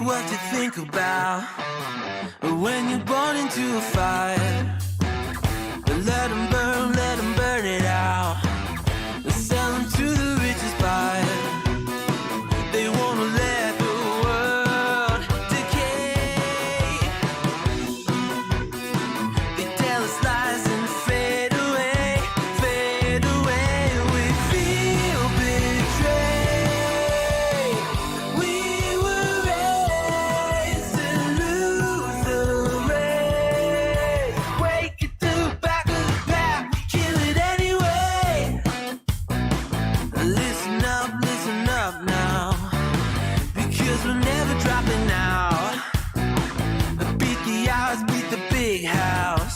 What you think about when you're born into a fire? Let them burn it out. Sell them to the richest buyer. They wanna let the world decay. They tell us lies and fade away, fade away. We feel betrayed. We were raised to lose the race. Wake it to the back of the pack, kill it anyway. Listen up now, because we're never dropping out. Beat the odds, beat the big house.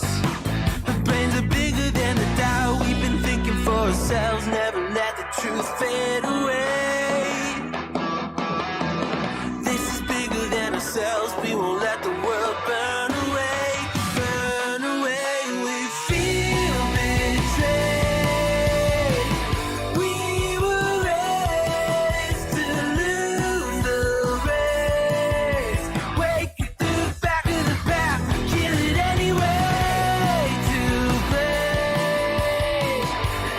The brains are bigger than the doubt. We've been thinking for ourselves, never let the truth fade away. This is bigger than ourselves, we won't let the world burn away, burn away. We feel betrayed. We were raised to lose the race. Wake it to the back of the pack, kill it anyway. To blame,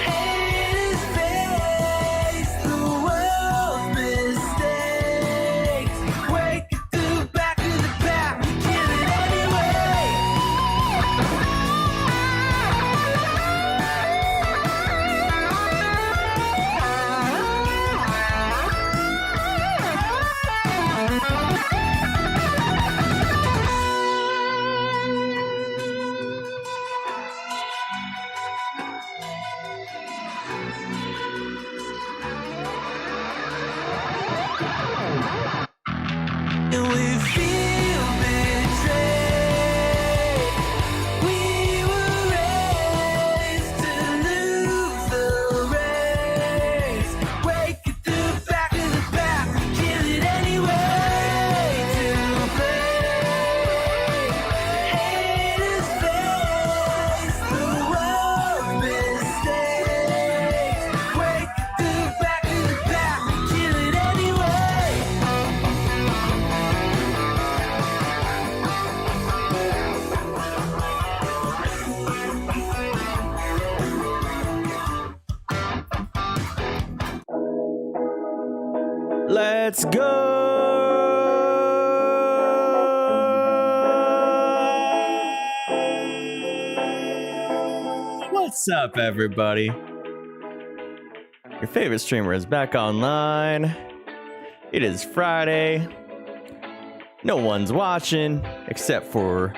haters face the world's mistakes. Wake it to the back of the pack, kill it anyway. And we feel betrayed. We were raised to lose the race. Wake it to the back of the pack, kill it anyway. To blame, haters face the world's mistakes. Wake it to the back of the pack, kill it anyway. Let's go. What's up, everybody? Your favorite streamer is back online. It is Friday. No one's watching except for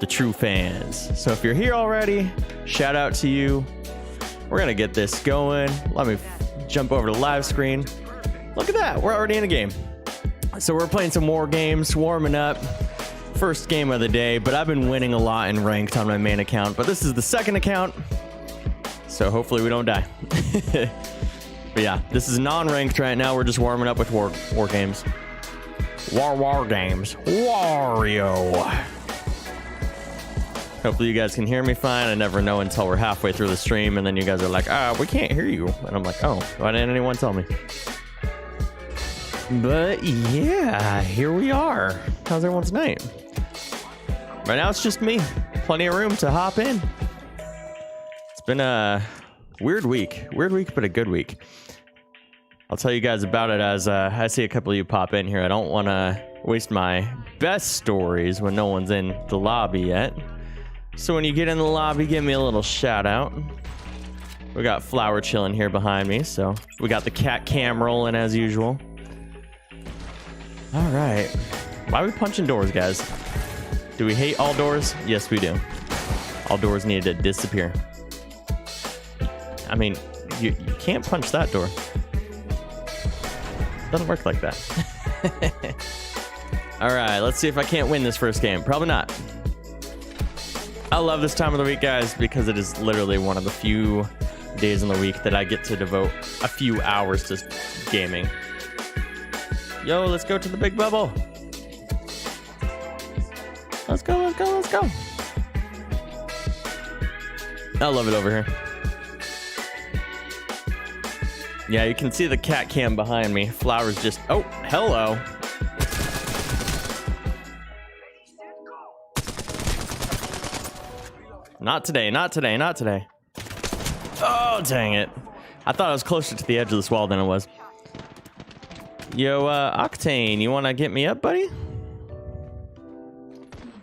the true fans. So if you're here already, shout out to you. We're gonna get this going. Let me jump over to the live screen. Look at that, we're already in a game. So we're playing some war games, warming up. First game of the day, but I've been winning a lot in ranked on my main account, but this is the second account, so hopefully we don't die. But yeah, this is non-ranked right now. We're just warming up with war games. War games. Wario. Hopefully you guys can hear me fine. I never know until we're halfway through the stream, and then you guys are like, we can't hear you. And I'm like, oh, why didn't anyone tell me? But yeah, here we are. How's everyone's night? Right now it's just me. Plenty of room to hop in. It's been a weird week. Weird week, but a good week. I'll tell you guys about it as I see a couple of you pop in here. I don't want to waste my best stories when no one's in the lobby yet. So when you get in the lobby, give me a little shout out. We got Flower chilling here behind me. So we got the cat cam rolling as usual. All right. Why are we punching doors, guys? Do we hate all doors? Yes, we do. All doors need to disappear. I mean, you can't punch that door. Doesn't work like that. All right, let's see if I can't win this first game. Probably not. I love this time of the week, guys, because it is literally one of the few days in the week that I get to devote a few hours to gaming. Yo, let's go to the big bubble. Let's go, let's go, let's go. I love it over here. Yeah, you can see the cat cam behind me. Flower's just... Oh, hello. Not today, not today, not today. Oh, dang it. I thought I was closer to the edge of this wall than it was. Yo, Octane, you want to get me up, buddy?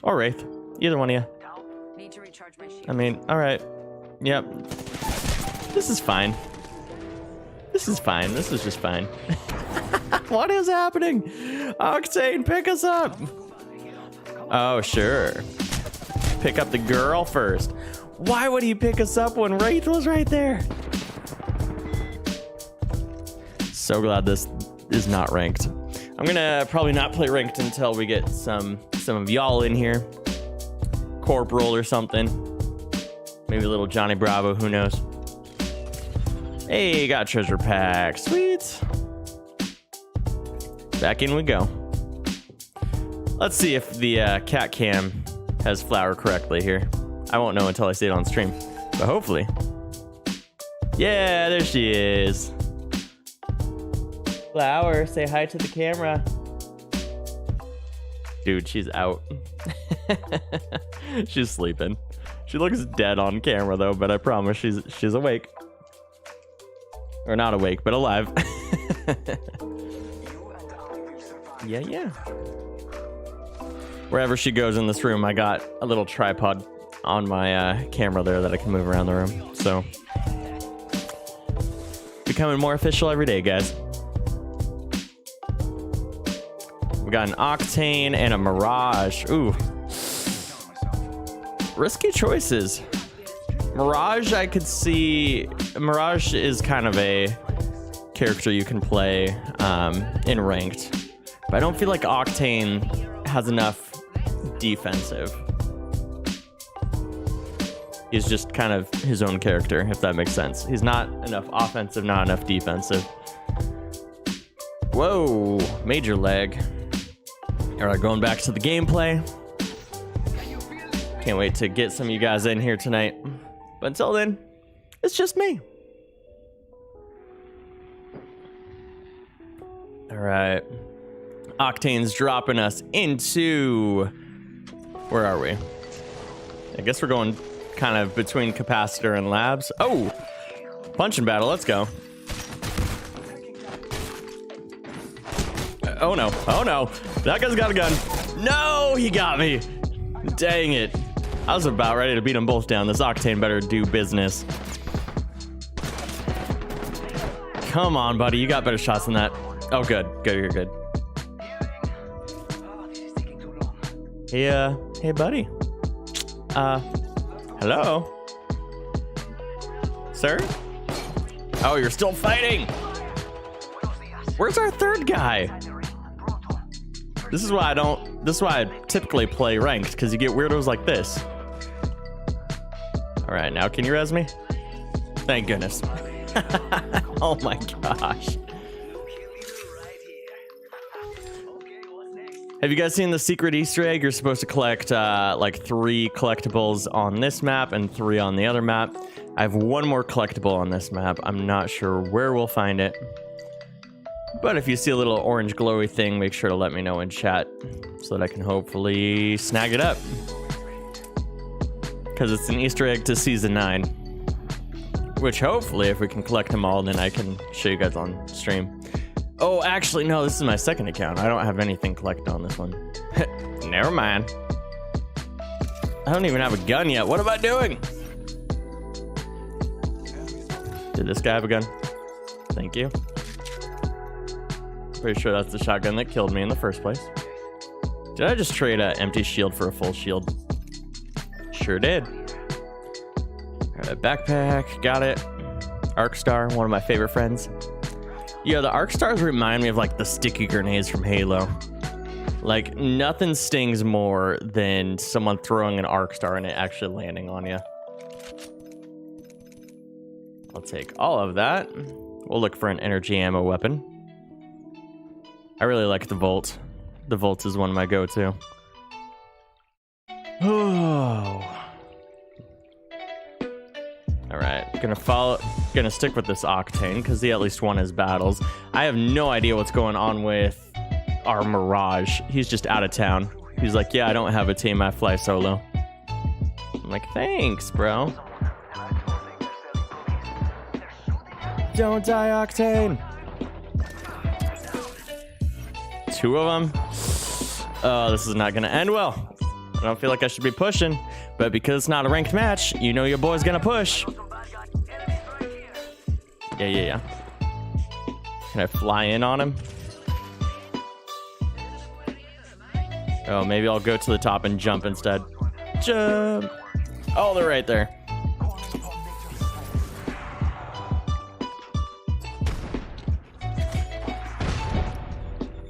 Or Wraith. Either one of you. Need to recharge my shield. I mean, alright. Yep. This is fine. This is fine. This is just fine. What is happening? Octane, pick us up. Oh, sure. Pick up the girl first. Why would he pick us up when Wraith was right there? So glad this is not ranked. I'm gonna probably not play ranked until we get some of y'all in here. Corporal or something. Maybe a little Johnny Bravo, who knows. Hey, got a treasure pack. Sweet. Back in we go. Let's see if the cat cam has Flower correctly here. I won't know until I see it on stream, but hopefully. Yeah, there she is. Flower, say hi to the camera. Dude, she's out. She's sleeping. She looks dead on camera though, but I promise she's awake. Or not awake, but alive. Yeah. Wherever she goes in this room, I got a little tripod on my camera there that I can move around the room. So, becoming more official every day, guys. We got an Octane and a Mirage. Ooh. Risky choices. Mirage, I could see... Mirage is kind of a character you can play in ranked. But I don't feel like Octane has enough defensive. He's just kind of his own character, if that makes sense. He's not enough offensive, not enough defensive. Whoa, major lag. All right, going back to the gameplay. Can't wait to get some of you guys in here tonight. But until then, it's just me. All right. Octane's dropping us into... Where are we? I guess we're going kind of between Capacitor and Labs. Oh! Punching battle, let's go. Oh no, oh no. That guy's got a gun. No, he got me. Dang it. I was about ready to beat them both down. This Octane better do business. Come on, buddy. You got better shots than that. Oh, good. Good, you're good. Hey, buddy. Hello? Sir? Oh, you're still fighting. Where's our third guy? This is why I typically play ranked, because you get weirdos like this. All right, now can you res me? Thank goodness. Oh my gosh. Have you guys seen the secret Easter egg? You're supposed to collect like 3 collectibles on this map and 3 on the other map. I have 1 more collectible on this map. I'm not sure where we'll find it. But if you see a little orange glowy thing, make sure to let me know in chat so that I can hopefully snag it up. Because it's an Easter egg to Season 9. Which hopefully, if we can collect them all, then I can show you guys on stream. Oh, actually, no, this is my second account. I don't have anything collected on this one. Never mind. I don't even have a gun yet. What am I doing? Did this guy have a gun? Thank you. Pretty sure that's the shotgun that killed me in the first place. Did I just trade an empty shield for a full shield? Sure did. Alright, backpack, got it. Arcstar, one of my favorite friends. Yeah, the Arcstars remind me of like the sticky grenades from Halo. Like, nothing stings more than someone throwing an Arcstar and it actually landing on you. I'll take all of that. We'll look for an energy ammo weapon. I really like the Volt. The Volt is one of my go-to. Oh. All right, gonna follow. gonna stick with this Octane because he at least won his battles. I have no idea what's going on with our Mirage. He's just out of town. He's like, yeah, I don't have a team, I fly solo. I'm like, thanks, bro. Don't die, Octane. 2 of them. Oh, this is not gonna end well. I don't feel like I should be pushing, but because it's not a ranked match, you know your boy's gonna push. Yeah. Can I fly in on him? Oh, maybe I'll go to the top and jump instead. Jump! Oh, they're right there.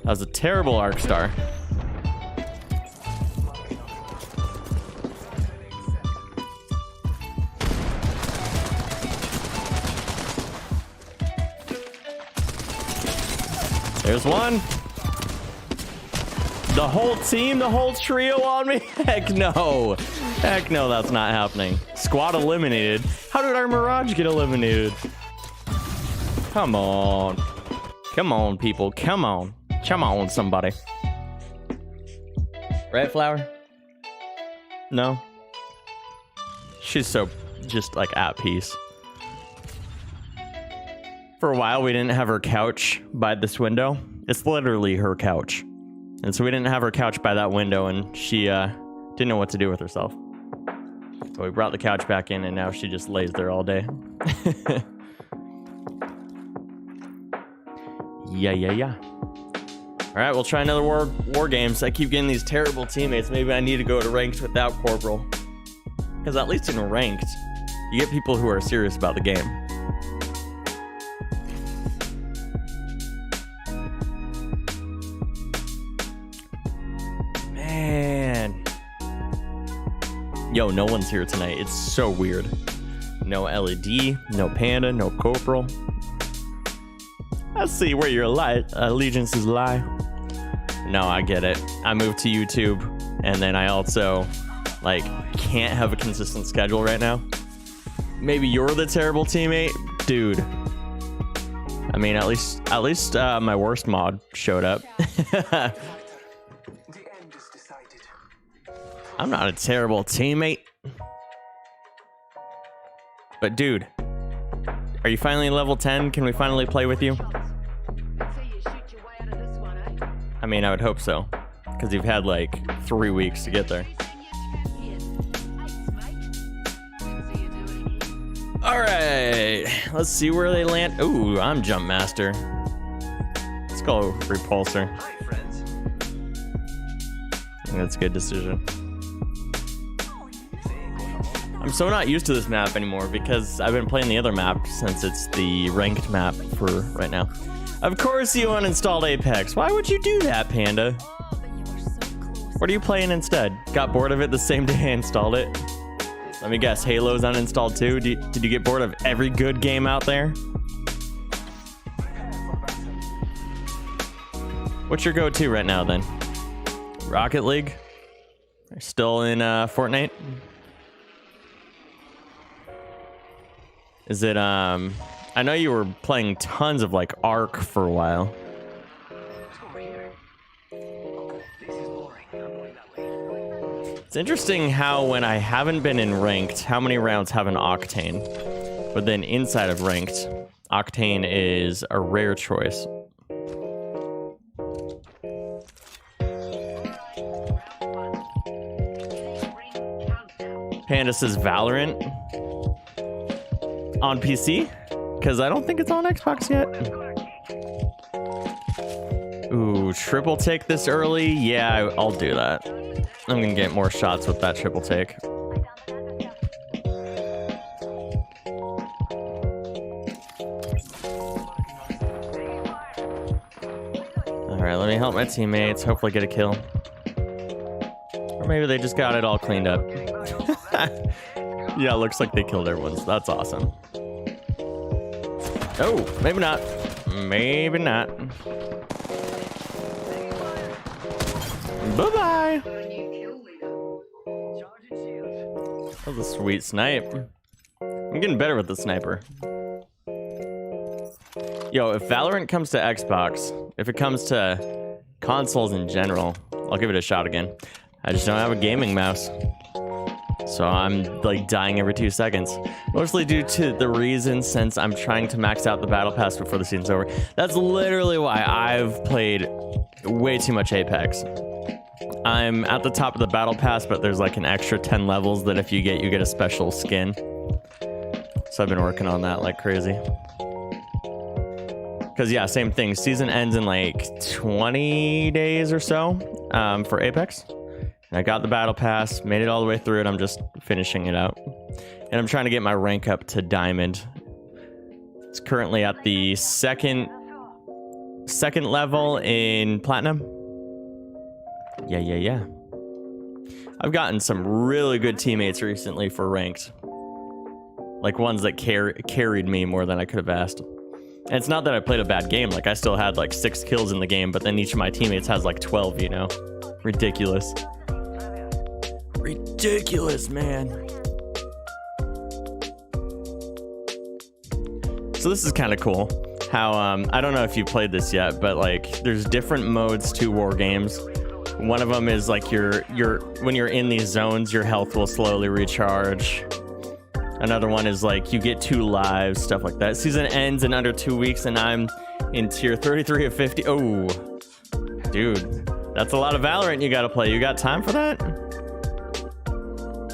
That was a terrible arc star. There's one. The whole team, the whole trio on me? Heck no. Heck no, that's not happening. Squad eliminated. How did our Mirage get eliminated? Come on. Come on, people. Come on. Come on, somebody. Right, Flower? No? She's so just like at peace. For a while, we didn't have her couch by this window. It's literally her couch. And so we didn't have her couch by that window, and she didn't know what to do with herself. So we brought the couch back in, and now she just lays there all day. Yeah. All right, we'll try another war games. I keep getting these terrible teammates. Maybe I need to go to ranked without Corporal. Because at least in ranked, you get people who are serious about the game. Man. Yo, no one's here tonight. It's so weird. No LED, no Panda, no Corporal. I see where your allegiances lie. No, I get it. I moved to YouTube, and then I also like can't have a consistent schedule right now. Maybe you're the terrible teammate, dude. I mean, at least my worst mod showed up. I'm not a terrible teammate. But dude, are you finally level 10? Can we finally play with you? I mean, I would hope so, because you've had like 3 weeks to get there. All right, let's see where they land. Ooh, I'm Jump Master. Let's go Repulsor. I think that's a good decision. I'm so not used to this map anymore because I've been playing the other map since it's the ranked map for right now. Of course you uninstalled Apex. Why would you do that, Panda? What are you playing instead? Got bored of it the same day I installed it? Let me guess, Halo's uninstalled too? Did you get bored of every good game out there? What's your go-to right now then? Rocket League? Are still in Fortnite? Is it, I know you were playing tons of like Ark for a while. It's interesting how when I haven't been in ranked, how many rounds have an Octane? But then inside of ranked, Octane is a rare choice. Panda says Valorant on PC? Because I don't think it's on Xbox yet. Ooh, triple take this early? Yeah, I'll do that. I'm gonna get more shots with that triple take. Alright, let me help my teammates. Hopefully get a kill. Or maybe they just got it all cleaned up. Yeah, looks like they killed everyone, so that's awesome. Oh, maybe not. Maybe not. Bye-bye. That was a sweet snipe. I'm getting better with the sniper. Yo, if Valorant comes to Xbox, if it comes to consoles in general, I'll give it a shot again. I just don't have a gaming mouse. So I'm like dying every 2 seconds. Mostly due to the reason since I'm trying to max out the battle pass before the season's over. That's literally why I've played way too much Apex. I'm at the top of the battle pass, but there's like an extra 10 levels that if you get a special skin. So I've been working on that like crazy. Because yeah, same thing. Season ends in like 20 days or so for Apex. And I got the battle pass, made it all the way through it. I'm just finishing it out. And I'm trying to get my rank up to diamond. It's currently at the second level in platinum. Yeah. I've gotten some really good teammates recently for ranked. Like ones that carried me more than I could have asked. And it's not that I played a bad game. Like I still had like 6 kills in the game, but then each of my teammates has like 12, you know? Ridiculous. Ridiculous, man. So this is kind of cool. How I don't know if you played this yet, but like there's different modes to war games. One of them is like when you're in these zones, your health will slowly recharge. Another one is like you get 2 lives, stuff like that. Season ends in under 2 weeks, and I'm in tier 33 of 50. Oh, dude, that's a lot of Valorant you got to play. You got time for that?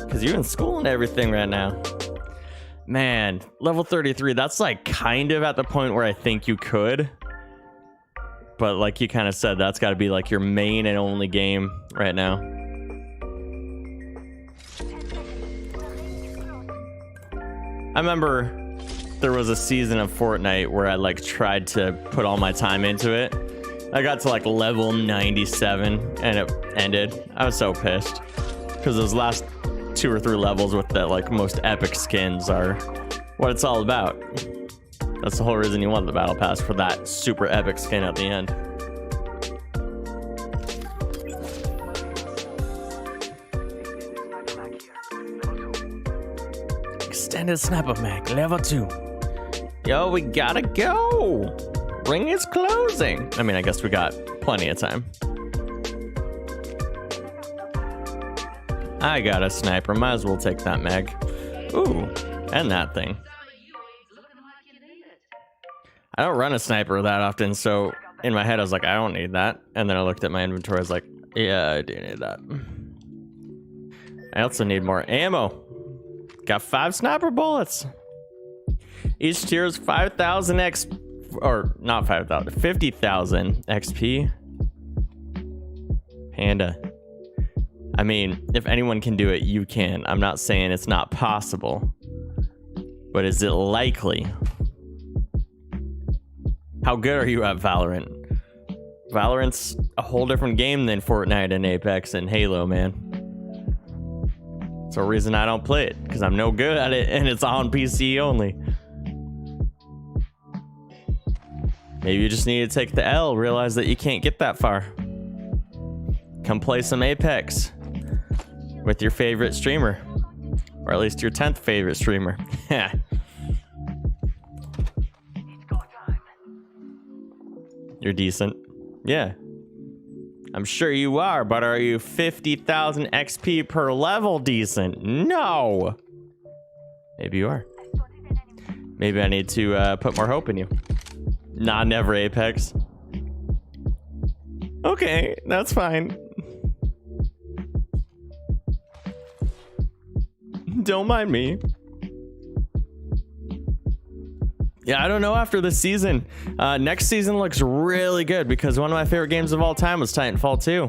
Because you're in school and everything right now. Man, level 33, that's like kind of at the point where I think you could. But like you kind of said, that's got to be like your main and only game right now. I remember there was a season of Fortnite where I like tried to put all my time into it. I got to like level 97 and it ended. I was so pissed because those last 2 or 3 levels with the like most epic skins are what it's all about. That's the whole reason you want the battle pass, for that super epic skin at the end. Extended sniper mag, level 2. Yo, we gotta go. Ring is closing. I mean, I guess we got plenty of time. I got a sniper, might as well take that mag. Ooh, and that thing. I don't run a sniper that often, so in my head I was like, I don't need that. And then I looked at my inventory, I was like, yeah, I do need that. I also need more ammo. Got 5 sniper bullets. Each tier is 5,000 XP, or not 5,000, 50,000 XP. Panda. I mean, if anyone can do it, you can. I'm not saying it's not possible. But is it likely? How good are you at Valorant? Valorant's a whole different game than Fortnite and Apex and Halo, man. It's a reason I don't play it, because I'm no good at it and it's on PC only. Maybe you just need to take the L, realize that you can't get that far. Come play some Apex with your favorite streamer, or at least your 10th favorite streamer. You're decent. Yeah. I'm sure you are, but are you 50,000 XP per level decent? No. Maybe you are. Maybe I need to put more hope in you. Nah, never Apex. Okay, that's fine. Don't mind me. Yeah, I don't know after this season. Next season looks really good because one of my favorite games of all time was Titanfall 2.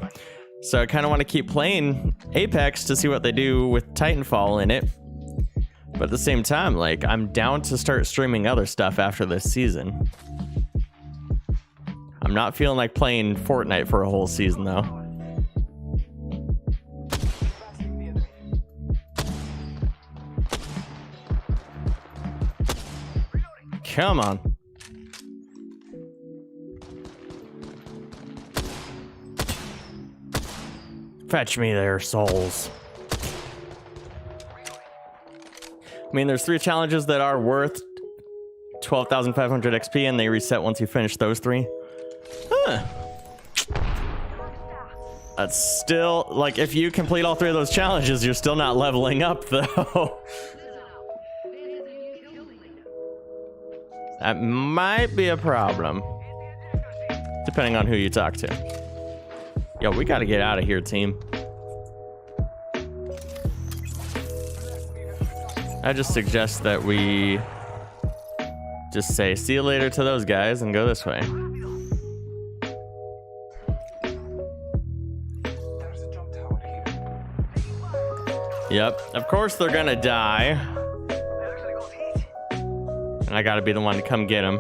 So I kind of want to keep playing Apex to see what they do with Titanfall in it. But at the same time, like, I'm down to start streaming other stuff after this season. I'm not feeling like playing Fortnite for a whole season, though. Come on. Fetch me their souls. I mean, there's 3 challenges that are worth 12,500 XP, and they reset once you finish those 3. Huh. That's still, like, if you complete all 3 of those challenges, you're still not leveling up, though. That might be a problem. Depending on who you talk to. Yo, we gotta get out of here, team. I just suggest that we just say see you later to those guys and go this way. Yep, of course they're gonna die. And I gotta be the one to come get them.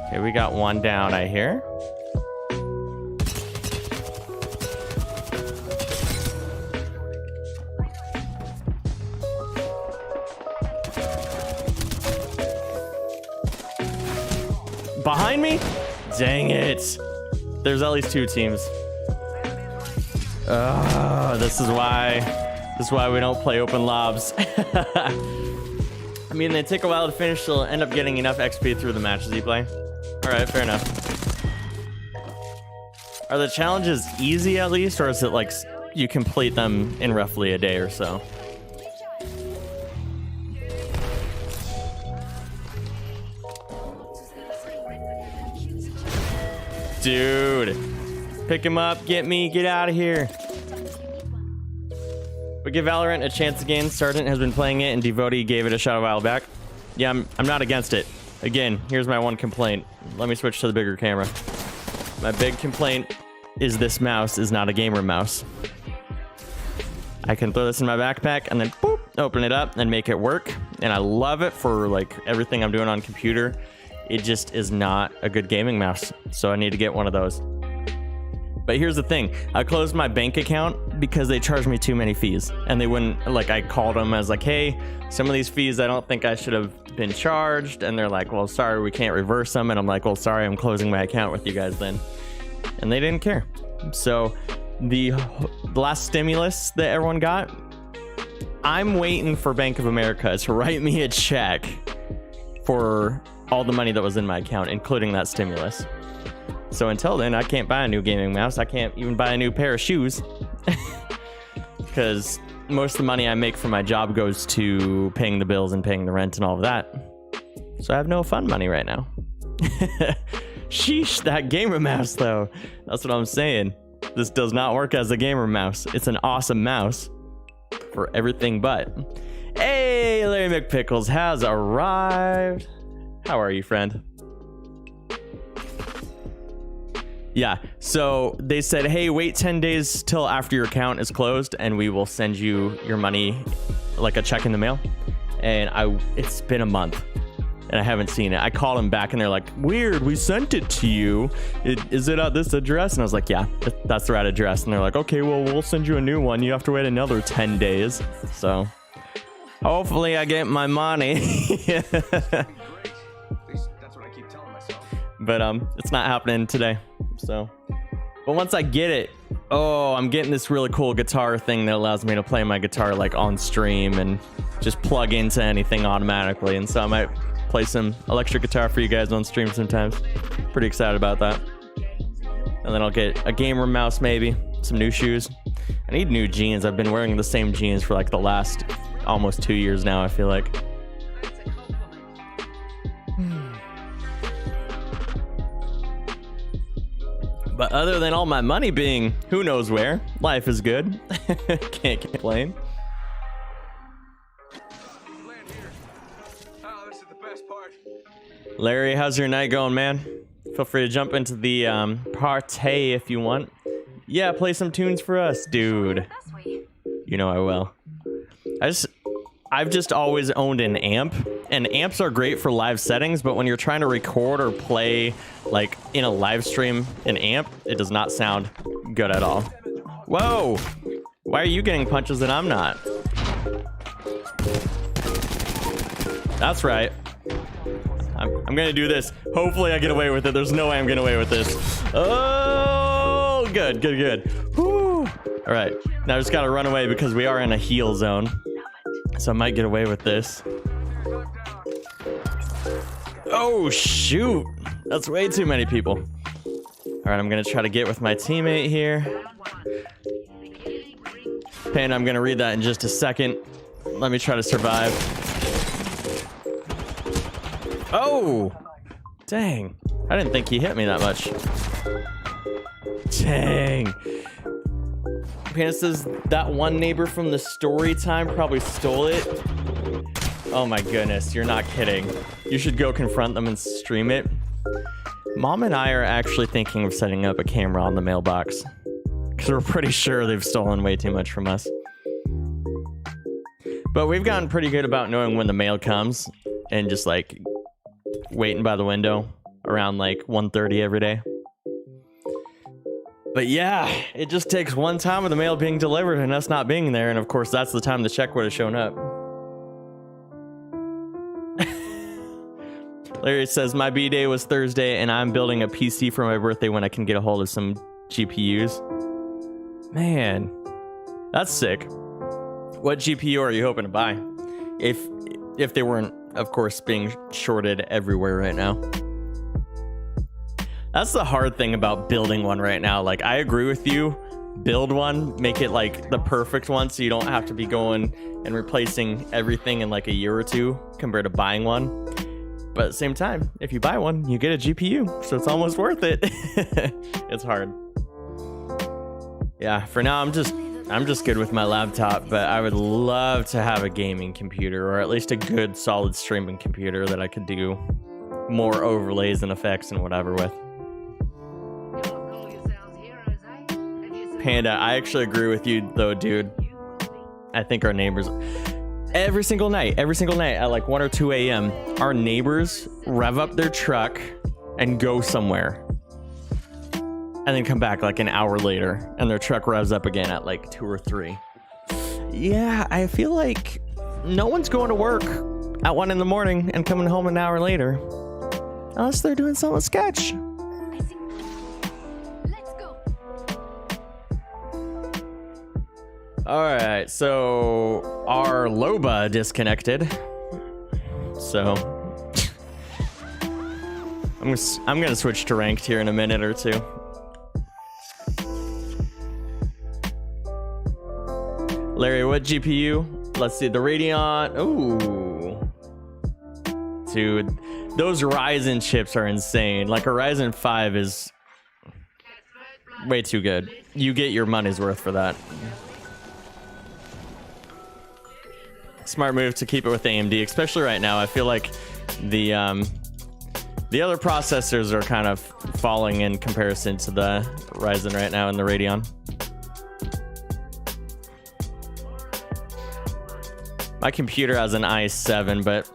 Okay, we got one down, I hear. Behind me? Dang it. There's at least 2 teams. This is why we don't play open lobs. I mean, they take a while to finish, so they'll end up getting enough XP through the matches you play. Alright, fair enough. Are the challenges easy at least, or is it like you complete them in roughly a day or so? Dude, pick him up, get out of here. But give Valorant a chance again. Sergeant has been playing it, and Devotee gave it a shot a while back. Yeah, I'm not against it. Again, here's my one complaint. Let me switch to the bigger camera. My big complaint is this mouse is not a gamer mouse. I can throw this in my backpack and then boop, open it up and make it work. And I love it for like everything I'm doing on computer. It just is not a good gaming mouse. So I need to get one of those. But here's the thing. I closed my bank account because they charged me too many fees. And they wouldn't, like, I called them. I was like, hey, some of these fees I don't think I should have been charged. And they're like, well, sorry, we can't reverse them. And I'm like, well, sorry, I'm closing my account with you guys then. And they didn't care. So the last stimulus that everyone got, I'm waiting for Bank of America to write me a check for all the money that was in my account, including that stimulus. So until then, I can't buy a new gaming mouse. I can't even buy a new pair of shoes. Because most of the money I make from my job goes to paying the bills and paying the rent and all of that. So I have no fun money right now. Sheesh, that gamer mouse though. That's what I'm saying. This does not work as a gamer mouse. It's an awesome mouse for everything but. Hey, Larry McPickles has arrived. How are you, friend? Yeah, so they said, hey, wait 10 days till after your account is closed and we will send you your money, like a check in the mail. And it's been a month and I haven't seen it. I called them back and they're like, weird, we sent it to you. Is it at this address? And I was like, yeah, that's the right address. And they're like, okay, well, we'll send you a new one. You have to wait another 10 days. So hopefully I get my money. But it's not happening today. So, but once I get it, I'm getting this really cool guitar thing that allows me to play my guitar like on stream and just plug into anything automatically. And so I might play some electric guitar for you guys on stream sometimes. Pretty excited about that. And then I'll get a gamer mouse, maybe some new shoes. I need new jeans. I've been wearing the same jeans for like the last almost 2 years now, I feel like. But other than all my money being who knows where, life is good. Can't complain. Larry, how's your night going, man? Feel free to jump into the party if you want. Yeah, play some tunes for us, dude. You know I will. I've just always owned an amp, and amps are great for live settings, but when you're trying to record or play like in a live stream an amp, it does not sound good at all. Whoa! Why are you getting punches and I'm not? That's right. I'm gonna do this. Hopefully I get away with it. There's no way I'm getting away with this. Oh, good. Whew. All right. Now I just gotta run away because we are in a heal zone. So I might get away with this. Oh, shoot. That's way too many people. All right, I'm gonna try to get with my teammate here. Panda, I'm gonna read that in just a second. Let me try to survive. Oh, dang. I didn't think he hit me that much. Dang. Panda says that one neighbor from the story time probably stole it. Oh my goodness, you're not kidding. You should go confront them and stream it. Mom and I are actually thinking of setting up a camera on the mailbox because we're pretty sure they've stolen way too much from us. But we've gotten pretty good about knowing when the mail comes and just like waiting by the window around like 1:30 every day. But yeah, it just takes one time of the mail being delivered and us not being there, and of course that's the time the check would have shown up. Larry says, my B-day was Thursday and I'm building a PC for my birthday when I can get a hold of some GPUs. Man, that's sick. What GPU are you hoping to buy? If they weren't, of course, being shorted everywhere right now. That's the hard thing about building one right now. Like, I agree with you. Build one, make it like the perfect one so you don't have to be going and replacing everything in like a year or two compared to buying one. But at the same time, if you buy one, you get a GPU, so it's almost worth it. It's hard. Yeah, for now, I'm just good with my laptop, but I would love to have a gaming computer, or at least a good, solid streaming computer that I could do more overlays and effects and whatever with. Panda, I actually agree with you, though, dude. I think our neighbors... Every single night at like 1 or 2 a.m., our neighbors rev up their truck and go somewhere. And then come back like an hour later, and their truck revs up again at like 2 or 3. Yeah, I feel like no one's going to work at 1 in the morning and coming home an hour later. Unless they're doing something sketch. All right, so our Loba disconnected. So I'm gonna switch to ranked here in a minute or two. Larry, what GPU? Let's see, the Radeon. Ooh, dude, those Ryzen chips are insane. Like a Ryzen 5 is way too good. You get your money's worth for that. Smart move to keep it with AMD, especially right now. I feel like the other processors are kind of falling in comparison to the Ryzen right now and the Radeon. My computer has an i7, but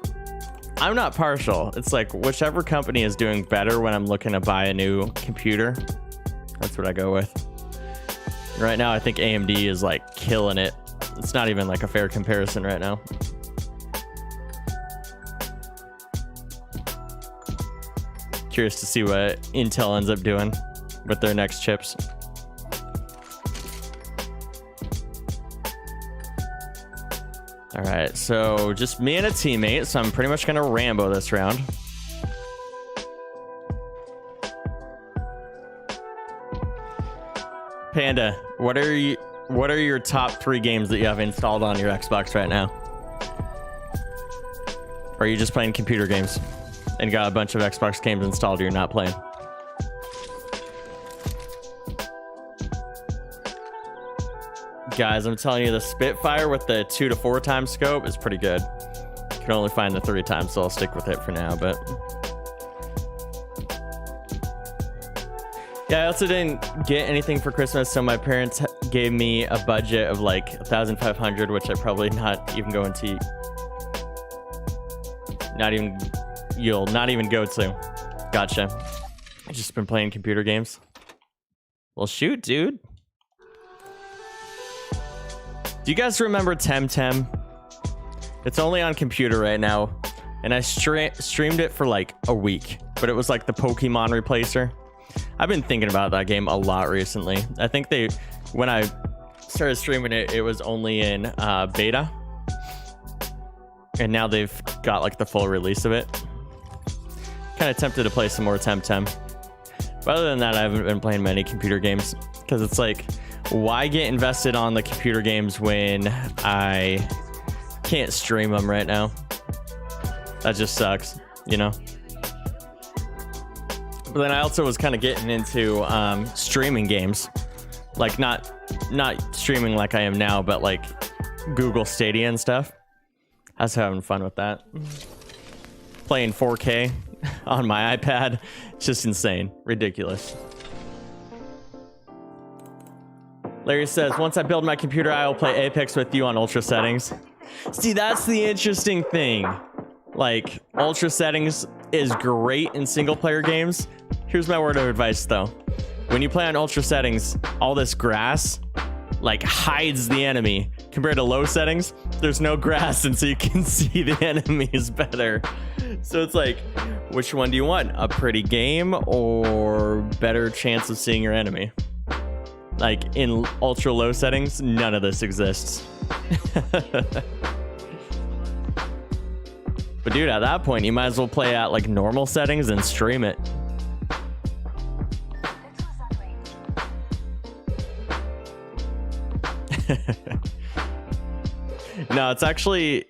I'm not partial. It's like whichever company is doing better when I'm looking to buy a new computer, that's what I go with. Right now, I think AMD is like killing it. It's not even like a fair comparison right now. Curious to see what Intel ends up doing with their next chips. All right, so just me and a teammate, so I'm pretty much gonna Rambo this round. Panda, what are your top 3 games that you have installed on your Xbox right now? Or are you just playing computer games and got a bunch of Xbox games installed you're not playing? Guys, I'm telling you, the Spitfire with the 2 to 4 times scope is pretty good. You can only find the 3 times, so I'll stick with it for now, but... Yeah, I also didn't get anything for Christmas, so my parents gave me a budget of like $1,500, which I probably not even go to. You'll not even go to. Gotcha. I've just been playing computer games. Well, shoot, dude. Do you guys remember Temtem? It's only on computer right now, and I streamed it for like a week, but it was like the Pokemon replacer. I've been thinking about that game a lot recently. I think when I started streaming it, it was only in beta. And now they've got like the full release of it. Kind of tempted to play some more Temtem. But other than that, I haven't been playing many computer games. Because it's like, why get invested on the computer games when I can't stream them right now? That just sucks, you know? But then I also was kind of getting into streaming games. Like not streaming like I am now, but like Google Stadia and stuff. I was having fun with that. Playing 4K on my iPad. It's just insane. Ridiculous. Larry says, once I build my computer, I will play Apex with you on ultra settings. See, that's the interesting thing. Like, ultra settings is great in single player games. Here's my word of advice though. When you play on ultra settings, all this grass like hides the enemy. Compared to low settings, there's no grass, and so you can see the enemies better. So it's like, which one do you want? A pretty game or better chance of seeing your enemy? Like in ultra low settings, none of this exists. But dude, at that point, you might as well play at like normal settings and stream it. No, it's actually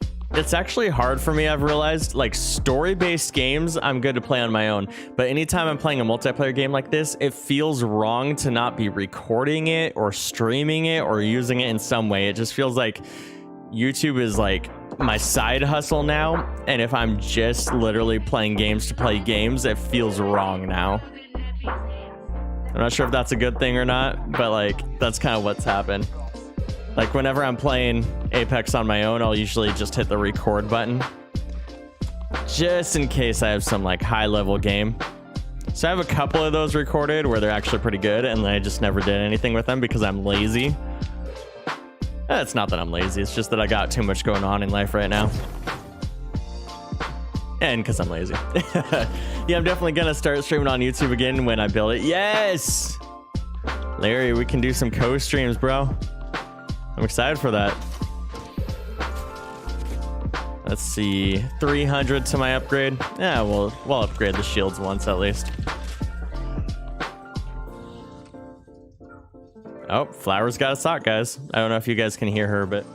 hard for me. I've realized, like, story-based games I'm good to play on my own, but anytime I'm playing a multiplayer game like this, it feels wrong to not be recording it or streaming it or using it in some way. It just feels like YouTube is like my side hustle now, and if I'm just literally playing games to play games, it feels wrong now. I'm not sure if that's a good thing or not, but like that's kind of what's happened. Like whenever I'm playing Apex on my own, I'll usually just hit the record button just in case I have some like high level game. So I have a couple of those recorded where they're actually pretty good, and I just never did anything with them because I'm lazy. It's not that I'm lazy, it's just that I got too much going on in life right now. And because I'm lazy. Yeah, I'm definitely gonna start streaming on YouTube again when I build it. Yes! Larry, we can do some co-streams, bro. I'm excited for that. Let's see, 300 to my upgrade. Yeah, we'll upgrade the shields once at least. Oh, Flower's got a sock, guys. I don't know if you guys can hear her, but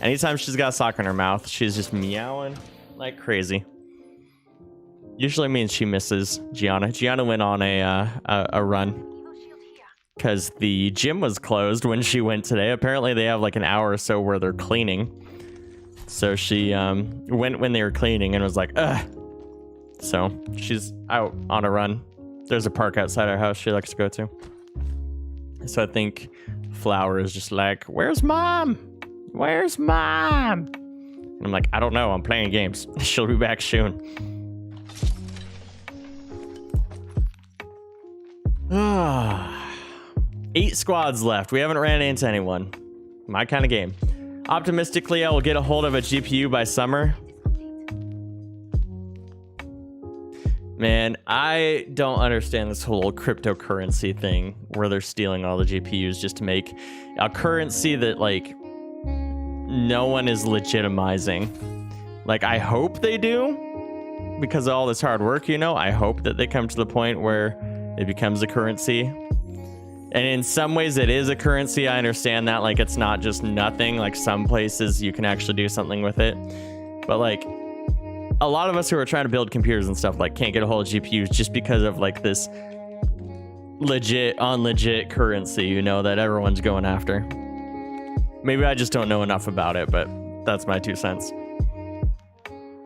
anytime she's got a sock in her mouth, she's just meowing like crazy. Usually means she misses Gianna. Gianna went on a run because the gym was closed when she went today. Apparently they have like an hour or so where they're cleaning. So she went when they were cleaning and was like, ugh. So she's out on a run. There's a park outside our house she likes to go to. So I think Flower is just like, where's mom? Where's mom? And I'm like, I don't know. I'm playing games. She'll be back soon. 8 squads left. We haven't ran into anyone. My kind of game. Optimistically, I will get a hold of a GPU by summer. Man, I don't understand this whole cryptocurrency thing where they're stealing all the GPUs just to make a currency that like no one is legitimizing. Like, I hope they do because of all this hard work, you know. I hope that they come to the point where it becomes a currency. And in some ways it is a currency. I understand that, like, it's not just nothing. Like, some places you can actually do something with it. But like, a lot of us who are trying to build computers and stuff like can't get a hold of GPUs just because of like this legit on legit currency, you know, that everyone's going after. Maybe I just don't know enough about it, but that's my 2 cents.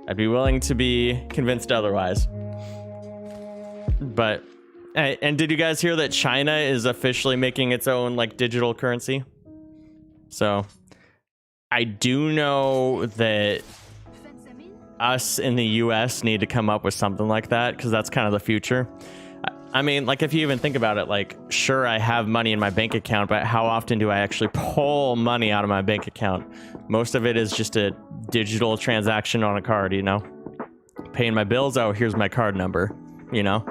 I'd be willing to be convinced otherwise. But and did you guys hear that China is officially making its own like digital currency? So I do know that us in the US need to come up with something like that because that's kind of the future. I mean, like, if you even think about it, like, sure, I have money in my bank account, but how often do I actually pull money out of my bank account? Most of it is just a digital transaction on a card, you know? Paying my bills, oh, here's my card number, you know?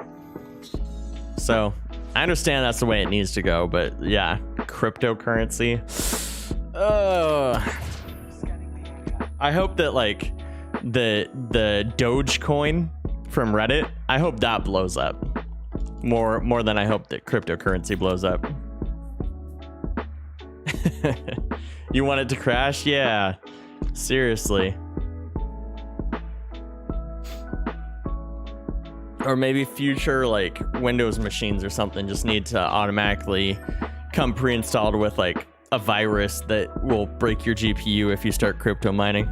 So I understand that's the way it needs to go, but yeah, cryptocurrency. I hope that like the Dogecoin from Reddit, I hope that blows up more than I hope that cryptocurrency blows up. You want it to crash? Yeah, seriously. Or maybe future like Windows machines or something just need to automatically come pre-installed with like a virus that will break your GPU if you start crypto mining.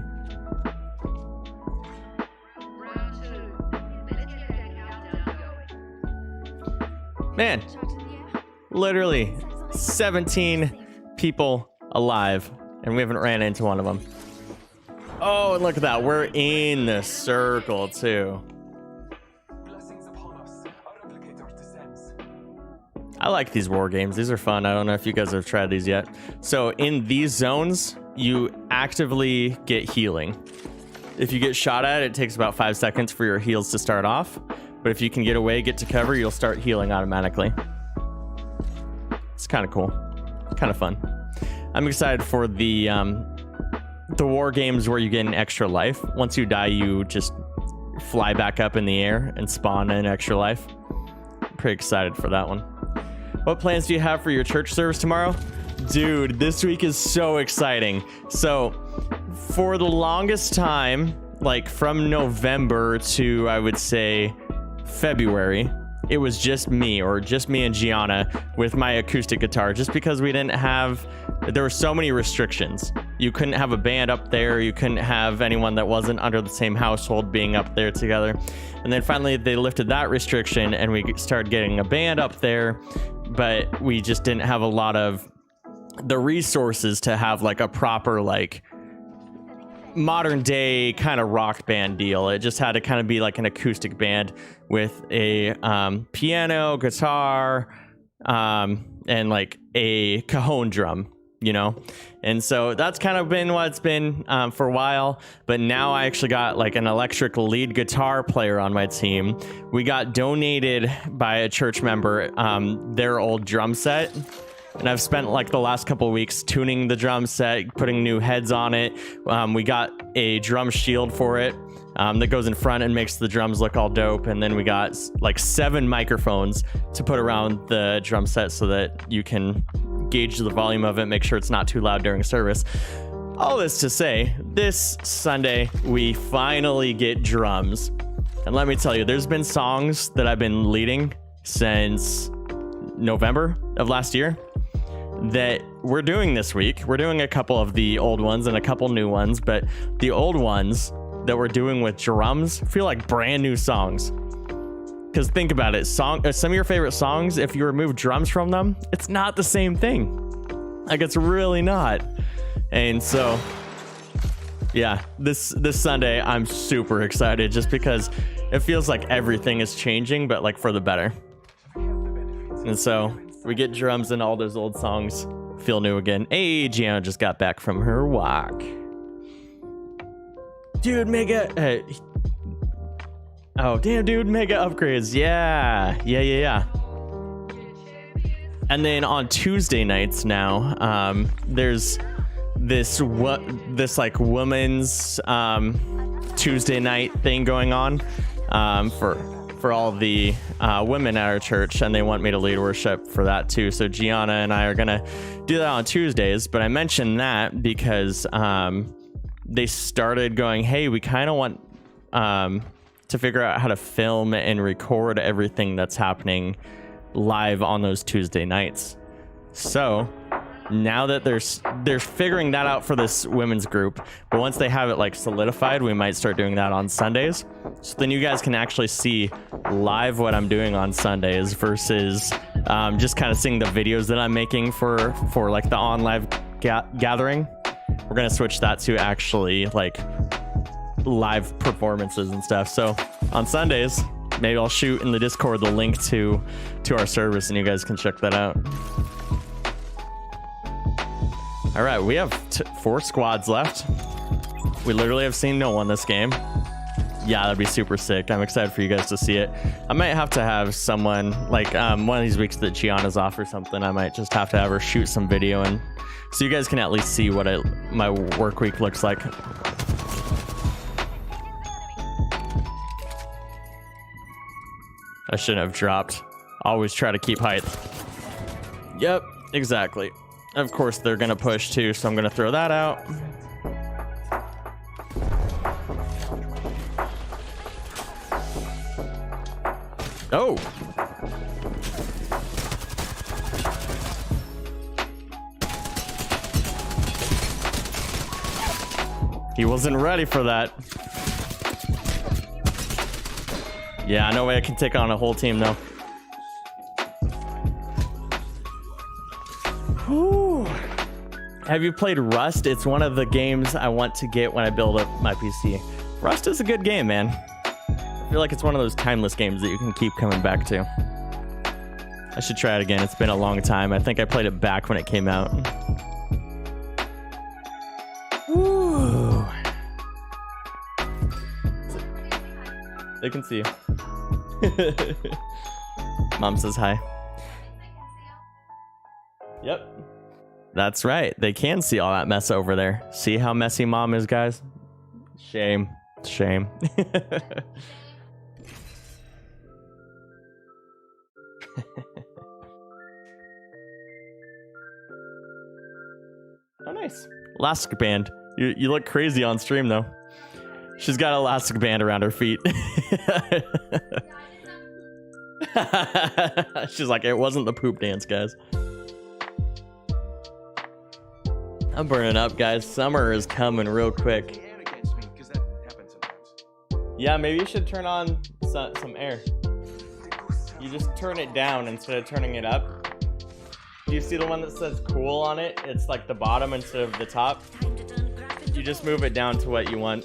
Man, literally 17 people alive, and we haven't ran into one of them. Oh, and look at that. We're in the circle, too. I like these war games. These are fun. I don't know if you guys have tried these yet. So in these zones, you actively get healing. If you get shot at, it takes about 5 seconds for your heals to start off. But if you can get away, get to cover, you'll start healing automatically. It's kind of cool. Kind of fun. I'm excited for the war games where you get an extra life. Once you die, you just fly back up in the air and spawn an extra life. I'm pretty excited for that one. What plans do you have for your church service tomorrow? Dude, this week is so exciting. So for the longest time, like from November to I would say February, it was just me and Gianna with my acoustic guitar, just because there were so many restrictions. You couldn't have a band up there. You couldn't have anyone that wasn't under the same household being up there together. And then finally they lifted that restriction and we started getting a band up there, but we just didn't have a lot of the resources to have like a proper like modern day kind of rock band deal. It just had to kind of be like an acoustic band with a piano, guitar, and like a cajon drum, you know? And so that's kind of been what it's been for a while. But now I actually got like an electric lead guitar player on my team. We got donated by a church member their old drum set. And I've spent like the last couple of weeks tuning the drum set, putting new heads on it. We got a drum shield for it that goes in front and makes the drums look all dope. And then we got like 7 microphones to put around the drum set so that you can gauge the volume of it, make sure it's not too loud during service. All this to say, this Sunday, we finally get drums. And let me tell you, there's been songs that I've been leading since November of last year that we're doing this week. We're doing a couple of the old ones and a couple new ones, but the old ones that we're doing with drums feel like brand new songs. Because think about it, some of your favorite songs, if you remove drums from them, it's not the same thing. Like, it's really not. And so, yeah, this Sunday, I'm super excited just because it feels like everything is changing, but like for the better. And so we get drums and all those old songs feel new again. Hey, Gianna just got back from her walk. Dude, mega... oh, damn, dude, mega upgrades. Yeah. And then on Tuesday nights now, there's this like women's Tuesday night thing going on for all the women at our church, and they want me to lead worship for that too. So Gianna and I are gonna do that on Tuesdays. But I mentioned that because they started going, hey, we kind of want to figure out how to film and record everything that's happening live on those Tuesday nights. So now that they're figuring that out for this women's group, but once they have it like solidified, we might start doing that on Sundays. So then you guys can actually see live what I'm doing on Sundays versus just kind of seeing the videos that I'm making for like the on live gathering. We're gonna switch that to actually like live performances and stuff. So on Sundays, maybe I'll shoot in the Discord the link to our service and you guys can check that out. All right, we have 4 squads left. We literally have seen no one this game. Yeah, that'd be super sick. I'm excited for you guys to see it. I might have to have someone, like, one of these weeks that Gianna's off or something, I might just have to have her shoot some video, and so you guys can at least see what my work week looks like. I shouldn't have dropped. Always try to keep height. Yep, exactly. Of course, they're gonna push too, so I'm gonna throw that out. Oh! He wasn't ready for that. Yeah, no way I can take on a whole team though. Whew. Have you played Rust? It's one of the games I want to get when I build up my PC. Rust is a good game, man. I feel like it's one of those timeless games that you can keep coming back to. I should try it again. It's been a long time. I think I played it back when it came out. Woo. They can see you. Mom says hi. Yep. That's right. They can see all that mess over there. See how messy Mom is, guys? Shame. Shame. Oh, nice. Elastic band. You look crazy on stream, though. She's got an elastic band around her feet. She's like, it wasn't the poop dance, guys. I'm burning up, guys. Summer is coming real quick. Yeah, maybe you should turn on some air. You just turn it down instead of turning it up. Do you see the one that says cool on it? It's like the bottom instead of the top. You just move it down to what you want.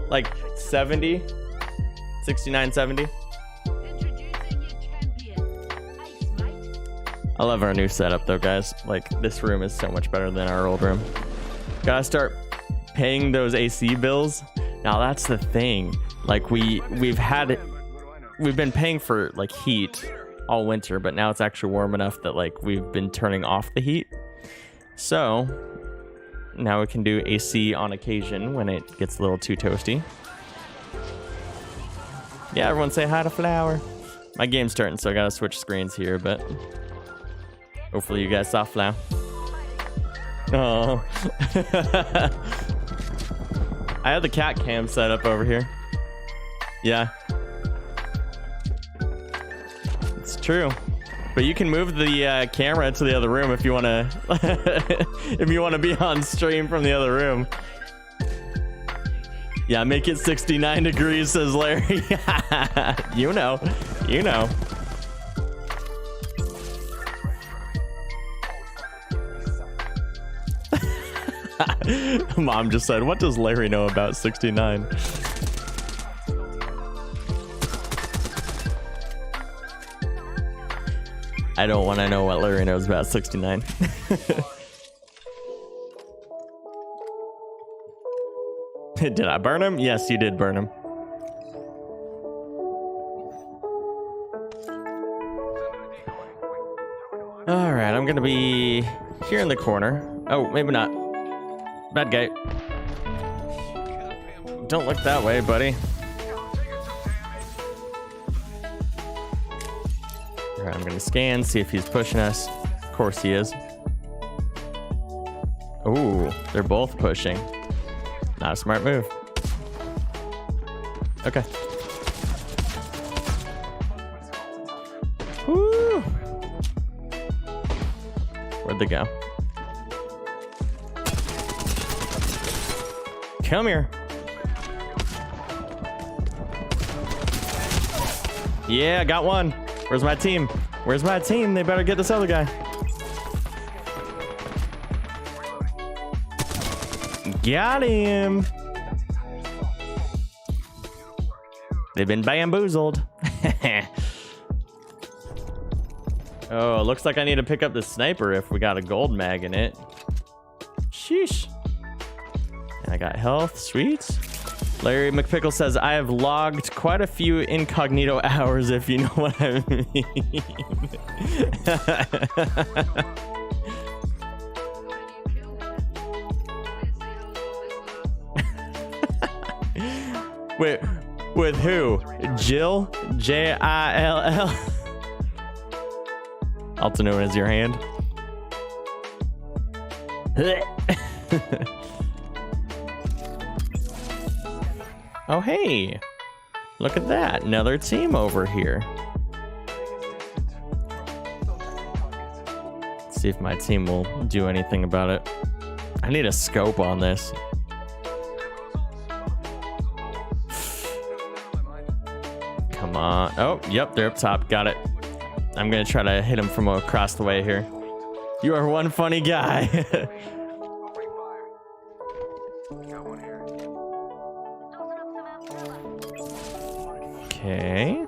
Like 70? 69, 70? I love our new setup though, guys. Like, this room is so much better than our old room. Gotta start paying those AC bills. Now that's the thing. Like, we've been paying for like heat all winter, but now it's actually warm enough that like we've been turning off the heat. So now we can do AC on occasion when it gets a little too toasty. Yeah, everyone say hi to Flower. My game's starting, so I gotta switch screens here, but hopefully you guys saw Flower. Oh. I have the cat cam set up over here. Yeah. It's true. But you can move the camera to the other room if you want to if you want to be on stream from the other room. Yeah, make it 69 degrees, says Larry. You know. You know. Mom just said, what does Larry know about 69? I don't want to know what Larry knows about 69. Did I burn him? Yes, you did burn him. All right, I'm gonna be here in the corner. Oh, maybe not. Bad guy. Don't look that way, buddy. All right, I'm gonna scan, see if he's pushing us. Of course he is. Ooh, they're both pushing. Not a smart move. Okay. Woo! Where'd they go? Come here. Yeah, got one. Where's my team? Where's my team? They better get this other guy. Got him. They've been bamboozled. Oh, looks like I need to pick up the sniper if we got a gold mag in it. Sheesh. I got health. Sweet. Larry McPickle says, I have logged quite a few incognito hours, if you know what I mean. Wait, with who? Jill? Jill? Also known as your hand. Oh, hey. Look at that. Another team over here. Let's see if my team will do anything about it. I need a scope on this. Come on. Oh, yep, they're up top. Got it. I'm going to try to hit him from across the way here. You are one funny guy. Okay.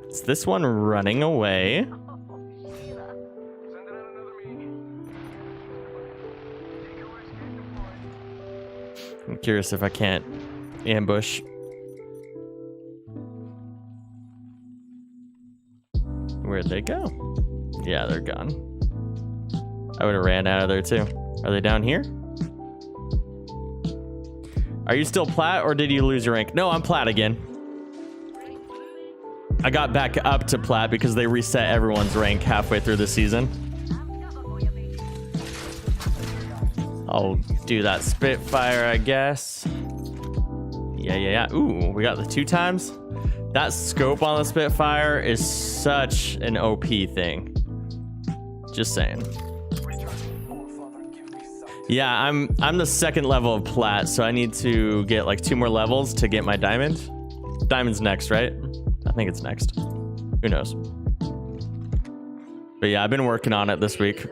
Is this one running away? I'm curious if I can't ambush. Where'd they go? Yeah, they're gone. I would have ran out of there too. Are they down here? Are you still plat or did you lose your rank? No, I'm plat again. I got back up to plat because they reset everyone's rank halfway through the season. I'll do that Spitfire, I guess. Yeah. Ooh, we got the 2 times. That scope on the Spitfire is such an OP thing. Just saying. Yeah, I'm the 2nd level of plat, so I need to get like 2 more levels to get my diamond. Diamond's next, right? I think it's next. Who knows? But yeah, I've been working on it this week.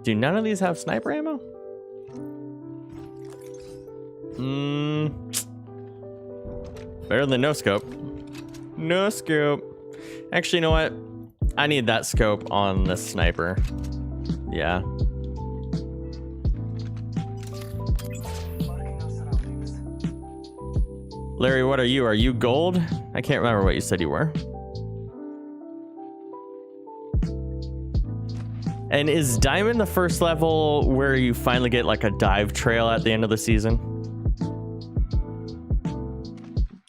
Do none of these have sniper ammo? Better than no scope. No scope. Actually, you know what? I need that scope on the sniper. Yeah. Larry, what are you? Are you gold? I can't remember what you said you were. And is diamond the first level where you finally get like a dive trail at the end of the season?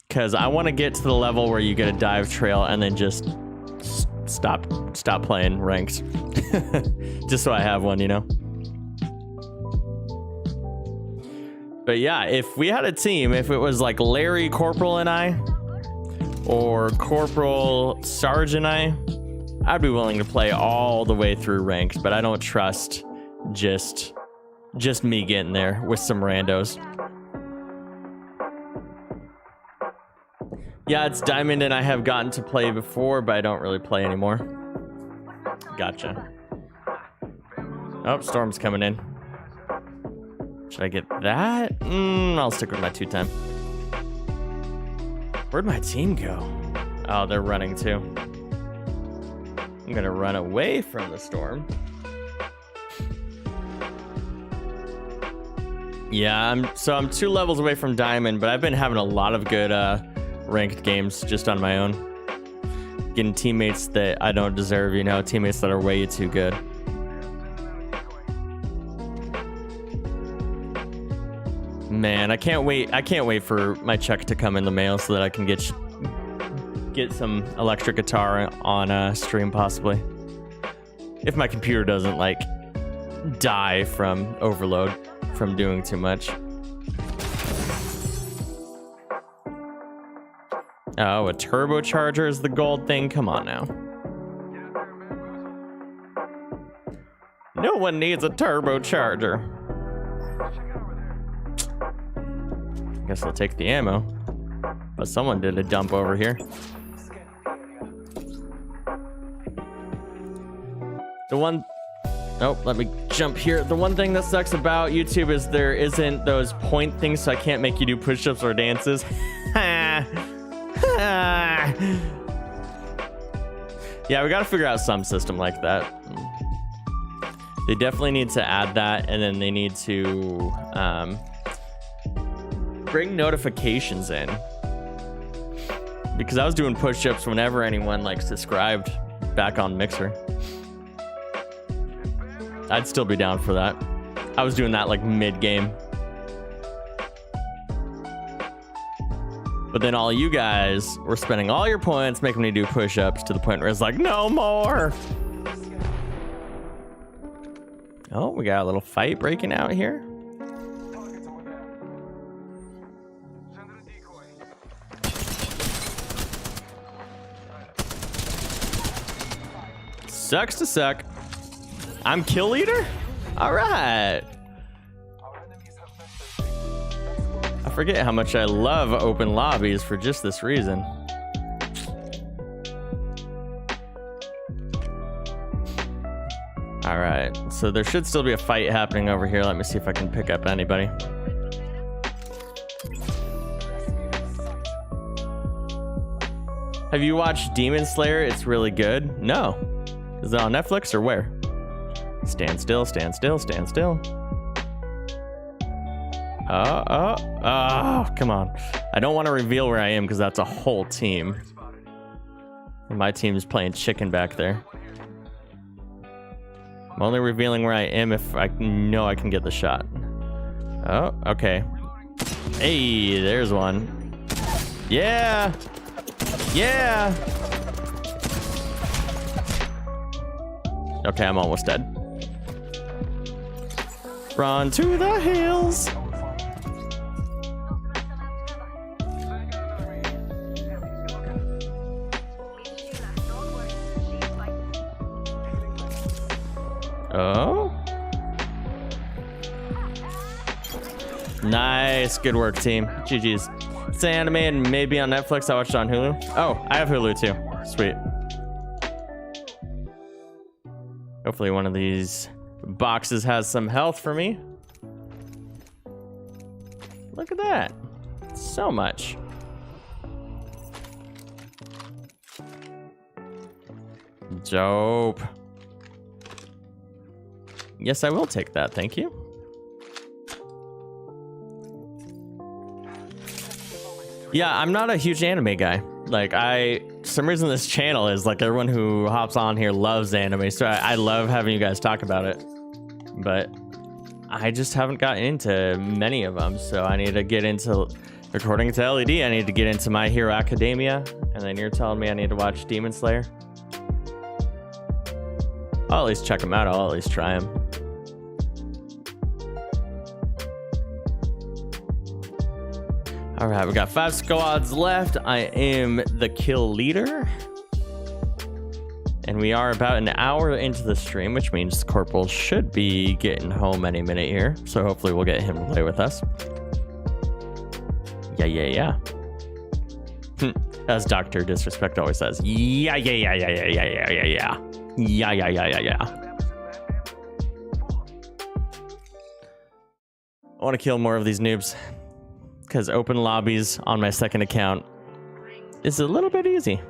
Because I want to get to the level where you get a dive trail and then just stop playing ranked. Just so I have one, you know? But yeah, if we had a team, if it was like Larry, Corporal, and I, or Corporal, Sarge, and I'd be willing to play all the way through ranked, but I don't trust just me getting there with some randos. Yeah, it's Diamond, and I have gotten to play before, but I don't really play anymore. Gotcha. Oh, Storm's coming in. Should I get that? I'll stick with my 2-time. Where'd my team go? Oh, they're running too. I'm gonna run away from the Storm. Yeah, I'm 2 levels away from Diamond, but I've been having a lot of good ranked games just on my own. Getting teammates that I don't deserve, you know, teammates that are way too good. Man, I can't wait for my check to come in the mail so that I can get some electric guitar on stream, possibly. If my computer doesn't like die from overload from doing too much. Oh, a turbocharger is the gold thing? Come on now. No one needs a turbocharger. Guess I'll take the ammo. But someone did a dump over here. Oh, let me jump here. The one thing that sucks about YouTube is there isn't those point things, so I can't make you do push-ups or dances. Ah. Yeah, we got to figure out some system like that. They definitely need to add that, and then they need to bring notifications in. Because I was doing push-ups whenever anyone like subscribed back on Mixer. I'd still be down for that. I was doing that like mid-game. But then all you guys were spending all your points making me do push-ups to the point where it's like, no more. Oh, we got a little fight breaking out here. Sucks to suck. I'm kill leader? All right. I forget how much I love open lobbies for just this reason. All right, so there should still be a fight happening over here. Let me see if I can pick up anybody. Have you watched Demon Slayer? It's really good. No. Is it on Netflix or where? Stand still, stand still, stand still. Oh, come on. I don't want to reveal where I am because that's a whole team. And my team's playing chicken back there. I'm only revealing where I am if I know I can get the shot. Oh, okay. Hey, there's one. Yeah. Yeah. Okay, I'm almost dead. Run to the hills. Oh. Nice. Good work, team. GG's. It's animated and maybe on Netflix. I watched it on Hulu. Oh, I have Hulu too. Sweet. Hopefully one of these boxes has some health for me. Look at that. So much. Dope. Yes, I will take that. Thank you. Yeah, I'm not a huge anime guy. Like, for some reason this channel is like everyone who hops on here loves anime. So I love having you guys talk about it. But I just haven't gotten into many of them. So I need to get into, according to LED, I need to get into My Hero Academia. And then you're telling me I need to watch Demon Slayer. I'll at least check them out. I'll at least try them. All right, we got 5 squads left. I am the kill leader. And we are about an hour into the stream, which means Corporal should be getting home any minute here. So hopefully we'll get him to play with us. Yeah. As Dr. Disrespect always says. Yeah. Yeah. I want to kill more of these noobs. Because open lobbies on my second account is a little bit easy.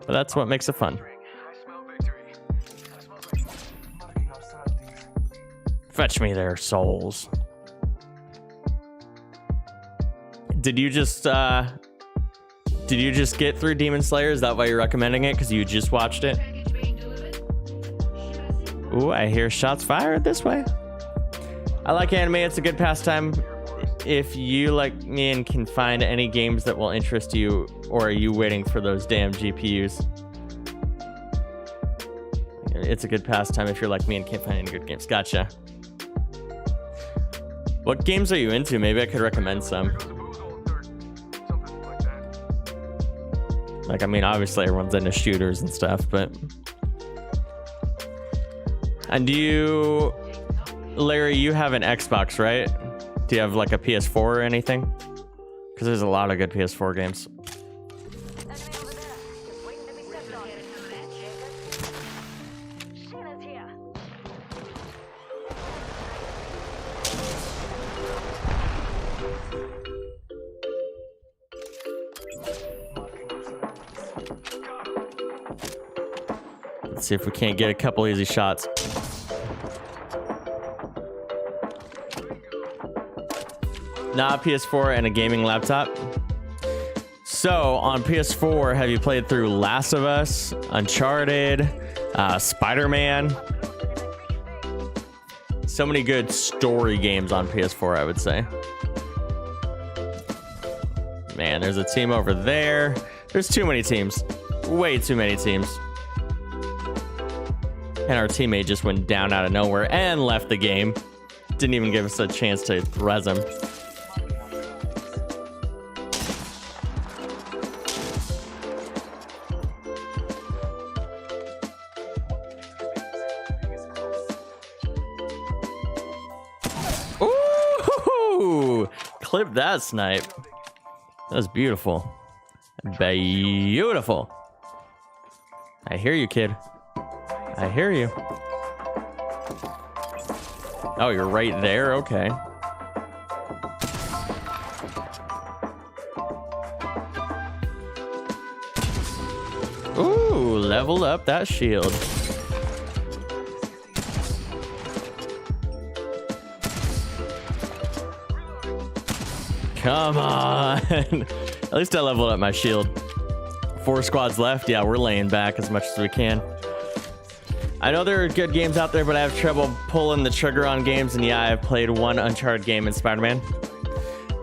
But that's what makes it fun. Fetch me their souls. Did you just get through Demon Slayer? Is that why you're recommending it? Because you just watched it? Ooh, I hear shots fired this way. I like anime. It's a good pastime. If you, like me, and can find any games that will interest you, or are you waiting for those damn GPUs? It's a good pastime if you're like me and can't find any good games. Gotcha. What games are you into? Maybe I could recommend some. Like, I mean, obviously everyone's into shooters and stuff, but... And Larry, you have an Xbox, right? Do you have like a PS4 or anything? Because there's a lot of good PS4 games. see if we can't get a couple easy shots. Not PS4 and a gaming laptop. So on PS4, have you played through Last of Us, Uncharted, Spider-Man? So many good story games on PS4, I would say. Man, there's a team over there. There's too many teams. Way too many teams. And our teammate just went down out of nowhere and left the game. Didn't even give us a chance to res him. Ooh! Clip that snipe. That was beautiful. Beautiful. I hear you, kid. I hear you. Oh, you're right there? Okay. Ooh, level up that shield. Come on. At least I leveled up my shield. 4 squads left. Yeah, we're laying back as much as we can. I know there are good games out there, but I have trouble pulling the trigger on games. And yeah, I've played one Uncharted game in Spider-Man.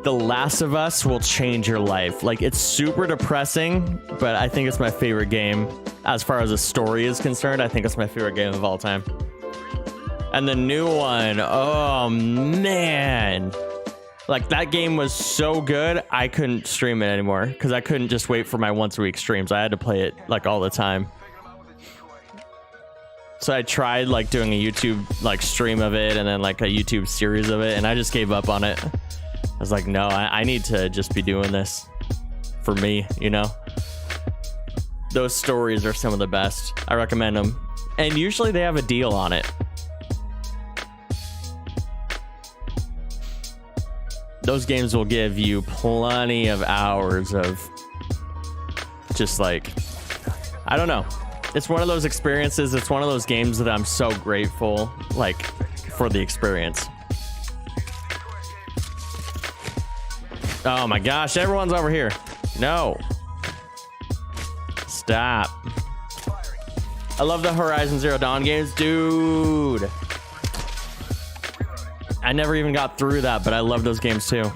The Last of Us will change your life. Like, it's super depressing, but I think it's my favorite game. As far as the story is concerned, I think it's my favorite game of all time. And the new one, oh man. Like, that game was so good, I couldn't stream it anymore because I couldn't just wait for my once a week streams. I had to play it like all the time. So I tried like doing a YouTube like stream of it and then like a YouTube series of it, and I just gave up on it. I was like, no, I need to just be doing this for me, you know? Those stories are some of the best. I recommend them. And usually they have a deal on it. Those games will give you plenty of hours of just like, I don't know. It's one of those experiences. It's one of those games that I'm so grateful, like, for the experience. Oh my gosh, everyone's over here. No. Stop. I love the Horizon Zero Dawn games, dude. I never even got through that, but I love those games too.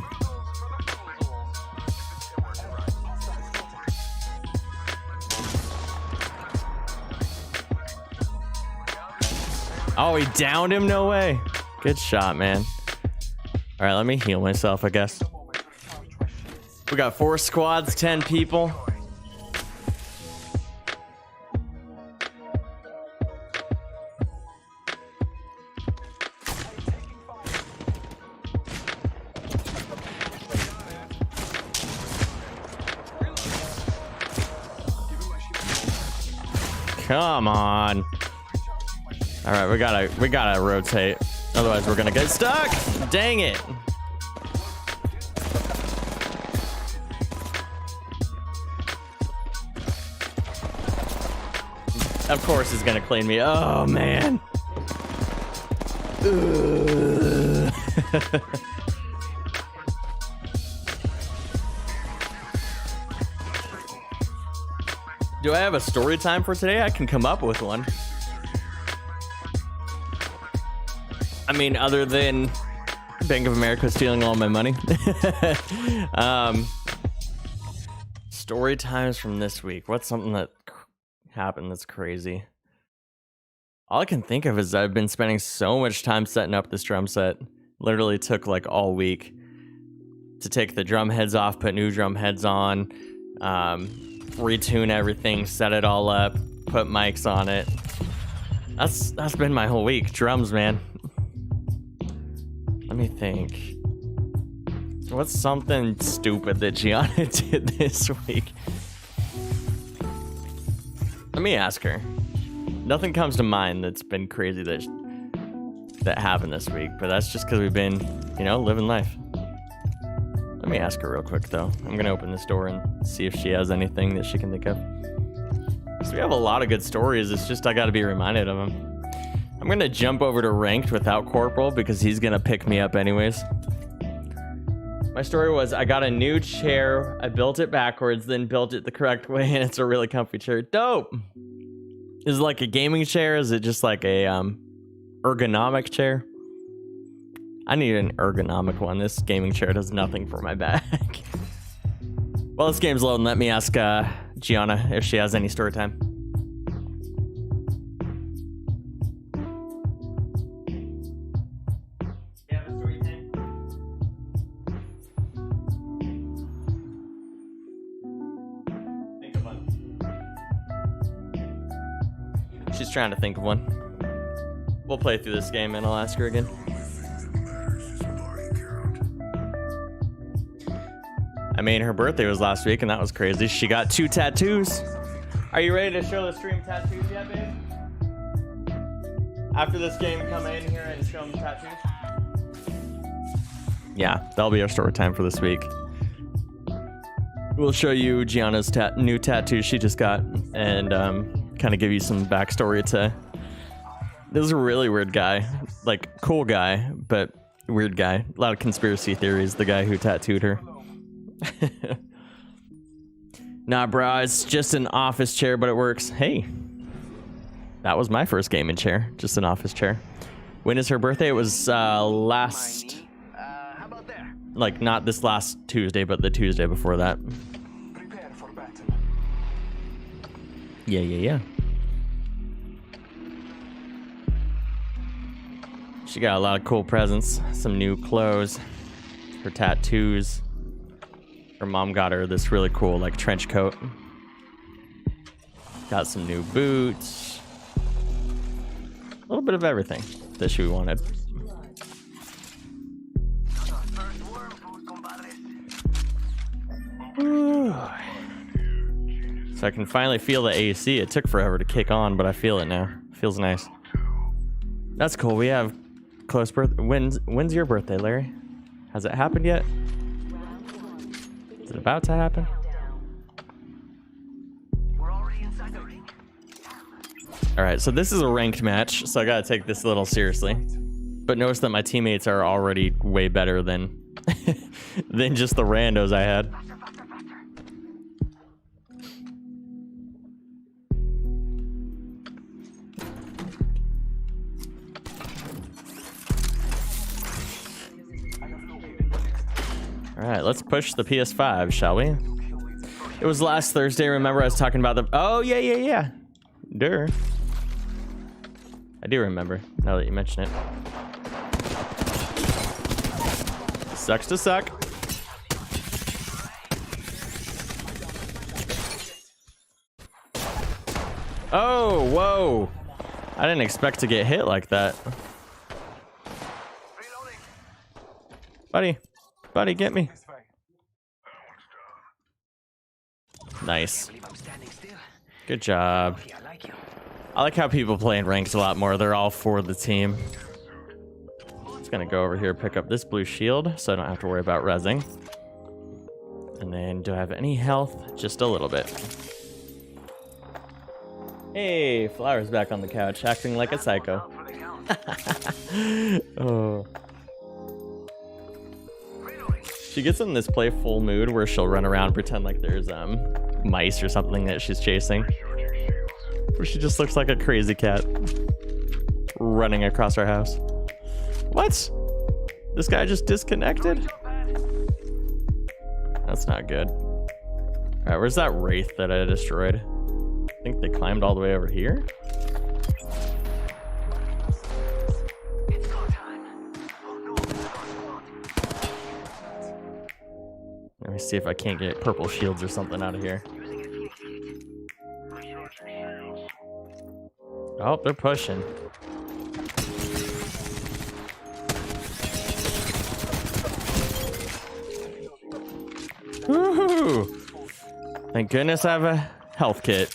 Oh, he downed him? No way. Good shot, man. All right, let me heal myself, I guess. We got 4 squads, 10 people. Come on. All right, we gotta rotate. Otherwise, we're gonna get stuck. Dang it. Of course, he's gonna clean me. Oh man. Do I have a story time for today? I can come up with one. I mean, other than Bank of America stealing all my money. Story times from this week. What's something that happened that's crazy? All I can think of is I've been spending so much time setting up this drum set. Literally took like all week to take the drum heads off, put new drum heads on, retune everything, set it all up, put mics on it. That's been my whole week. Drums, man. Let me think. So what's something stupid that Gianna did this week? Let me ask her. Nothing comes to mind that's been crazy that happened this week, but that's just because we've been, you know, living life. Let me ask her real quick, though. I'm gonna open this door and see if she has anything that she can think of. So we have a lot of good stories. It's just I got to be reminded of them. I'm going to jump over to ranked without Corporal because he's going to pick me up anyways. My story was I got a new chair. I built it backwards, then built it the correct way, and it's a really comfy chair. Dope. Is it like a gaming chair? Is it just like a ergonomic chair? I need an ergonomic one. This gaming chair does nothing for my back. Well, this game's loading. Let me ask Gianna if she has any story time. You have a story time? Think of one. She's trying to think of one. We'll play through this game and I'll ask her again. I mean, her birthday was last week, and that was crazy. She got 2 tattoos. Are you ready to show the stream tattoos yet, babe? After this game, come in here and show them the tattoos. Yeah, that'll be our story time for this week. We'll show you Gianna's new tattoo she just got, and kind of give you some backstory to... This is a really weird guy. Like, cool guy, but weird guy. A lot of conspiracy theories, the guy who tattooed her. Nah, bro, it's just an office chair, but it works. Hey, that was my first gaming chair, just an office chair. When is her birthday? It was last, like not this last Tuesday, but the Tuesday before that. Yeah. She got a lot of cool presents, some new clothes, her tattoos. Her mom got her this really cool like trench coat. Got some new boots. A little bit of everything that she wanted. Ooh. So I can finally feel the AC. It took forever to kick on, but I feel it now. Feels nice. That's cool. We have close birthday. When's your birthday, Larry? Has it happened yet? Is it about to happen? Alright, so this is a ranked match, so I gotta take this a little seriously. But notice that my teammates are already way better than than just the randos I had. Alright, let's push the PS5, shall we? It was last Thursday, remember I was talking about the... Oh, yeah. Duh. I do remember, now that you mention it. Sucks to suck. Oh, whoa. I didn't expect to get hit like that. Buddy, get me. Nice. Good job. I like how people play in ranks a lot more. They're all for the team. Just gonna go over here, pick up this blue shield, so I don't have to worry about rezzing. And then, do I have any health? Just a little bit. Hey, Flower's back on the couch, acting like a psycho. Oh. She gets in this playful mood where she'll run around and pretend like there's mice or something that she's chasing. Where she just looks like a crazy cat running across our house. What? This guy just disconnected? That's not good. Alright, where's that wraith that I destroyed? I think they climbed all the way over here. Let me see if I can't get purple shields or something out of here. Oh, they're pushing. Woohoo! Thank goodness I have a health kit.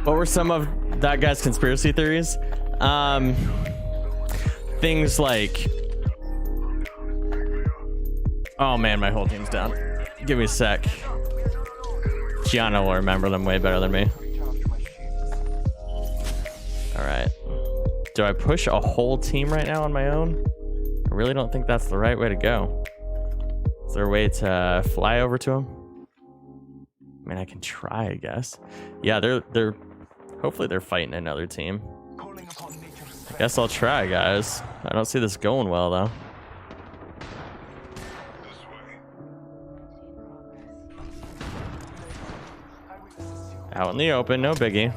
What were some of that guy's conspiracy theories? Things like... Oh man, my whole team's down. Give me a sec. Gianna will remember them way better than me. Alright. Do I push a whole team right now on my own? I really don't think that's the right way to go. Is there a way to fly over to him? I mean, I can try, I guess. Yeah, they're hopefully they're fighting another team. I guess I'll try, guys. I don't see this going well, though. Out in the open, no biggie.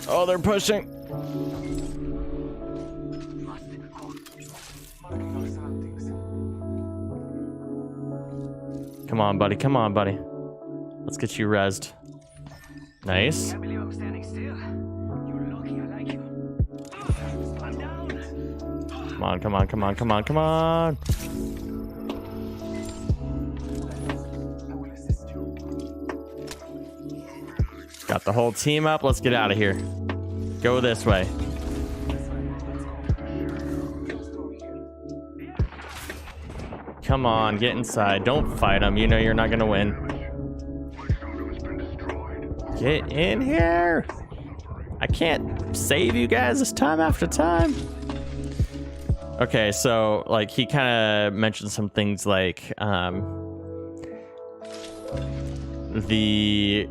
Oh, they're pushing. Come on, buddy. Come on, buddy. Let's get you rezzed. Nice. Can't believe I'm standing still. You're lucky I like you. I'm down. Come on, come on, come on, come on, come on. I will assist you. Got the whole team up. Let's get out of here. Go this way. Come on, get inside. Don't fight them. You know you're not gonna win. Get in here. I can't save you guys this time after time. Okay, so like he kind of mentioned some things like the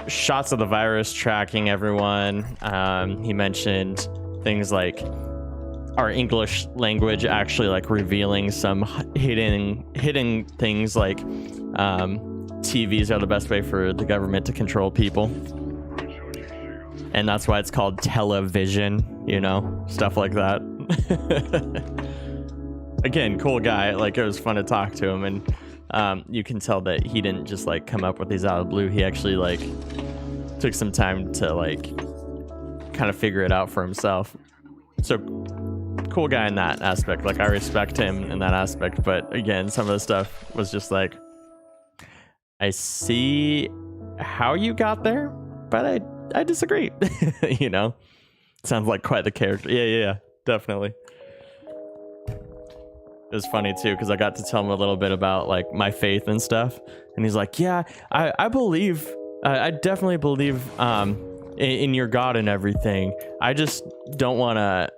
shots of the virus tracking everyone. He mentioned things like our English language actually like revealing some hidden things like TVs are the best way for the government to control people, and that's why it's called television, you know, stuff like that. Again, cool guy. Like, it was fun to talk to him, and you can tell that he didn't just like come up with these out of the blue. He actually like took some time to like kind of figure it out for himself. So cool guy in that aspect. Like, I respect him in that aspect, but again, some of the stuff was just like, I see how you got there, but I disagree. You know, sounds like quite the character. Yeah, definitely. It was funny too, because I got to tell him a little bit about like my faith and stuff, and he's like, yeah, I believe, I definitely believe in your God and everything. I just don't want to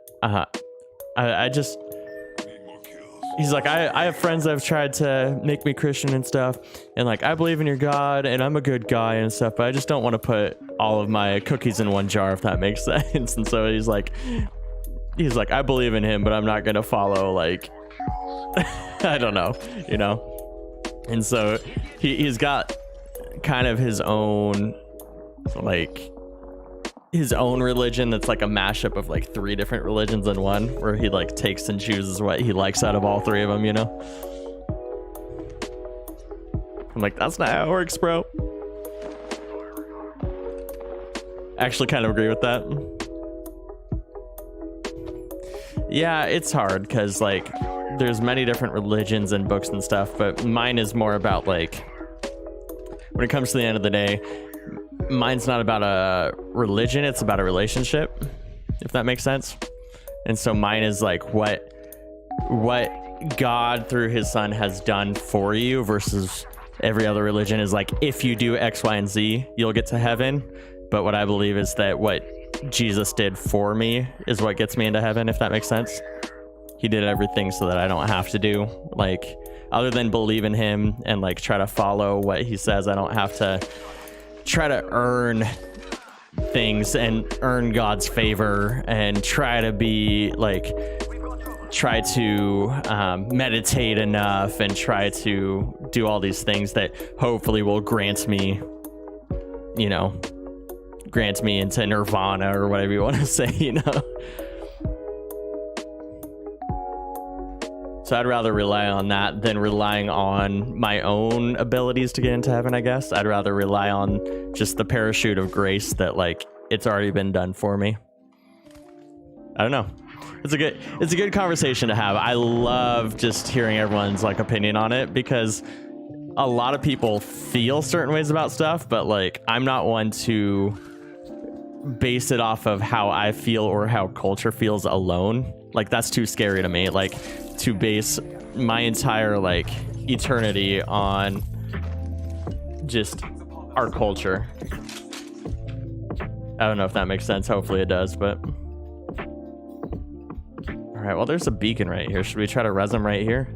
he's like, I have friends that have tried to make me Christian and stuff, and like, I believe in your God and I'm a good guy and stuff, but I just don't want to put all of my cookies in one jar, if that makes sense. And so he's like, I believe in him, but I'm not gonna follow like I don't know, you know. And so he's got kind of his own religion that's like a mashup of like 3 different religions in one, where he like takes and chooses what he likes out of all 3 of them, you know. I'm like, that's not how it works, bro. Actually kind of agree with that. Yeah, it's hard because like there's many different religions and books and stuff, but mine is more about like, when it comes to the end of the day, mine's not about a religion, it's about a relationship, if that makes sense. And so mine is like what God through his son has done for you, versus every other religion is like, if you do X, Y, and Z, you'll get to heaven. But what I believe is that what Jesus did for me is what gets me into heaven, if that makes sense. He did everything so that I don't have to do, like, other than believe in him and like try to follow what he says. I don't have to try to earn things and earn God's favor and try to meditate enough and try to do all these things that hopefully will grant me into nirvana or whatever you want to say, you know. So I'd rather rely on that than relying on my own abilities to get into heaven, I guess. I'd rather rely on just the parachute of grace that like it's already been done for me. I don't know. It's a good conversation to have. I love just hearing everyone's like opinion on it, because a lot of people feel certain ways about stuff, but like I'm not one to base it off of how I feel or how culture feels alone. Like, that's too scary to me. Like, to base my entire like eternity on just our culture. I don't know if that makes sense. Hopefully it does, but all right, well, there's a beacon right here. Should we try to res them right here?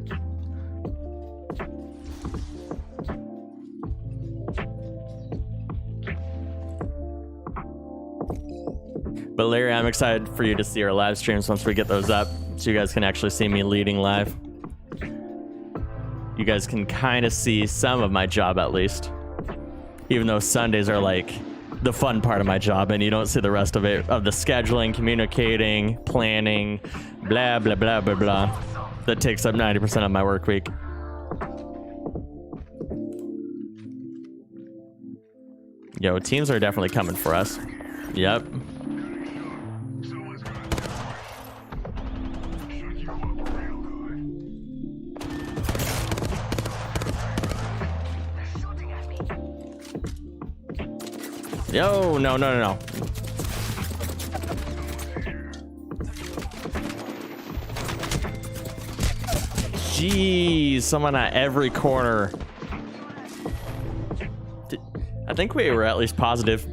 But Larry, I'm excited for you to see our live streams once we get those up, so you guys can actually see me leading live. You guys can kind of see some of my job at least, even though Sundays are like the fun part of my job and you don't see the rest of it, of the scheduling, communicating, planning, blah, blah, blah, blah, blah. That takes up 90% of my work week. Yo, teams are definitely coming for us. Yep. Yo, no, no, no, no. Jeez, someone at every corner. I think we were at least positive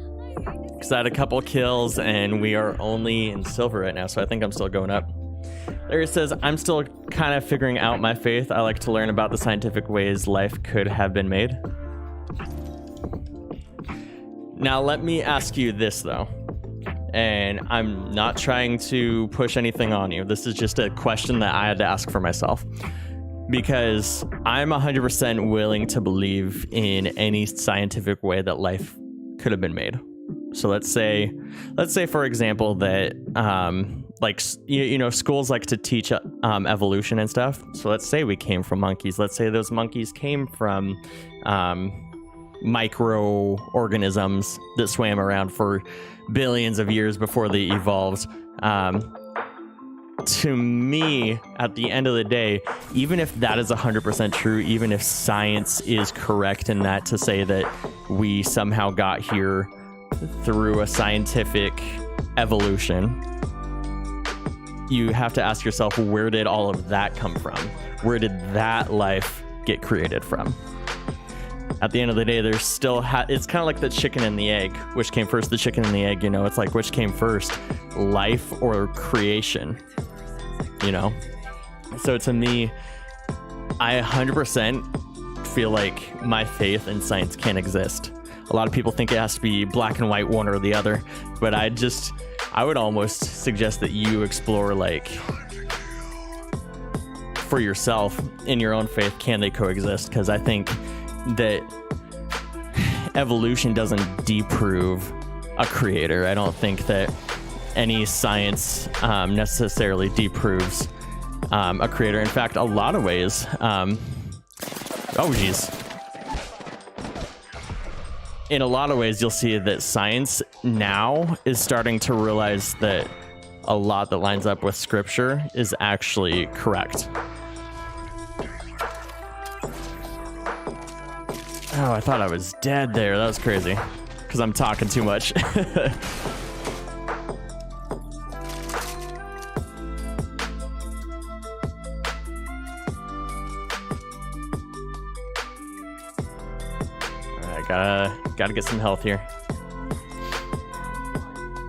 because I had a couple kills and we are only in silver right now, so I think I'm still going up. Larry says, I'm still kind of figuring out my faith. I like to learn about the scientific ways life could have been made. Now, let me ask you this, though, and I'm not trying to push anything on you. This is just a question that I had to ask for myself, because I'm 100% willing to believe in any scientific way that life could have been made. So let's say, for example, that like, you know, schools like to teach evolution and stuff. So let's say we came from monkeys. Let's say those monkeys came from microorganisms that swam around for billions of years before they evolved. To me, at the end of the day, even if that is 100% true, even if science is correct in that, to say that we somehow got here through a scientific evolution, you have to ask yourself, where did all of that come from? Where did that life get created from? At the end of the day, there's still it's kind of like the chicken and the egg. Which came first, the chicken and the egg? You know, it's like, which came first, life or creation? You know? So to me, I 100% feel like my faith in science can't exist. A lot of people think it has to be black and white, one or the other. But I would almost suggest that you explore, like, for yourself, in your own faith, can they coexist? Because I think that evolution doesn't disprove a creator. I don't think that any science necessarily disproves a creator. In fact, a lot of ways, in a lot of ways, you'll see that science now is starting to realize that a lot that lines up with scripture is actually correct. Oh, I thought I was dead there. That was crazy. Because I'm talking too much. Alright, gotta get some health here.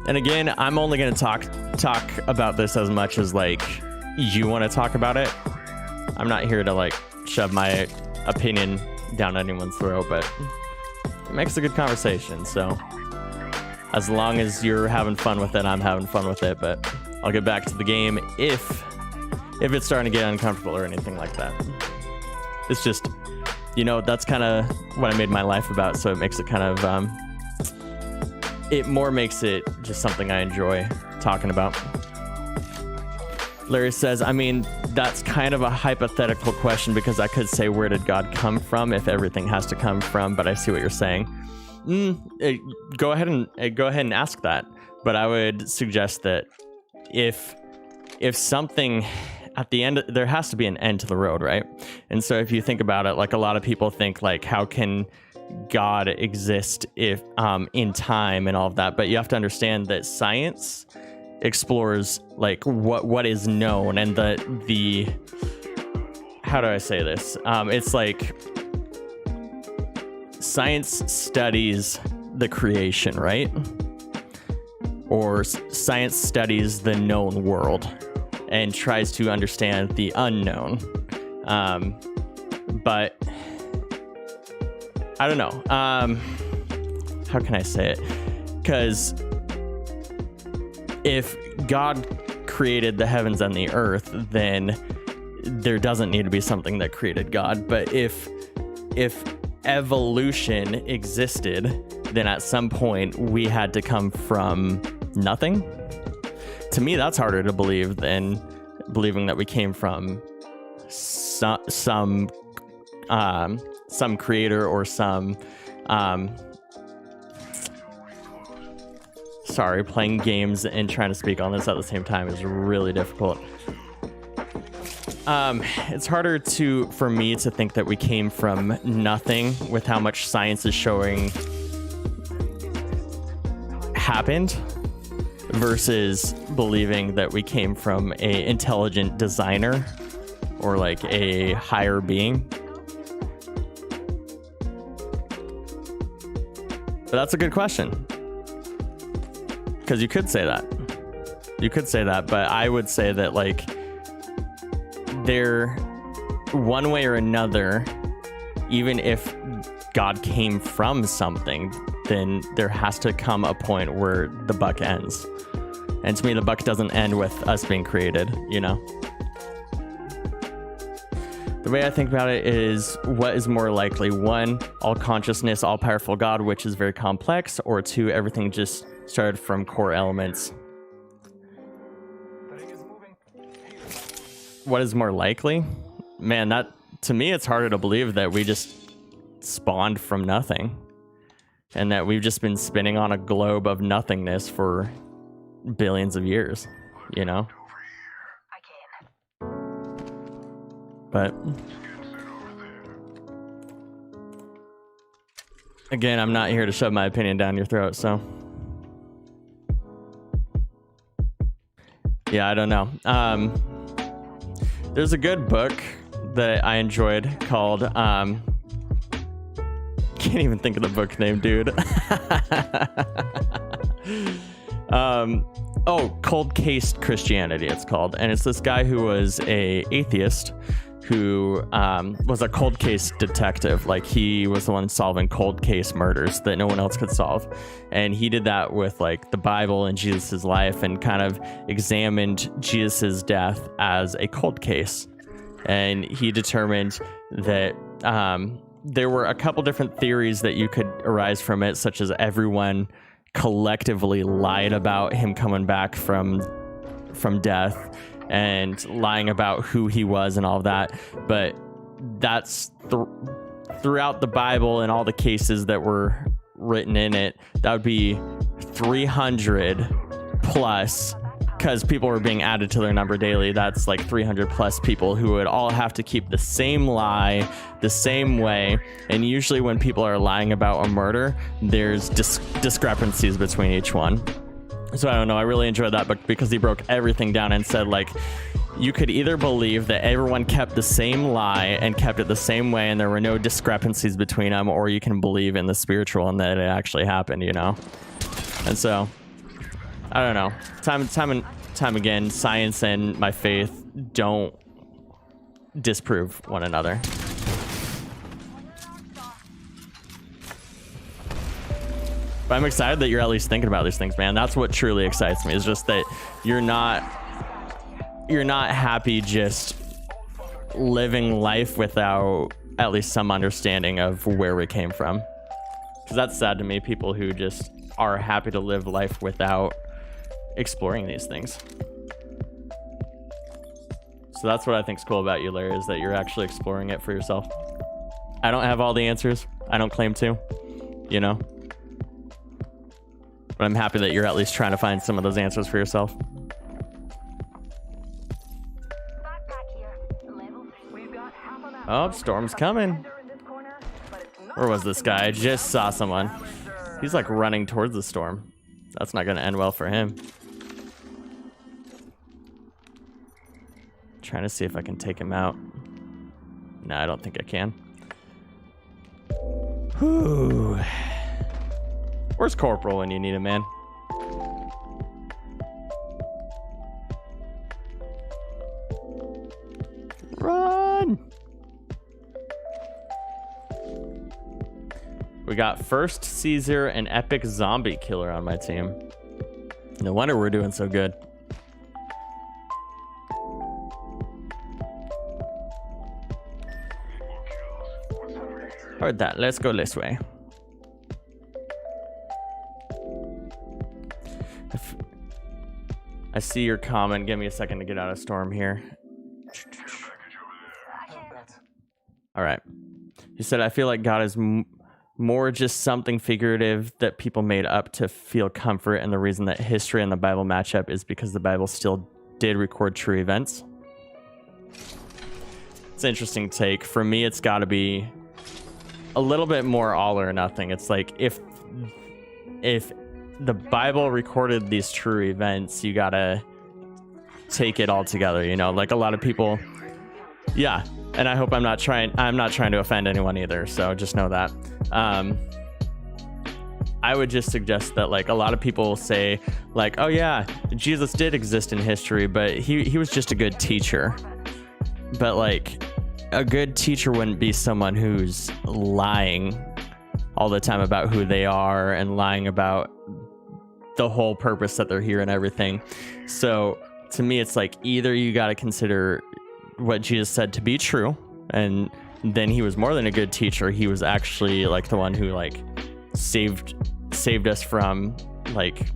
And again, I'm only gonna talk about this as much as, like, you want to talk about it. I'm not here to, like, shove my opinion down anyone's throat, but it makes a good conversation. So as long as you're having fun with it, I'm having fun with it. But I'll get back to the game if it's starting to get uncomfortable or anything like that. It's just, you know, that's kind of what I made my life about, so it makes it kind of it more makes it just something I enjoy talking about. Larry says, I mean, that's kind of a hypothetical question, because I could say, where did God come from if everything has to come from? But I see what you're saying. Go ahead and ask that. But I would suggest that if something at the end, there has to be an end to the road, right? And so if you think about it, like, a lot of people think, like, how can God exist if in time and all of that? But you have to understand that science explores, like, what is known, and the how do I say this? It's like science studies the creation, right? Or science studies the known world and tries to understand the unknown. But I don't know. How can I say it? Because if God created the heavens and the earth, then there doesn't need to be something that created God. But if evolution existed, then at some point we had to come from nothing. To me, that's harder to believe than believing that we came from some creator or some sorry, playing games and trying to speak on this at the same time is really difficult. It's harder for me to think that we came from nothing with how much science is showing happened versus believing that we came from a intelligent designer or like a higher being. But that's a good question. Because you could say that. You could say that, but I would say that like there, one way or another, even if God came from something, then there has to come a point where the buck ends. And to me, the buck doesn't end with us being created, you know? The way I think about it is, what is more likely? One, all consciousness, all powerful God, which is very complex, or two, everything just started from core elements. What is more likely? Man, that, to me, it's harder to believe that we just spawned from nothing and that we've just been spinning on a globe of nothingness for billions of years, you know? But again, I'm not here to shove my opinion down your throat, so yeah, I don't know. There's a good book that I enjoyed called can't even think of the book name, dude. Cold Case Christianity, it's called. And it's this guy who was a atheist who was a cold case detective. Like, he was the one solving cold case murders that no one else could solve. And he did that with like the Bible and Jesus's life, and kind of examined Jesus's death as a cold case. And he determined that there were a couple different theories that you could arise from it, such as everyone collectively lied about him coming back from death and lying about who he was and all of that. But that's throughout the Bible and all the cases that were written in it, that would be 300 plus, because people were being added to their number daily. That's like 300 plus people who would all have to keep the same lie the same way. And usually when people are lying about a murder, there's discrepancies between each one. So I don't know, I really enjoyed that book because he broke everything down and said, like, you could either believe that everyone kept the same lie and kept it the same way and there were no discrepancies between them, or you can believe in the spiritual and that it actually happened, you know? And so, I don't know. Time again, science and my faith don't disprove one another. But I'm excited that you're at least thinking about these things, man. That's what truly excites me. It's just that you're not happy just living life without at least some understanding of where we came from. Because that's sad to me, people who just are happy to live life without exploring these things. So that's what I think is cool about you, Larry, is that you're actually exploring it for yourself. I don't have all the answers. I don't claim to, you know? But I'm happy that you're at least trying to find some of those answers for yourself. Oh, storm's coming. Where was this guy? I just saw someone. He's like running towards the storm. That's not going to end well for him. Trying to see if I can take him out. No, I don't think I can. Whew. Where's Corporal when you need him, man? Run! We got First Caesar and Epic Zombie Killer on my team. No wonder we're doing so good. Heard that. Let's go this way. I see your comment. Give me a second to get out of Storm here. All right. You said, I feel like God is more just something figurative that people made up to feel comfort, and the reason that history and the Bible match up is because the Bible still did record true events. It's an interesting take. For me, it's got to be a little bit more all or nothing. It's like if the Bible recorded these true events, you gotta take it all together, you know, like a lot of people. Yeah, and I hope I'm not trying to offend anyone either, so just know that. I would just suggest that, like, a lot of people say, like, oh yeah, Jesus did exist in history, but he was just a good teacher. But like, a good teacher wouldn't be someone who's lying all the time about who they are and lying about the whole purpose that they're here and everything. So to me, it's like, either you got to consider what Jesus said to be true, and then he was more than a good teacher. He was actually like the one who like saved us from like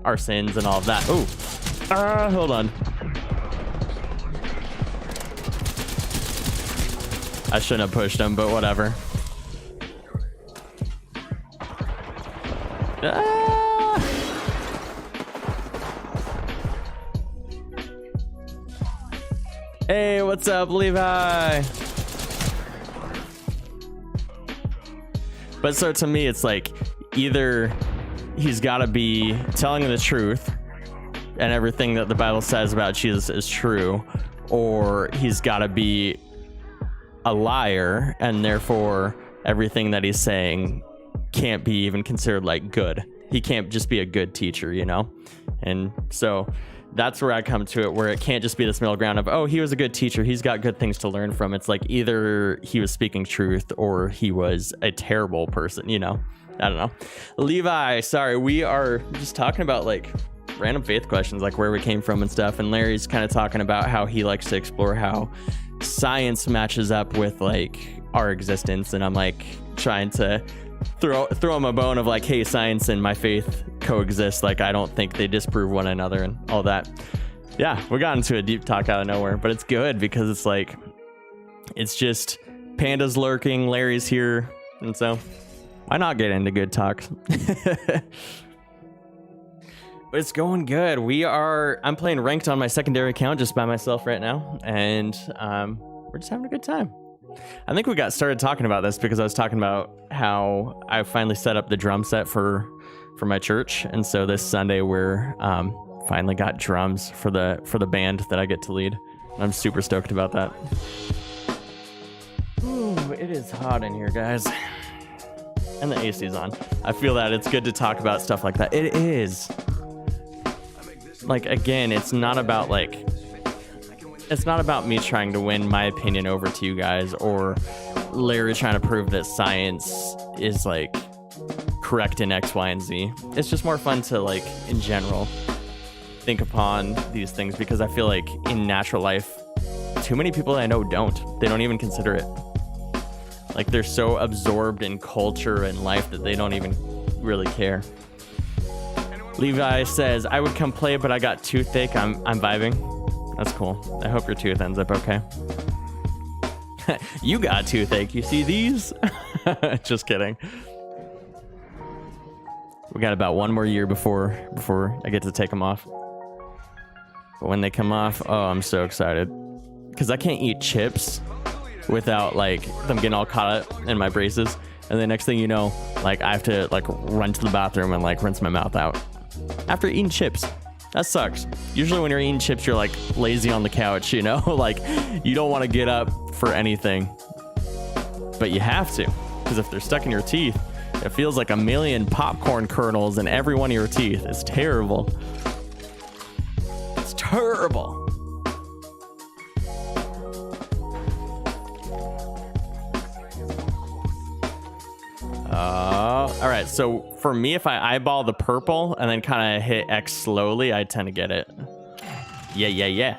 our sins and all of that. Oh, hold on. I shouldn't have pushed him, but whatever. Hey, what's up, Levi? But so to me, it's like, either he's got to be telling the truth and everything that the Bible says about Jesus is true, or he's got to be a liar, and therefore everything that he's saying can't be even considered like good. He can't just be a good teacher, you know? And so that's where I come to it, where it can't just be this middle ground of, oh, he was a good teacher, he's got good things to learn from. It's like, either he was speaking truth or he was a terrible person, you know? I don't know. Levi, sorry, we are just talking about like random faith questions, like where we came from and stuff. And Larry's kind of talking about how he likes to explore how science matches up with like our existence. And I'm like trying to throw him a bone of like, hey, science and my faith coexist. Like, I don't think they disprove one another and all that. Yeah, we got into a deep talk out of nowhere, but it's good because it's like, it's just Panda's lurking, Larry's here, and so why not get into good talks? But it's going good. I'm playing ranked on my secondary account just by myself right now, and we're just having a good time. I think we got started talking about this because I was talking about how I finally set up the drum set for my church, and so this Sunday we're finally got drums for the band that I get to lead. I'm super stoked about that. Ooh, it is hot in here, guys. And the AC's on. I feel that it's good to talk about stuff like that. It is. Like, again, it's not about me trying to win my opinion over to you guys, or Larry trying to prove that science is like correct in X, Y, and Z. It's just more fun to, like, in general, think upon these things, because I feel like in natural life, too many people I know they don't even consider it. Like, they're so absorbed in culture and life that they don't even really care. Levi says, I would come play, but I got toothache. I'm vibing. That's cool. I hope your tooth ends up okay. You got toothache. You see these? Just kidding. We got about one more year before I get to take them off. But when they come off, oh, I'm so excited. Because I can't eat chips without like them getting all caught up in my braces, and the next thing you know, like, I have to like run to the bathroom and like rinse my mouth out after eating chips. That sucks. Usually when you're eating chips, you're like lazy on the couch, you know? Like, you don't want to get up for anything, but you have to. Because if they're stuck in your teeth, it feels like a million popcorn kernels in every one of your teeth. It's terrible. It's terrible. All right, so for me, if I eyeball the purple and then kind of hit X slowly, I tend to get it. Yeah.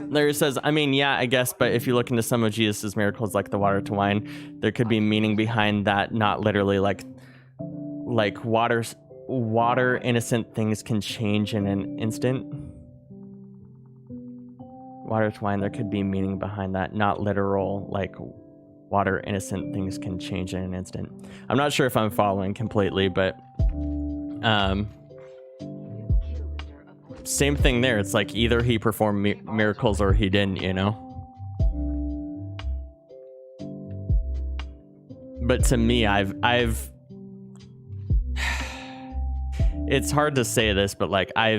Larry says, I mean, yeah, I guess, but if you look into some of Jesus' miracles, like the water to wine, there could be meaning behind that, not literally like water, innocent things can change in an instant. Water to wine, there could be meaning behind that, not literal, like water, innocent things can change in an instant. I'm not sure if I'm following completely, but same thing there. It's like either he performed miracles or he didn't, you know? But to me, I've it's hard to say this, but like I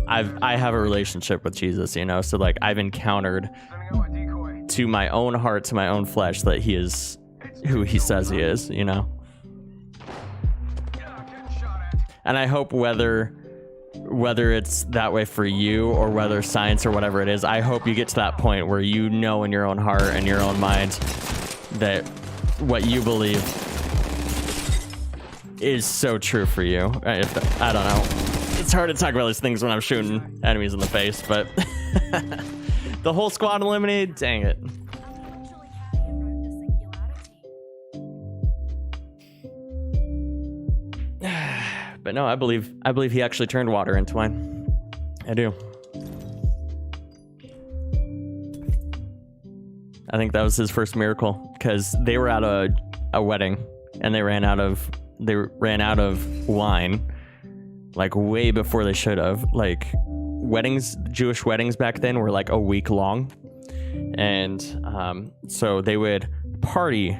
have a relationship with Jesus, you know? So like I've encountered to my own heart, to my own flesh, that he is who he says he is, you know? And I hope whether it's that way for you or whether science or whatever it is, I hope you get to that point where you know in your own heart and your own mind that what you believe is so true for you. I don't know. It's hard to talk about these things when I'm shooting enemies in the face, but the whole squad eliminated, dang it. But no, I believe he actually turned water into wine. I do. I think that was his first miracle, because they were at a wedding and they ran out of wine like way before they should have. Like Jewish weddings back then were like a week long, and so they would party.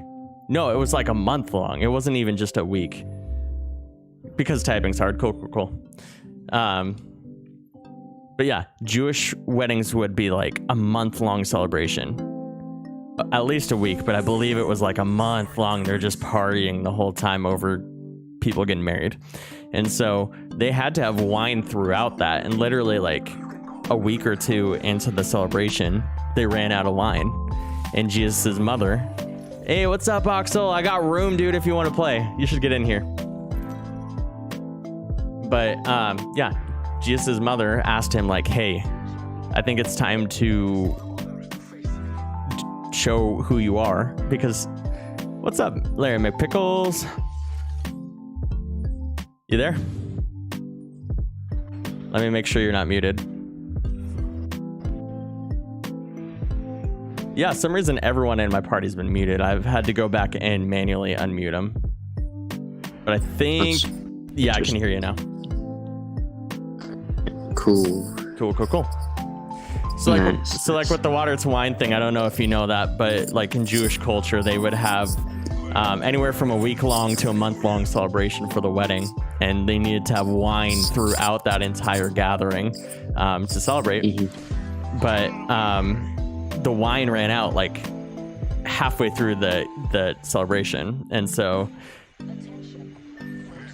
No, it was like a month long. It wasn't even just a week. Because typing's hard. Cool. But yeah, Jewish weddings would be like a month-long celebration. At least a week, but I believe it was like a month long. They're just partying the whole time over people getting married. And so they had to have wine throughout that. And literally like a week or two into the celebration, they ran out of wine. And Jesus' mother, hey, what's up, Oxel? I got room, dude, if you want to play. You should get in here. But yeah, Jesus' mother asked him like, hey, I think it's time to show who you are, because what's up, Larry McPickles? You there? Let me make sure you're not muted. Yeah, some reason everyone in my party's been muted. I've had to go back and manually unmute them. But I think, yeah, I can hear you now. Cool. So like with the water to wine thing, I don't know if you know that, but like in Jewish culture, they would have anywhere from a week long to a month long celebration for the wedding, and they needed to have wine throughout that entire gathering to celebrate. Mm-hmm. But the wine ran out like halfway through the celebration, and so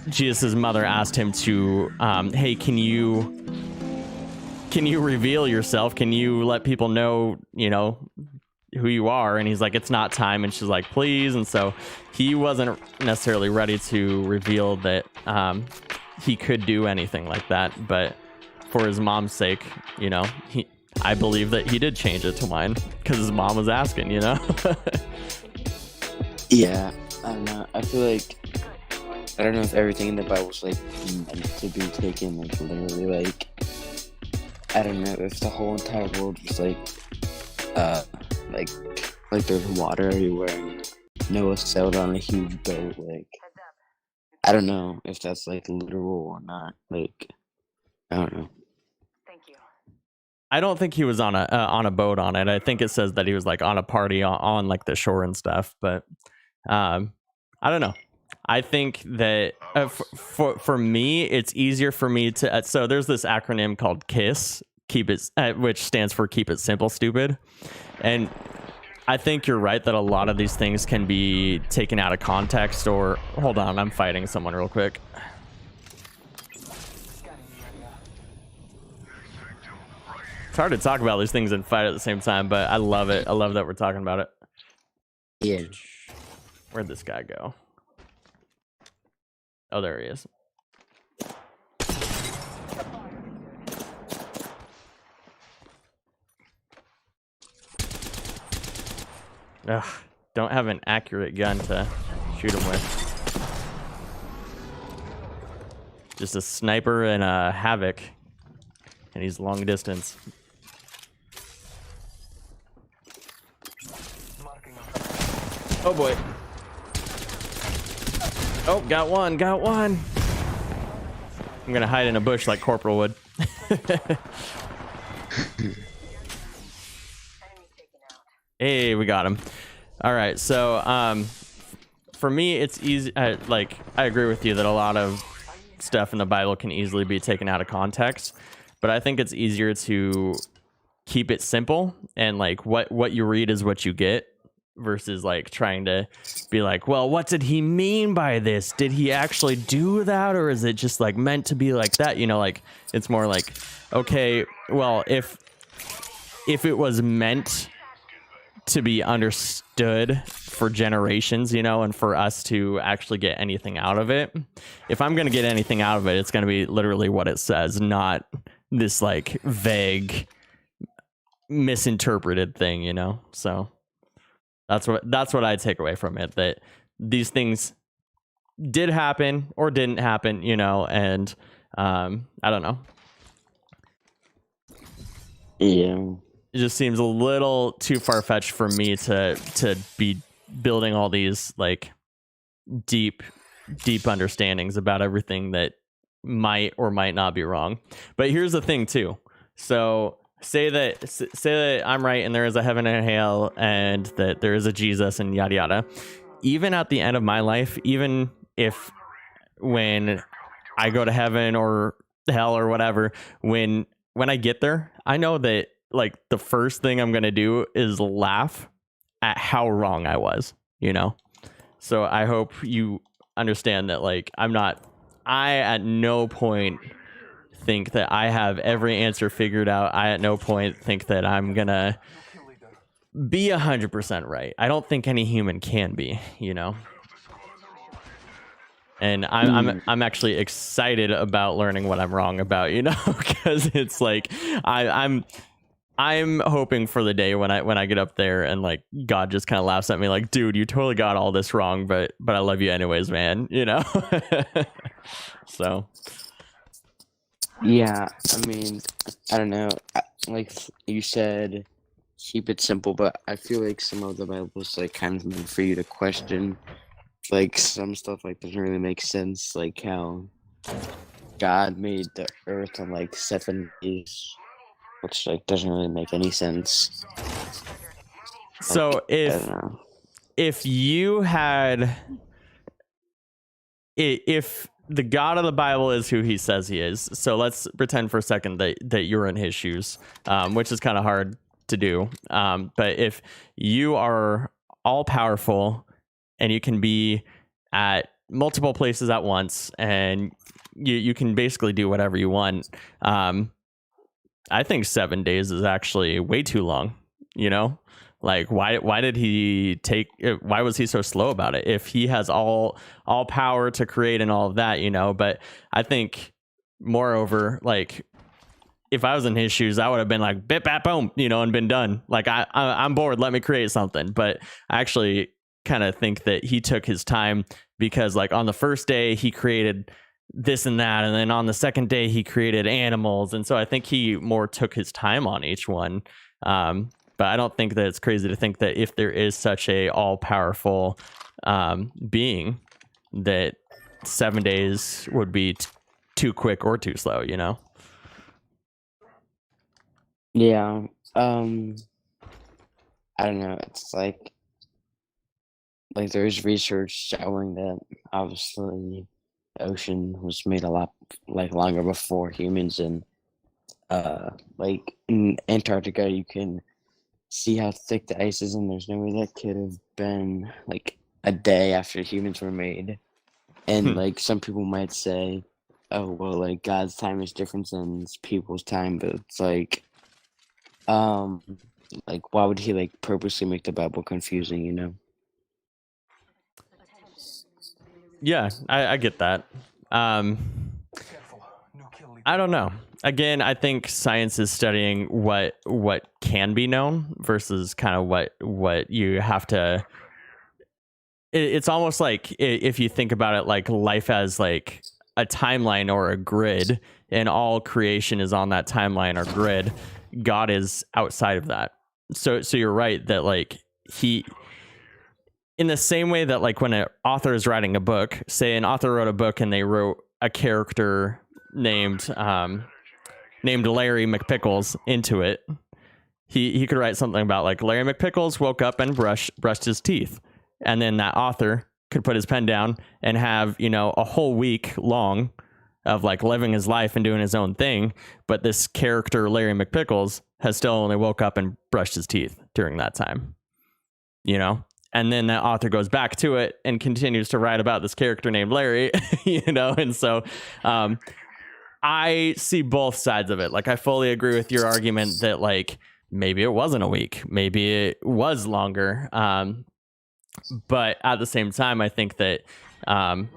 Jesus' mother asked him to, hey, can you reveal yourself? Can you let people know, you know, who you are? And he's like, it's not time. And she's like, please. And so he wasn't necessarily ready to reveal that he could do anything like that. But for his mom's sake, you know, I believe that he did change it to wine because his mom was asking, you know? Yeah, I don't know. I feel like, I don't know if everything in the Bible is like meant to be taken like literally, like, I don't know if the whole entire world was like there's water everywhere and Noah sailed on a huge boat. Like, I don't know if that's like literal or not. Like, I don't know. Thank you. I don't think he was on a boat on it. I think it says that he was like on a party on like the shore and stuff. But I don't know. I think that for me, it's easier for me to. So there's this acronym called KISS, which stands for keep it simple, stupid. And I think you're right that a lot of these things can be taken out of context. Or hold on, I'm fighting someone real quick. It's hard to talk about these things and fight at the same time, but I love it. I love that we're talking about it. Yeah. Where'd this guy go? Oh, there he is. Ugh, don't have an accurate gun to shoot him with. Just a sniper and a Havoc. And he's long distance. Oh boy. Oh, got one, got one. I'm gonna hide in a bush like Corporal would. Hey, we got him. All right, so for me, it's easy. I agree with you that a lot of stuff in the Bible can easily be taken out of context, but I think it's easier to keep it simple and like what you read is what you get, versus like trying to be like, well, what did he mean by this? Did he actually do that, or is it just like meant to be like that? You know, like it's more like, okay, well, if it was meant to be understood for generations, you know, and for us to actually get anything out of it, if I'm going to get anything out of it, it's going to be literally what it says, not this like vague misinterpreted thing, you know? So that's what I take away from it, that these things did happen or didn't happen, you know, and I don't know. Yeah. It just seems a little too far-fetched for me to be building all these like deep understandings about everything that might or might not be wrong. But here's the thing too. So say that I'm right and there is a heaven and a hell and that there is a Jesus and yada yada. Even at the end of my life, even if when I go to heaven or hell or whatever, when I get there, I know that like the first thing I'm gonna do is laugh at how wrong I was, you know? So I hope you understand that like I at no point think that I have every answer figured out. I at no point think that I'm gonna be 100% right. I don't think any human can be, you know? And I'm actually excited about learning what I'm wrong about, you know, because it's like I'm hoping for the day when I get up there and like God just kind of laughs at me like, dude, you totally got all this wrong, but I love you anyways, man, you know. So Yeah, I mean, I don't know. Like you said, keep it simple, but I feel like some of the Bible's like kind of meant for you to question. Like some stuff like doesn't really make sense, like how God made the earth in like 7 days, which like doesn't really make any sense. So Like, I don't know. if you had if the God of the Bible is who he says he is, so let's pretend for a second that you're in his shoes, which is kind of hard to do. But if you are all powerful and you can be at multiple places at once and you can basically do whatever you want, I think 7 days is actually way too long, you know? Like why was he so slow about it if he has all power to create and all of that, you know? But I think moreover, like if I was in his shoes, I would have been like bip bap boom, you know, and been done. Like I'm bored, let me create something. But I actually kind of think that he took his time, because like on the first day he created this and that, and then on the second day he created animals, and so I think he more took his time on each one. But I don't think that it's crazy to think that if there is such a all-powerful being, that 7 days would be too quick or too slow, you know? Yeah. I don't know. It's like there's research showing that obviously the ocean was made a lot like longer before humans, and like in Antarctica, you can see how thick the ice is, and there's no way that could have been like a day after humans were made. And Hmm. like some people might say, oh well, like God's time is different than people's time, but it's um like why would he like purposely make the Bible confusing, you know? Yeah, I get that. Um, I don't know. Again, I think science is studying what can be known versus kind of what you have to. It's almost like if you think about it, like life as like a timeline or a grid, and all creation is on that timeline or grid. God is outside of that. So you're right that like he. In the same way that like when an author is writing a book, say an author wrote a book and they wrote a character named Larry McPickles into it, he could write something about like Larry McPickles woke up and brushed his teeth, and then that author could put his pen down and have, you know, a whole week long of like living his life and doing his own thing, but this character Larry McPickles has still only woke up and brushed his teeth during that time, you know. And then that author goes back to it and continues to write about this character named Larry, you know? And so I see both sides of it. Like, I fully agree with your argument that, like, maybe it wasn't a week, maybe it was longer. But at the same time, I think that an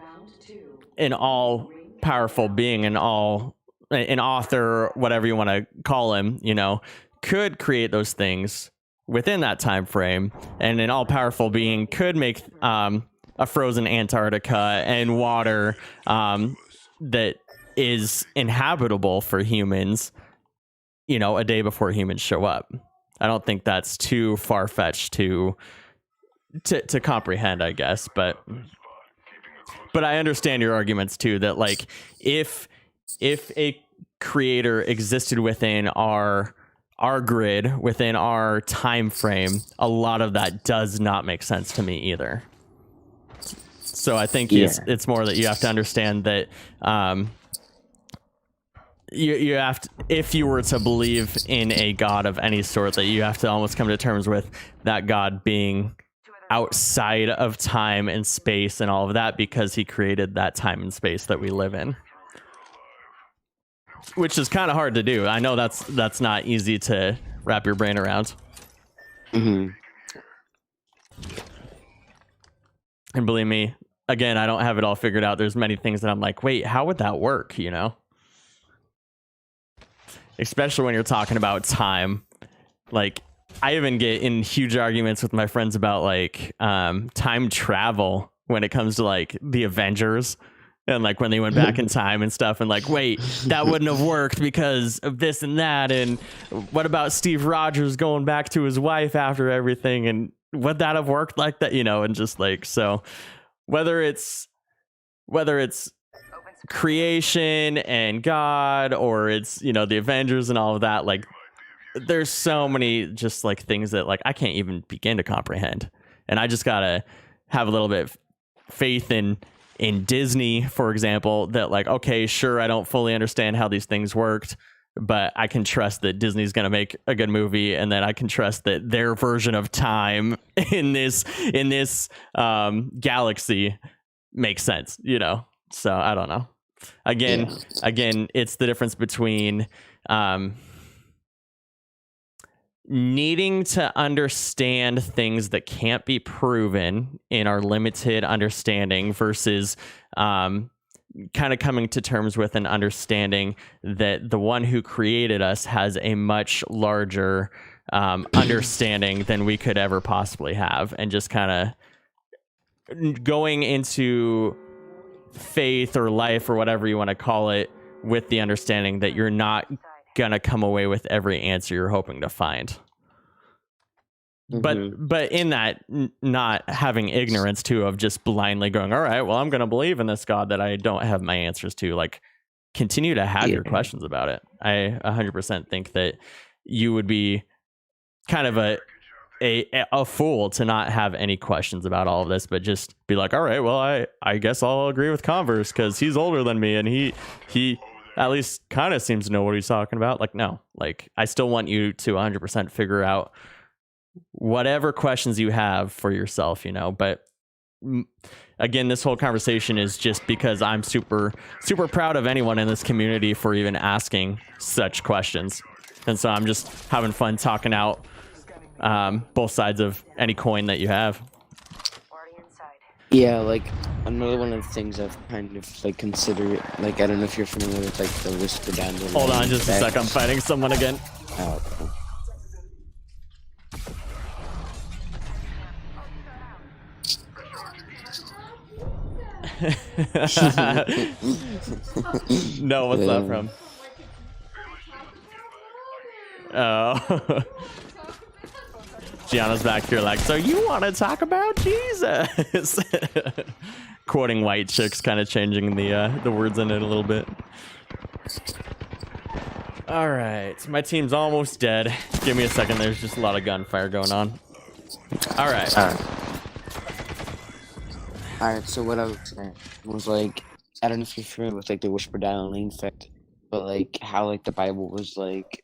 all powerful being, an author, whatever you want to call him, you know, could create those things within that time frame, and an all-powerful being could make a frozen Antarctica and water that is inhabitable for humans, you know, a day before humans show up. I don't think that's too far-fetched to comprehend, I guess, but I understand your arguments too, that like if a creator existed within our grid, within our time frame, a lot of that does not make sense to me either. So I think it's more that you have to understand that you have to, if you were to believe in a God of any sort, that you have to almost come to terms with that God being outside of time and space and all of that, because he created that time and space that we live in. Which is kind of hard to do. I know that's not easy to wrap your brain around. Mm-hmm. And believe me, again, I don't have it all figured out. There's many things that I'm like, wait, how would that work? You know, especially when you're talking about time. Like, I even get in huge arguments with my friends about like time travel when it comes to like the Avengers. And like when they went back in time and stuff, and like, wait, that wouldn't have worked because of this and that. And what about Steve Rogers going back to his wife after everything? And would that have worked like that? You know, and just like, so whether it's creation and God, or it's, you know, the Avengers and all of that, like there's so many just like things that like I can't even begin to comprehend. And I just gotta have a little bit of faith in Disney, for example, that like, okay, sure, I don't fully understand how these things worked, but I can trust that Disney's going to make a good movie, and that I can trust that their version of time in this galaxy makes sense, you know? So I don't know. Again, it's the difference between needing to understand things that can't be proven in our limited understanding versus kind of coming to terms with an understanding that the one who created us has a much larger understanding than we could ever possibly have, and just kind of going into faith or life or whatever you want to call it with the understanding that you're not gonna come away with every answer you're hoping to find. But in that, not having ignorance too, of just blindly going, all right, well, I'm gonna believe in this God that I don't have my answers to. Like, continue to have your questions about it. I 100% think that you would be kind of a fool to not have any questions about all of this, but just be like, all right, well, I guess I'll agree with Converse because he's older than me, and he at least kind of seems to know what he's talking about. Like, no, like I still want you to 100% figure out whatever questions you have for yourself, you know. But again, this whole conversation is just because I'm super proud of anyone in this community for even asking such questions. And so I'm just having fun talking out both sides of any coin that you have. Already inside. Yeah, like another one of the things I've kind of like considered, like I don't know if you're familiar with like the whisper down the Hold on line just a sec. I'm effects. fighting someone again. Oh, cool. No, what's that Yeah. from? Oh. Gianna's back here like, so you want to talk about Jesus? Quoting white chicks, kind of changing the words in it a little bit. All right, my team's almost dead. Give me a second. There's just a lot of gunfire going on. All right. Alright, so what I was saying was like, I don't know if you're familiar with like the whisper down the lane effect, but like how like the Bible was like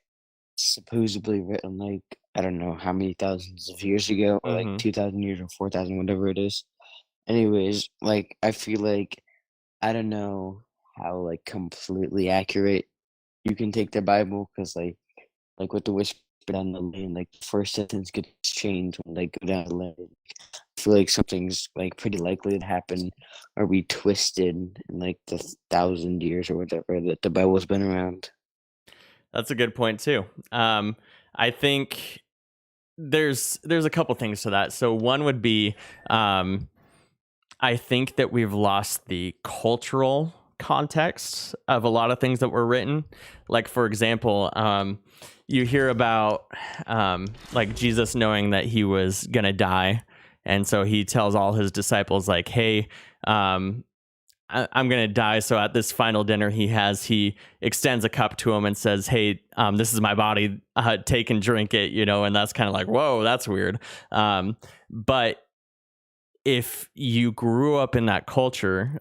supposedly written like I don't know how many thousands of years ago, or Mhm. like 2,000 years or 4,000, whatever it is. Anyways, like I feel like I don't know how like completely accurate you can take the Bible, because like with the whisper down the lane, like the first sentence gets changed when they go down the lane. I feel like something's like pretty likely to happen or be twisted in like the 1,000 years or whatever that the Bible's been around. That's a good point too. I think there's a couple things to that. So one would be, I think that we've lost the cultural context of a lot of things that were written. Like for example, you hear about like Jesus knowing that he was gonna die, and so he tells all his disciples like, "Hey, I'm gonna die." So at this final dinner he extends a cup to him and says, "Hey, this is my body. Take and drink it." You know, and that's kind of like, whoa, that's weird. But if you grew up in that culture,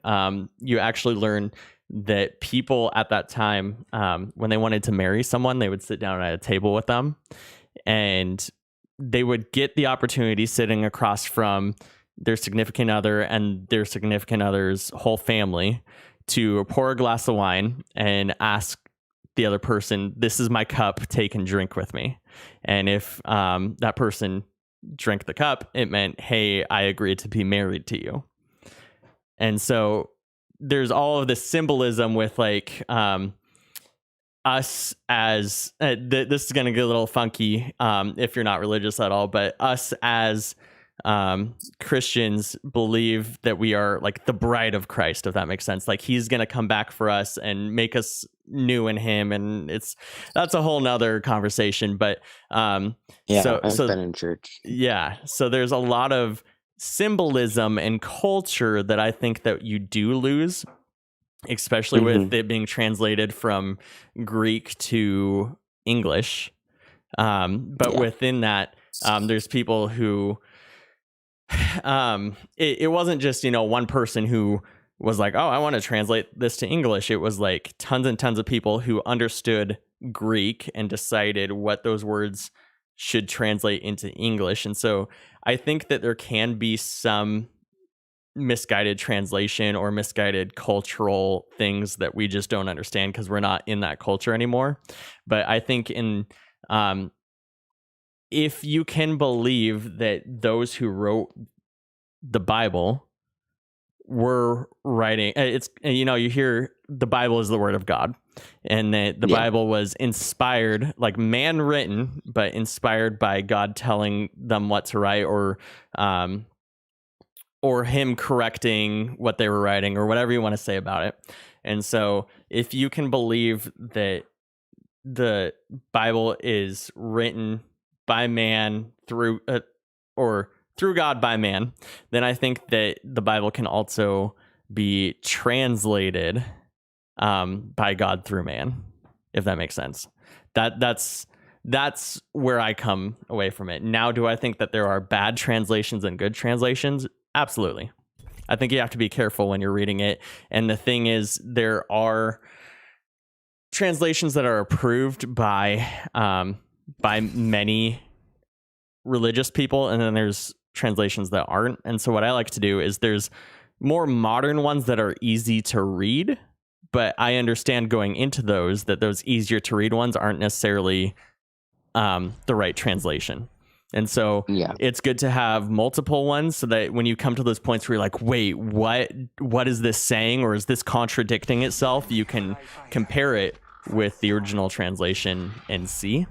you actually learn that people at that time, when they wanted to marry someone, they would sit down at a table with them, and they would get the opportunity sitting across from their significant other and their significant other's whole family to pour a glass of wine and ask the other person, "This is my cup, take and drink with me." And if that person drank the cup, it meant, "Hey, I agreed to be married to you." And so there's all of this symbolism with like us as this is going to get a little funky if you're not religious at all, but us as Christians believe that we are like the bride of Christ, if that makes sense. Like he's going to come back for us and make us new in him, and that's a whole nother conversation. But Yeah, so I've been in church. yeah, so there's a lot of symbolism and culture that I think that you do lose, especially with it being translated from Greek to English. But Yeah. within that, there's people who it wasn't just, you know, one person who was like, "Oh, I want to translate this to English." It was like tons and tons of people who understood Greek and decided what those words should translate into English. And so I think that there can be some misguided translation or misguided cultural things that we just don't understand because we're not in that culture anymore. But I think if you can believe that those who wrote the Bible were writing, it's, you know, you hear the Bible is the word of God, and that the Bible was inspired, like man written, but inspired by God telling them what to write, or him correcting what they were writing, or whatever you want to say about it. And so if you can believe that the Bible is written by man through God by man, then I think that the Bible can also be translated by God through man, if that makes sense. That's where I come away from it. Now, do I think that there are bad translations and good translations? Absolutely. I think you have to be careful when you're reading it. And the thing is, there are translations that are approved by many religious people, and then there's translations that aren't. And so what I like to do is there's more modern ones that are easy to read, but I understand going into those that those easier to read ones aren't necessarily the right translation. And so it's good to have multiple ones so that when you come to those points where you're like, wait, what is this saying, or is this contradicting itself? You can compare it with the original translation and see.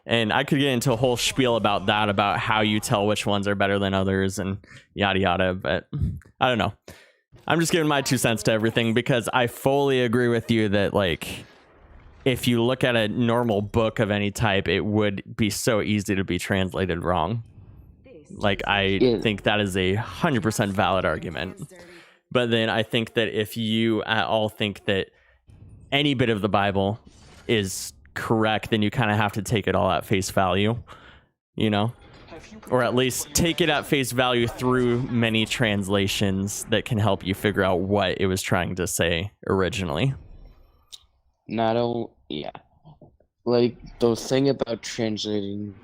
And I could get into a whole spiel about that, about how you tell which ones are better than others and yada yada, but I don't know. I'm just giving my 2 cents to everything because I fully agree with you that, like, if you look at a normal book of any type, it would be so easy to be translated wrong. Like, I think that is 100% valid argument. But then I think that if you at all think that any bit of the Bible is correct, then you kind of have to take it all at face value, you know, or at least take it at face value through many translations that can help you figure out what it was trying to say originally. Like, the thing about translating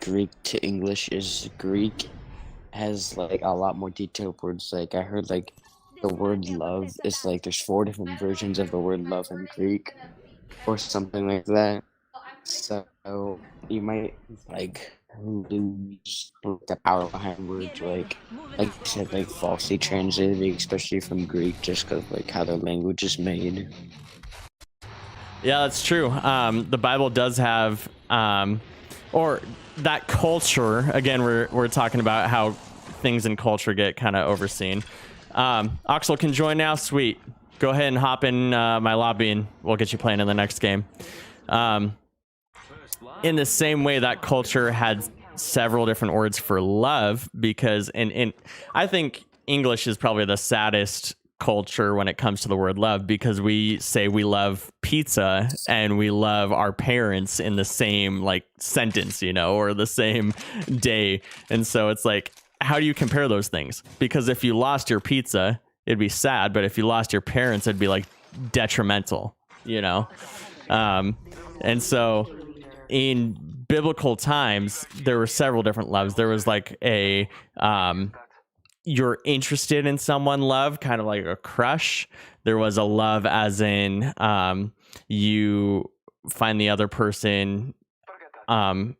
Greek to English is Greek has like a lot more detailed words. Like, I heard like the word love is like there's 4 different versions of the word love in Greek or something like that. So you might like lose the power behind words, like you said, like falsely translated, especially from Greek, just because like how their language is made. Yeah, that's true. The Bible does have, or that culture. Again, we're talking about how things in culture get kind of overseen. Oxel can join now. Sweet. Go ahead and hop in my lobby, and we'll get you playing in the next game. In the same way, that culture had several different words for love, because in I think English is probably the saddest culture when it comes to the word love, because we say we love pizza and we love our parents in the same like sentence, you know, or the same day. And so it's like, how do you compare those things? Because if you lost your pizza, it'd be sad, but if you lost your parents, it'd be like detrimental, you know? And so in biblical times, there were several different loves. There was like a you're interested in someone love, kind of like a crush. There was a love as in you find the other person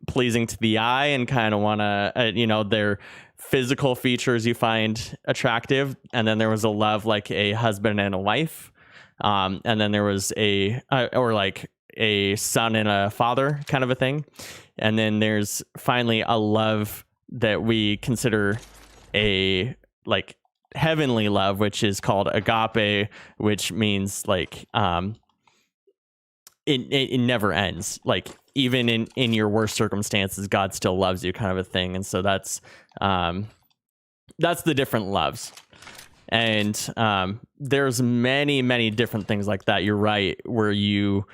pleasing to the eye and kind of want to, you know, their physical features you find attractive. And then there was a love like a husband and a wife. And then there was or like a son and a father kind of a thing. And then there's finally a love that we consider a like heavenly love, which is called agape, which means like it never ends. Like even in your worst circumstances, God still loves you, kind of a thing. And so that's the different loves. And there's many different things like that. You're right, where you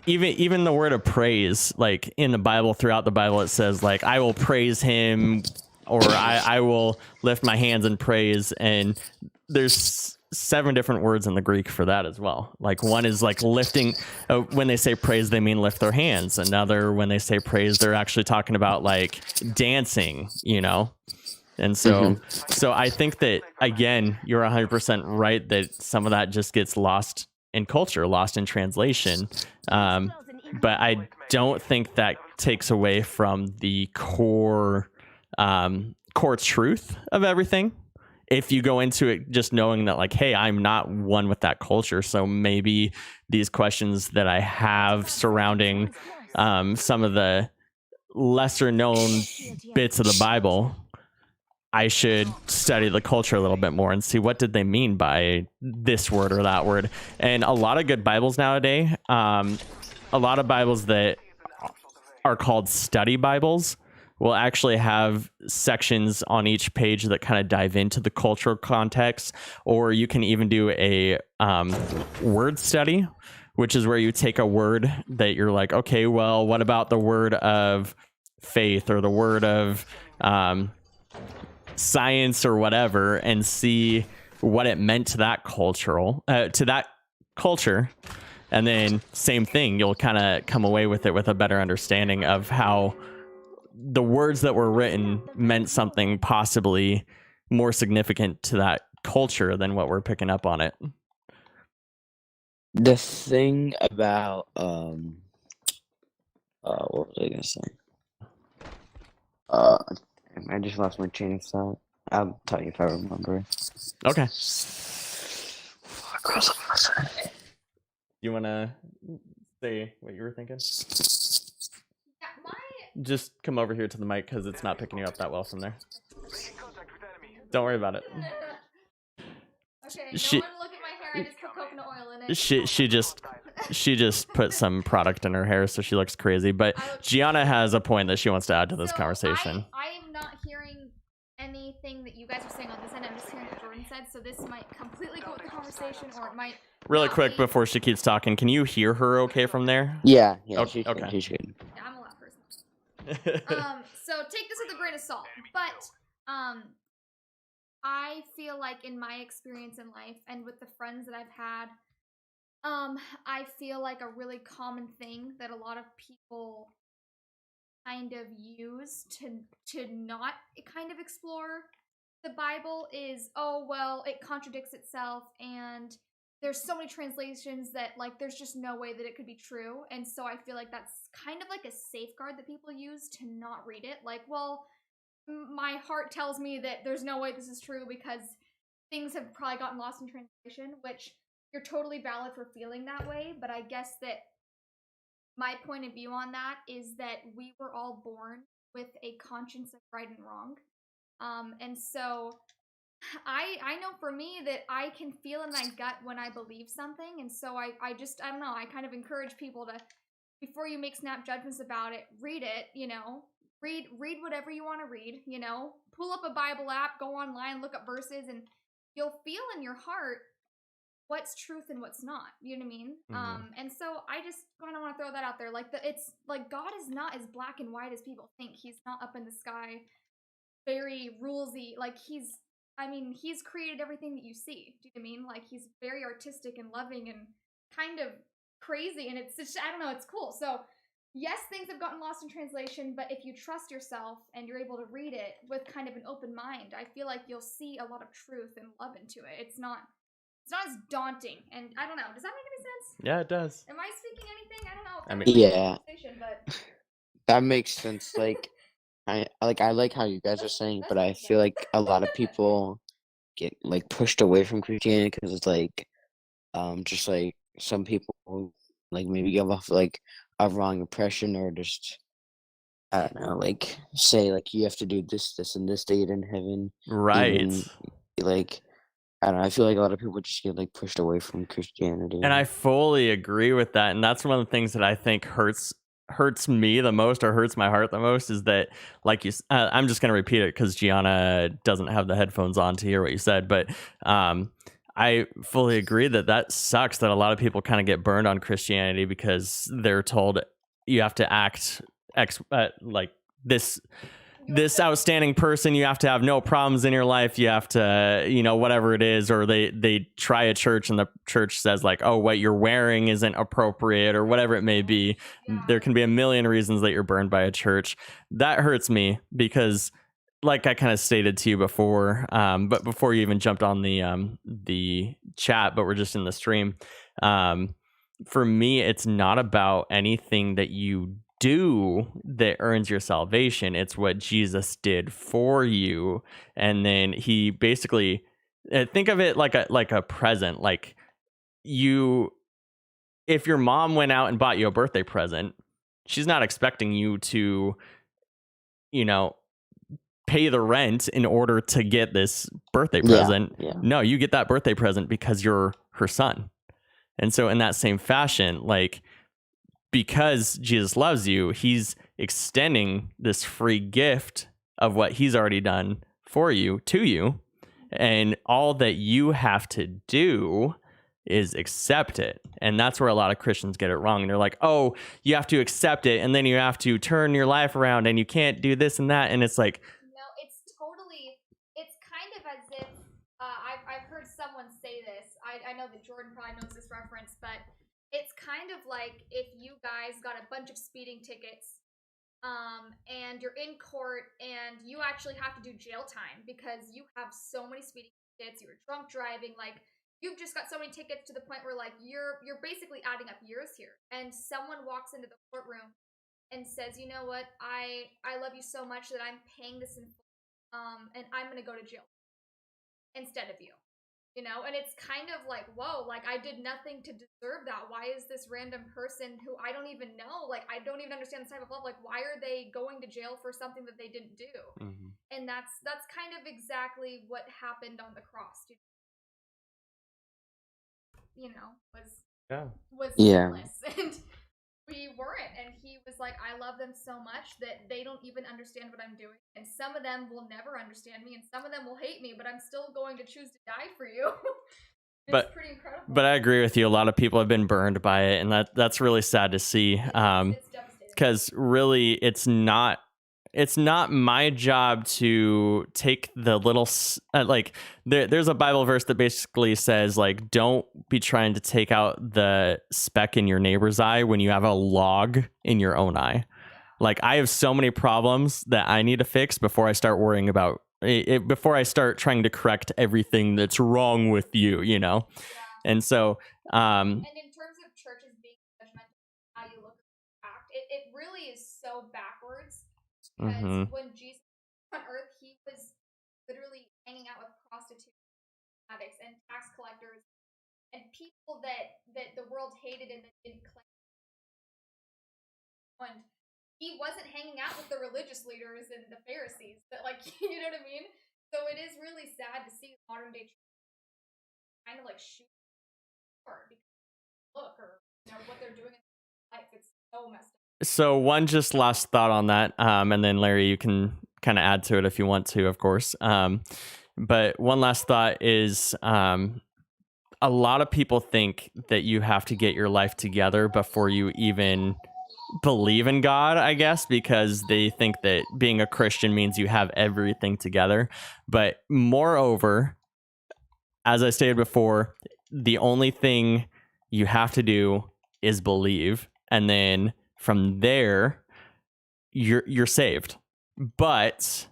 even the word of praise, like in the Bible, throughout the Bible, it says like, I will praise him, or I will lift my hands in praise. And there's 7 different words in the Greek for that as well. Like one is like lifting, when they say praise, they mean lift their hands. Another, when they say praise, they're actually talking about like dancing, you know? And so, so I think that, again, you're 100% right that some of that just gets lost in culture, lost in translation. But I don't think that takes away from the core truth of everything. If you go into it just knowing that like, hey, I'm not one with that culture, so maybe these questions that I have surrounding some of the lesser known bits of the Bible, I should study the culture a little bit more and see what did they mean by this word or that word. And a lot of good Bibles nowadays, a lot of Bibles that are called study Bibles will actually have sections on each page that kind of dive into the cultural context, or you can even do a word study, which is where you take a word that you're like, okay, well, what about the word of faith or the word of science or whatever, and see what it meant to that culture. And then same thing, you'll kind of come away with it with a better understanding of how the words that were written meant something possibly more significant to that culture than what we're picking up on it. The thing about what was I gonna say? I just lost my train of thought. I'll tell you if I remember. Okay. What was I gonna say? You want to say what you were thinking? Yeah, Just come over here to the mic because it's not picking you up that well from there. Don't worry about it. Okay, She- no one look at my hair. I just put coconut oil in it. She just put some product in her hair so she looks crazy. But Gianna has a point that she wants to add to this So, conversation. I am not hearing anything that you guys are saying on this end. I'm just hearing what Jordan said. So this might completely go with the conversation, or it might. Really not quick be. before she keeps talking, can you hear her okay from there? Yeah, Okay, she should. okay. She should. Yeah, I'm a loud person. So take this with a grain of salt. But I feel like in my experience in life and with the friends that I've had, I feel like a really common thing that a lot of people kind of use to not kind of explore the Bible is, oh well, it contradicts itself, and there's so many translations that like there's just no way that it could be true. And so I feel like that's kind of like a safeguard that people use to not read it. Like, well, my heart tells me that there's no way this is true because things have probably gotten lost in translation, which you're totally valid for feeling that way. But I guess that my point of view on that is that we were all born with a conscience of right and wrong. And so I know for me that I can feel in my gut when I believe something. And so I don't know, I kind of encourage people to, before you make snap judgments about it, read it, read whatever you want to read, pull up a Bible app, go online, look up verses, and you'll feel in your heart what's truth and what's not. You know what I mean? Mhm. And so I just kind of want to throw that out there. Like it's like God is not as black and white as people think. He's not up in the sky, very rulesy. Like he's created everything that you see. Do you know what I mean? Like he's very artistic and loving and kind of crazy, and it's just, I don't know, it's cool. So yes, things have gotten lost in translation, but if you trust yourself and you're able to read it with kind of an open mind, I feel like you'll see a lot of truth and love into it. It's not as daunting, and I don't know. Does that make any sense? Yeah, it does. Am I speaking anything? I don't know. I mean- Yeah. But That makes sense. Like, I like how you guys are saying, but I feel like a lot of people get like pushed away from Christianity because it's like, just like some people like maybe give off like a wrong impression, or just, I don't know, like say like you have to do this, and this date in heaven. Right. Even, like, I don't know. I feel like a lot of people just get like pushed away from Christianity. And I fully agree with that. And that's one of the things that I think hurts me the most, or hurts my heart the most, is that, like I'm just going to repeat it because Gianna doesn't have the headphones on to hear what you said. But I fully agree that sucks that a lot of people kind of get burned on Christianity because they're told you have to act like this outstanding person, you have to have no problems in your life, you have to, whatever it is, or they try a church and the church says like, oh, what you're wearing isn't appropriate, or whatever it may be. There can be a million reasons that you're burned by a church. That hurts me because, like I kind of stated to you before, but before you even jumped on the chat, but we're just in the stream. For me, it's not about anything that you do that earns your salvation. It's what Jesus did for you. And then he basically, think of it like a present. Like if your mom went out and bought you a birthday present, she's not expecting you to, pay the rent in order to get this birthday present. Yeah. No, you get that birthday present because you're her son. And so in that same fashion, like, because Jesus loves you, he's extending this free gift of what he's already done for you to you. And all that you have to do is accept it. And that's where a lot of Christians get it wrong. And they're like, oh, you have to accept it, and then you have to turn your life around, and you can't do this and that. And it's like, no, it's kind of as if I've heard someone someone say this. I know that Jordan probably knows this reference, but it's kind of like if you guys got a bunch of speeding tickets, and you're in court and you actually have to do jail time because you have so many speeding tickets, you were drunk driving, like you've just got so many tickets to the point where like you're basically adding up years here. And someone walks into the courtroom and says, you know what, I love you so much that I'm paying this in full, and I'm gonna go to jail instead of you. You know, and it's kind of like, whoa, like I did nothing to deserve that. Why is this random person who I don't even know, like I don't even understand this type of love, like why are they going to jail for something that they didn't do? Mhm. And that's kind of exactly what happened on the cross. You know, was Yeah. sinless, and we weren't. And he was like, I love them so much that they don't even understand what I'm doing, and some of them will never understand me, and some of them will hate me, but I'm still going to choose to die for you. It's But pretty incredible. but I agree with you. A lot of people have been burned by it, and that's really sad to see. It's devastating. Because really, it's not my job to take the little like there's a Bible verse that basically says like don't be trying to take out the speck in your neighbor's eye when you have a log in your own eye. Like I have so many problems that I need to fix before I start worrying about it, before I start trying to correct everything that's wrong with you, you know. And so And in terms of churches being judgmental, how you look or act, it really is so backwards. Because when Jesus was on earth, he was literally hanging out with prostitutes, addicts, and tax collectors, and people that the world hated and that didn't claim. And he wasn't hanging out with the religious leaders and the Pharisees. That, like, you know what I mean? So it is really sad to see modern day kind of like shoot or look or you know what they're doing in life. It's so messed up. So one just last thought on that, and then Larry, you can kind of add to it if you want to, of course. But one last thought is a lot of people think that you have to get your life together before you even believe in God, I guess, because they think that being a Christian means you have everything together. But moreover, as I stated before, the only thing you have to do is believe, and then from there you're saved. But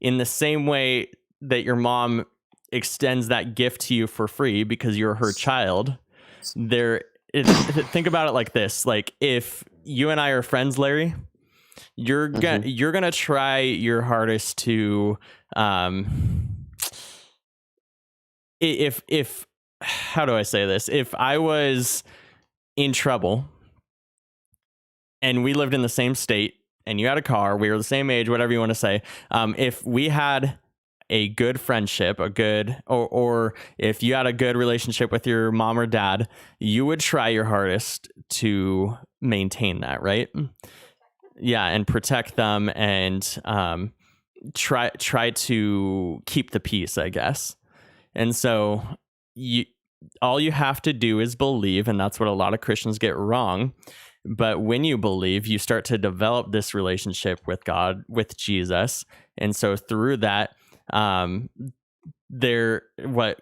in the same way that your mom extends that gift to you for free because you're her child, think about it like this. Like if you and I are friends, Larry, you're gonna try your hardest to if how do I say this? If I was in trouble and we lived in the same state and you had a car, we were the same age, whatever you want to say. If we had a good friendship, or if you had a good relationship with your mom or dad, you would try your hardest to maintain that, right? Yeah, and protect them and try to keep the peace, I guess. And so all you have to do is believe, and that's what a lot of Christians get wrong. But when you believe, you start to develop this relationship with God, with Jesus. And so through that, what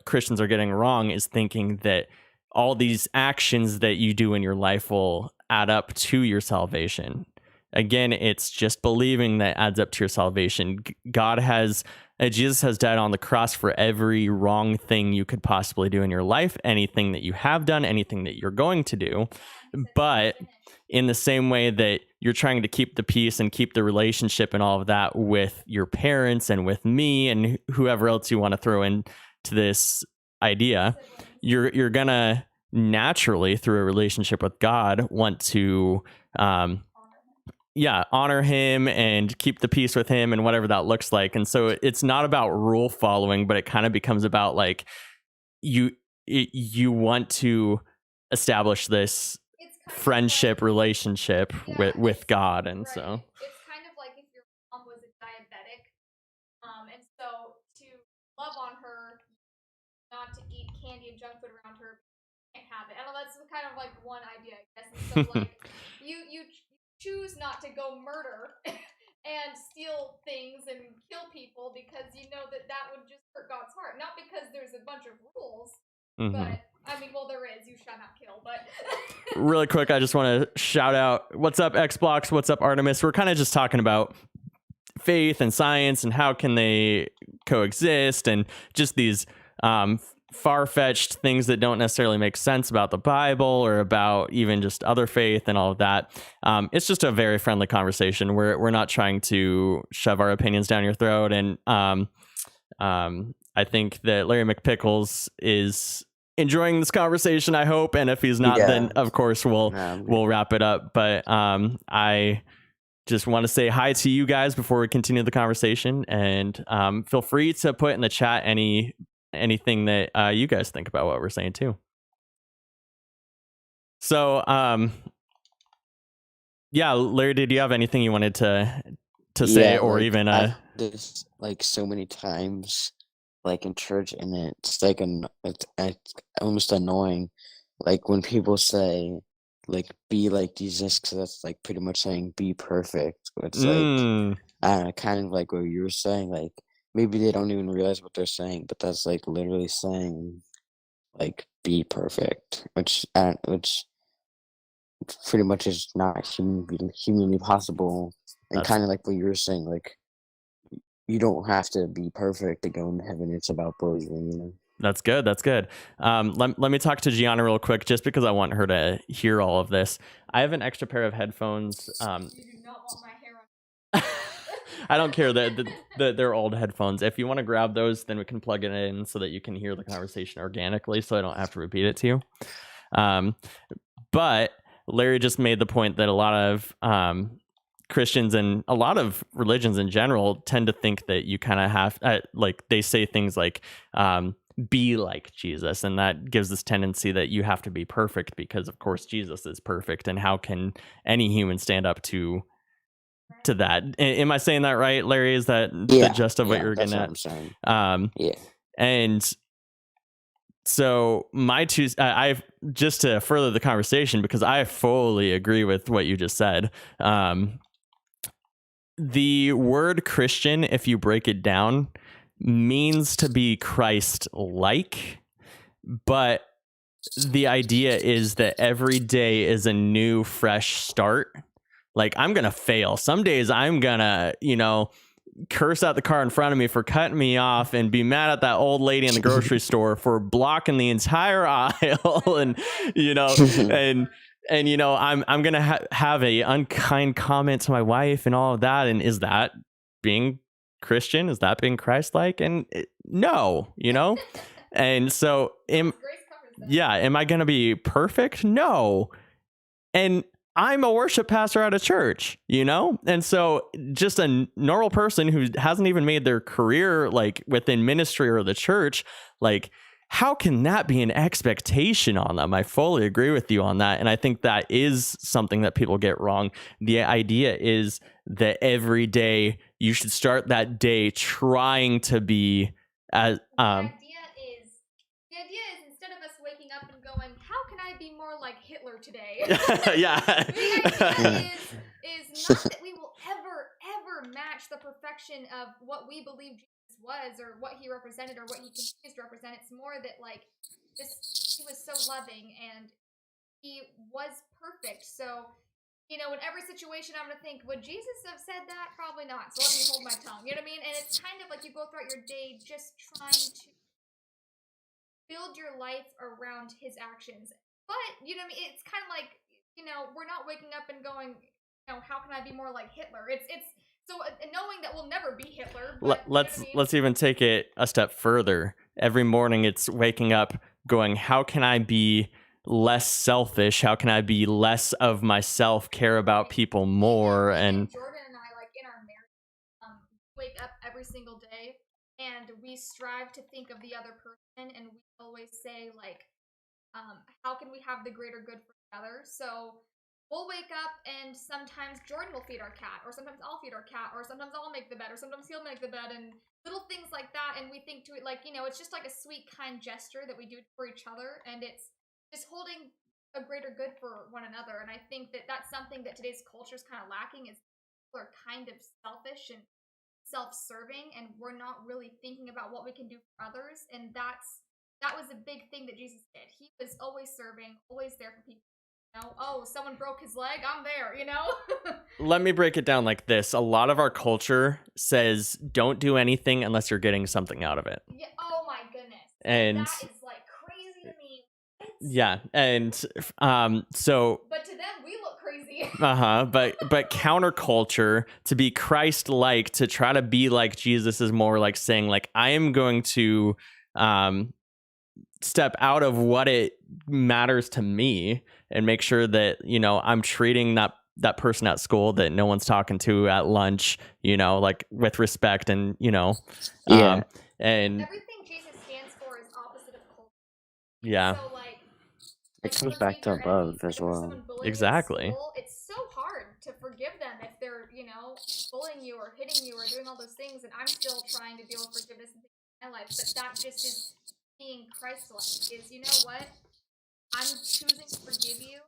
Christians are getting wrong is thinking that all these actions that you do in your life will add up to your salvation. Again, it's just believing that adds up to your salvation. Jesus has died on the cross for every wrong thing you could possibly do in your life, anything that you have done, anything that you're going to do. But in the same way that you're trying to keep the peace and keep the relationship and all of that with your parents and with me and whoever else you want to throw into this idea, you're gonna naturally, through a relationship with God, want to honor him and keep the peace with him and whatever that looks like. And so it's not about rule following, but it kind of becomes about like you want to establish this friendship relationship with God. And right. So it's kind of like if your mom was a diabetic, and so to love on her, not to eat candy and junk food around her, you can't have it. I don't know, that's kind of like one idea, I guess. And so like you choose not to go murder and steal things and kill people because you know that would just hurt God's heart. Not because there's a bunch of rules, Mhm. But I mean, well, there is. You shall not kill, but Really quick, I just want to shout out, what's up Xbox, what's up Artemis. We're kind of just talking about faith and science and how can they coexist, and just these far-fetched things that don't necessarily make sense about the Bible or about even just other faith and all of that. It's just a very friendly conversation. We're not trying to shove our opinions down your throat, and I think that Larry McPickles is enjoying this conversation, I hope, and if he's not, Yeah. then of course we'll Nah, we'll wrap it up. But I just want to say hi to you guys before we continue the conversation, and feel free to put in the chat anything that you guys think about what we're saying too. So yeah, Larry, did you have anything you wanted to say, yeah, or like, even I've heard this like so many times, like in church, and it's like it's almost annoying, like when people say like be like Jesus, because that's like pretty much saying be perfect. It's like I don't know, kind of like what you were saying, like maybe they don't even realize what they're saying, but that's like literally saying like be perfect, which pretty much is not humanly possible, and That's- kind of like what you were saying, like you don't have to be perfect to go into heaven. It's about believing, you know. That's good. That's good. Let me talk to Gianna real quick, just because I want her to hear all of this. I have an extra pair of headphones. you do not want my hair on. I don't care. They're old headphones. If you want to grab those, then we can plug it in so that you can hear the conversation organically, so I don't have to repeat it to you. But Larry just made the point that a lot of Christians and a lot of religions in general tend to think that you kind of have, like, they say things like, be like Jesus, and that gives this tendency that you have to be perfect because, of course, Jesus is perfect, and how can any human stand up to that? Am I saying that right, Larry? Is that the gist of what you're getting that's at? what I'm saying. Yeah. And so my two, I've just to further the conversation, because I fully agree with what you just said. The word Christian, if you break it down, means to be Christ-like, but the idea is that every day is a new, fresh start. Like, I'm gonna fail. Some days I'm gonna, curse out the car in front of me for cutting me off, and be mad at that old lady in the grocery store for blocking the entire aisle, and I'm gonna have a unkind comment to my wife and all of that. And is that being Christian? Is that being Christ-like? And no, and so am I gonna be perfect? No. And I'm a worship pastor at a church, and so just a normal person who hasn't even made their career like within ministry or the church, like, how can that be an expectation on them? I fully agree with you on that. And I think that is something that people get wrong. The idea is that every day you should start that day trying to be as The idea is instead of us waking up and going, how can I be more like Hitler today? Yeah. The idea is not that we will ever match the perfection of what we believe Jesus was, or what he represented, or what he continues to represent. It's more that, like, he was so loving and he was perfect. So, in every situation, I'm gonna think, would Jesus have said that? Probably not. So let me hold my tongue. You know what I mean? And it's kind of like you go throughout your day just trying to build your life around his actions. But, you know what I mean? It's kind of like, we're not waking up and going, how can I be more like Hitler? It's so knowing that we'll never be Hitler. But, let's even take it a step further. Every morning it's waking up going, how can I be less selfish? How can I be less of myself, care about people more? And Jordan and I, like, in our marriage, wake up every single day and we strive to think of the other person, and we always say, like, how can we have the greater good for each other? So we'll wake up and sometimes Jordan will feed our cat, or sometimes I'll feed our cat, or sometimes I'll make the bed, or sometimes he'll make the bed, and little things like that. And we think to it, like, it's just like a sweet, kind gesture that we do for each other, and it's just holding a greater good for one another. And I think that that's something that today's culture is kind of lacking, is people are kind of selfish and self-serving, and we're not really thinking about what we can do for others. And that's that was a big thing that Jesus did. He was always serving, always there for people. You know, oh, someone broke his leg, I'm there, you know? Let me break it down like this. A lot of our culture says don't do anything unless you're getting something out of it. Yeah, oh my goodness. And that is like crazy to me. What? yeah, and so But to them, we look crazy. but counterculture, to be Christ-like, to try to be like Jesus, is more like saying like I am going to step out of what it matters to me and make sure that, you know, I'm treating that person at school that no one's talking to at lunch, you know, like with respect, and, you know, Yeah. and Everything Jesus stands for is opposite of culture. yeah, So like It someone comes back being to your enemy, love as like, if there's well. someone bullying you at Exactly. school, it's so hard to forgive them if they're, you know, bullying you or hitting you or doing all those things. And I'm still trying to deal with forgiveness in my life, but that just is being Christ-like. Is, you know what? I'm choosing to forgive you,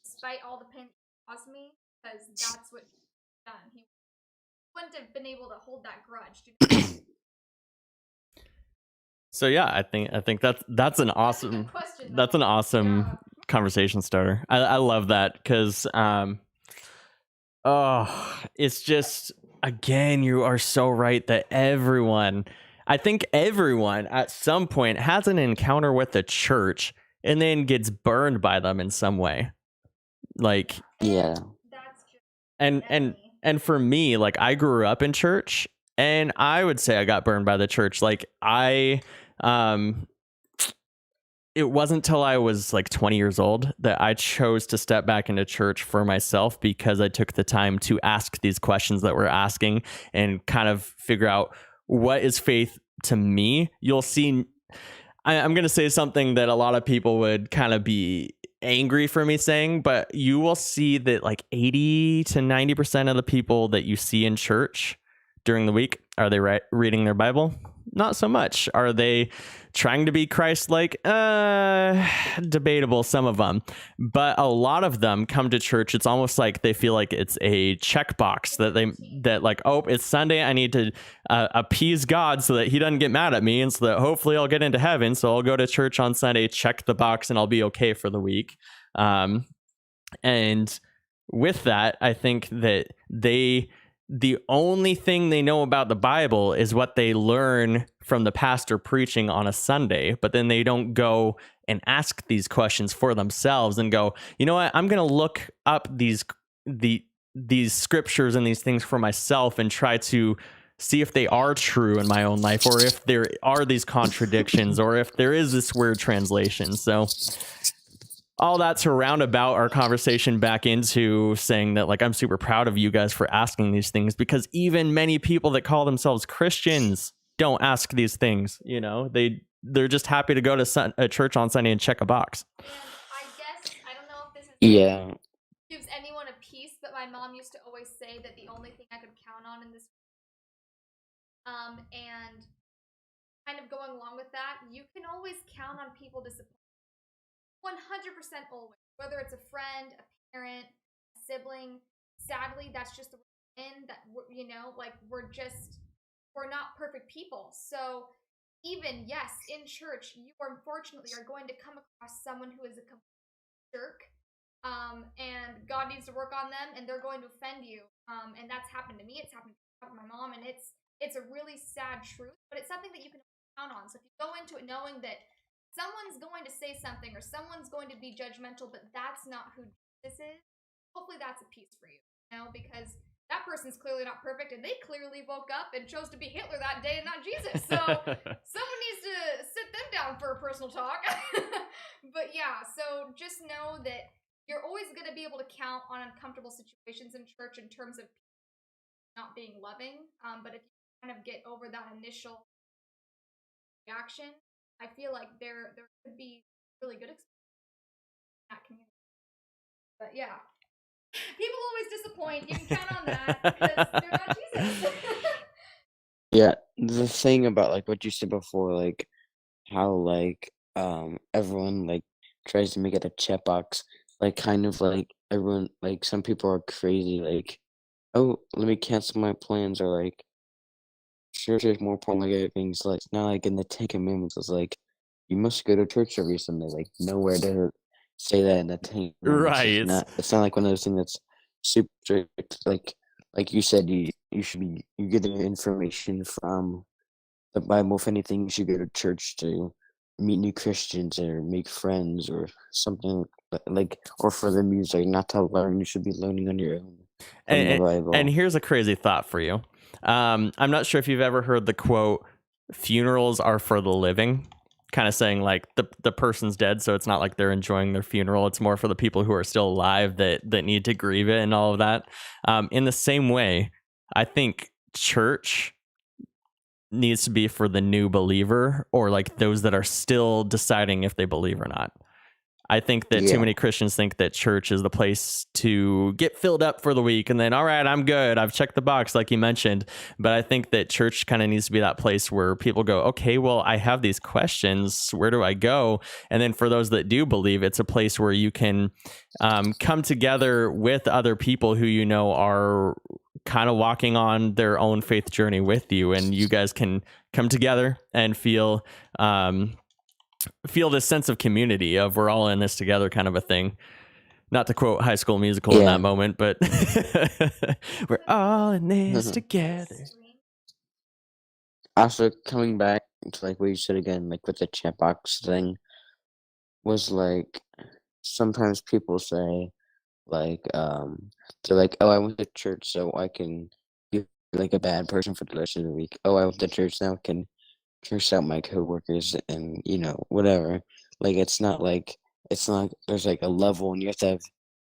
despite all the pain that you caused me, because that's what he's done. He wouldn't have been able to hold that grudge. so yeah, I think that's an awesome Question, that's an though. awesome Yeah. conversation starter. I love that because it's just, again, you are so right that I think everyone at some point has an encounter with the church and then gets burned by them in some way. Like, Yeah. That's just and enemy. for me, like, I grew up in church, and I would say I got burned by the church. Like, it wasn't till I was like 20 years old that I chose to step back into church for myself, because I took the time to ask these questions that we're asking and kind of figure out what is faith to me. You'll see, I'm going to say something that a lot of people would kind of be angry for me saying, but you will see that like 80 to 90% of the people that you see in church during the week, are they reading their Bible? Not so much. Are they trying to be Christ-like? Debatable, some of them. But a lot of them come to church. It's almost like they feel like it's a checkbox that like, oh, it's Sunday. I need to appease God so that he doesn't get mad at me, and so that hopefully I'll get into heaven. So I'll go to church on Sunday, check the box, and I'll be okay for the week. And with that, I think that the only thing they know about the Bible is what they learn from the pastor preaching on a Sunday, but then they don't go and ask these questions for themselves and go, you know what, I'm going to look up these scriptures and these things for myself and try to see if they are true in my own life, or if there are these contradictions, or if there is this weird translation. So all that to roundabout our conversation back into saying that, like, I'm super proud of you guys for asking these things, because even many people that call themselves Christians don't ask these things. You know, they're just happy to go to a church on Sunday and check a box. And I guess, I don't know if this is Yeah. gives anyone a peace, but my mom used to always say that the only thing I could count on in this, and kind of going along with that, you can always count on people to support 100% always, whether it's a friend, a parent, a sibling. Sadly, that's just the way we're in, that you know, like, we're not perfect people. So even, yes, in church, you unfortunately are going to come across someone who is a complete jerk, and God needs to work on them, and they're going to offend you, and that's happened to me. It's happened to my mom, and it's a really sad truth, but it's something that you can count on. So if you go into it knowing that someone's going to say something, or someone's going to be judgmental, but that's not who this is, hopefully that's a piece for you, you know, because that person's clearly not perfect, and they clearly woke up and chose to be Hitler that day and not Jesus. So someone needs to sit them down for a personal talk. But yeah, so just know that you're always going to be able to count on uncomfortable situations in church in terms of not being loving. But if you kind of get over that initial reaction, I feel like there could be really good experience in that community. But yeah, people always disappoint. You can count on that because they're not Jesus. Yeah. The thing about like what you said before, like how like everyone like tries to make it a checkbox, like kind of like everyone, like some people are crazy, like, oh, let me cancel my plans, or like church is more important like other things. Like now, like in the Ten Commandments, it's like you must go to church every Sunday. Like nowhere to say that in the thing. Right. It's not like one of those things that's super strict. Like you said, you get the information from the Bible. If anything, you should go to church to meet new Christians or make friends or something like, or for the music, not to learn. You should be learning on your own from the Bible. And here's a crazy thought for you. I'm not sure if you've ever heard the quote, "Funerals are for the living," kind of saying like the person's dead, so it's not like they're enjoying their funeral. It's more for the people who are still alive that need to grieve it and all of that. In the same way, I think church needs to be for the new believer, or like those that are still deciding if they believe or not. I think that too many Christians think that church is the place to get filled up for the week and then, all right, I'm good, I've checked the box, like you mentioned. But I think that church kind of needs to be that place where people go, okay, well, I have these questions, where do I go? And then for those that do believe, it's a place where you can come together with other people who you know are kind of walking on their own faith journey with you, and you guys can come together and feel this sense of community, of we're all in this together kind of a thing. Not to quote High School Musical in that moment, but we're all in this together. Also, coming back to like what you said again, like with the chat box thing, was like sometimes people say like they're like, oh, I went to church so I can be like a bad person for the rest of the week. Oh, I went to church now, I can curse out my coworkers and whatever. Like it's not like there's like a level and you have to have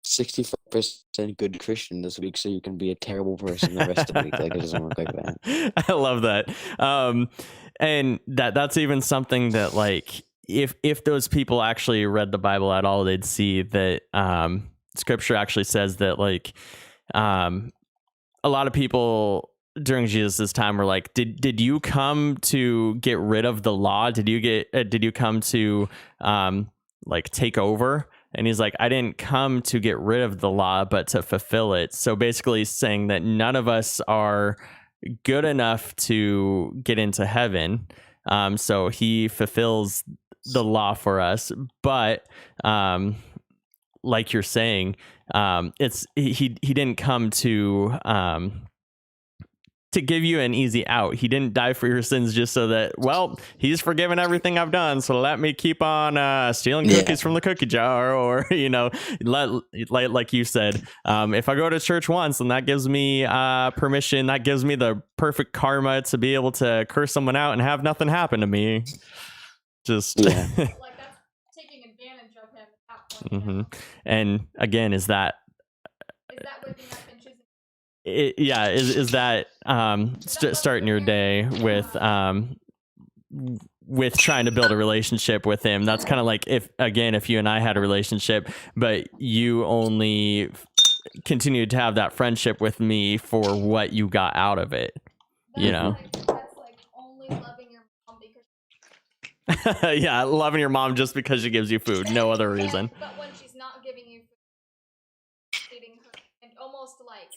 65% good Christian this week so you can be a terrible person the rest of the week. Like it doesn't work like that. I love that. And that's even something that like if those people actually read the Bible at all, they'd see that scripture actually says that like a lot of people during Jesus's time were like, did you come to get rid of the law? Did you come to like take over? And he's like, I didn't come to get rid of the law, but to fulfill it. So basically saying that none of us are good enough to get into heaven. So he fulfills the law for us. But like you're saying, it's he didn't come to give you an easy out. He didn't die for your sins just so that, well, he's forgiven everything I've done, so let me keep on stealing cookies from the cookie jar, or like you said, if I go to church once, then that gives me permission, that gives me the perfect karma to be able to curse someone out and have nothing happen to me. Just Like that's taking advantage of him at that point. Mm-hmm. And again, is that waking up and choosing? Is that starting your day with trying to build a relationship with him? That's kind of like if you and I had a relationship, but you only continued to have that friendship with me for what you got out of it. That's like only loving your mom because. Yeah, loving your mom just because she gives you food, no other reason. But when she's not giving you food, treating her, and almost like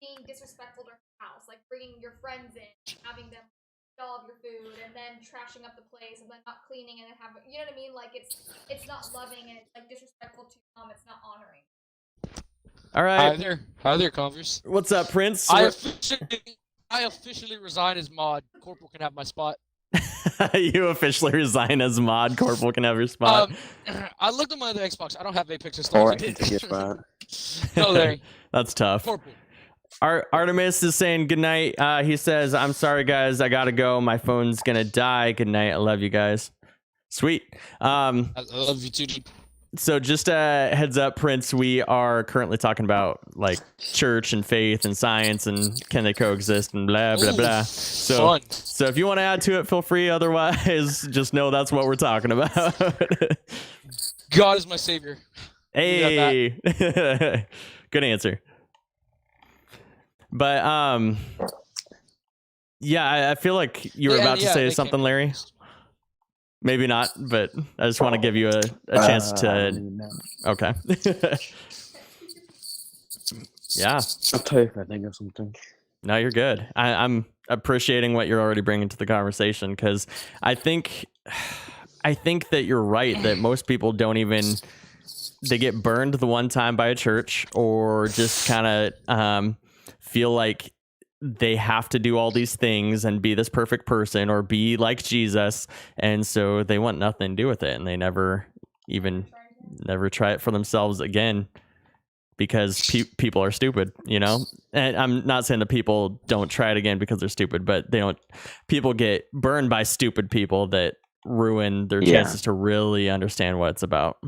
being disrespectful to her house, like bringing your friends in, having them eat all of your food, and then trashing up the place, and then not cleaning, and then having, you know what I mean? Like it's not loving, and it's like disrespectful to your mom. It's not honoring. All right. Hi there, Converse. What's up, Prince? I officially resign as mod. Corporal can have my spot. You officially resign as mod. Corporal can have your spot. I looked at my other Xbox. I don't have Apex Or installed. I can take your spot. No, Larry. That's tough. Corporal. Artemis is saying good night. He says, I'm sorry, guys. I got to go. My phone's going to die. Good night. I love you guys. Sweet. I love you too, Deep. So just a heads up, Prince, we are currently talking about like church and faith and science and can they coexist and blah, blah, blah. So if you want to add to it, feel free. Otherwise, just know that's what we're talking about. God is my savior. Hey, good answer. But yeah, I feel like you were about to say something, Larry. Maybe not, but I just want to give you a chance to. Okay. Yeah. I'll tell you if I think of something. No, you're good. I'm appreciating what you're already bringing to the conversation, because I think I think that you're right that most people don't even, they get burned the one time by a church, or just kind of feel like they have to do all these things and be this perfect person or be like Jesus, and so they want nothing to do with it, and they never try it for themselves again, because people are stupid, you know. And I'm not saying that people don't try it again because they're stupid, but people get burned by stupid people that ruin their chances to really understand what it's about.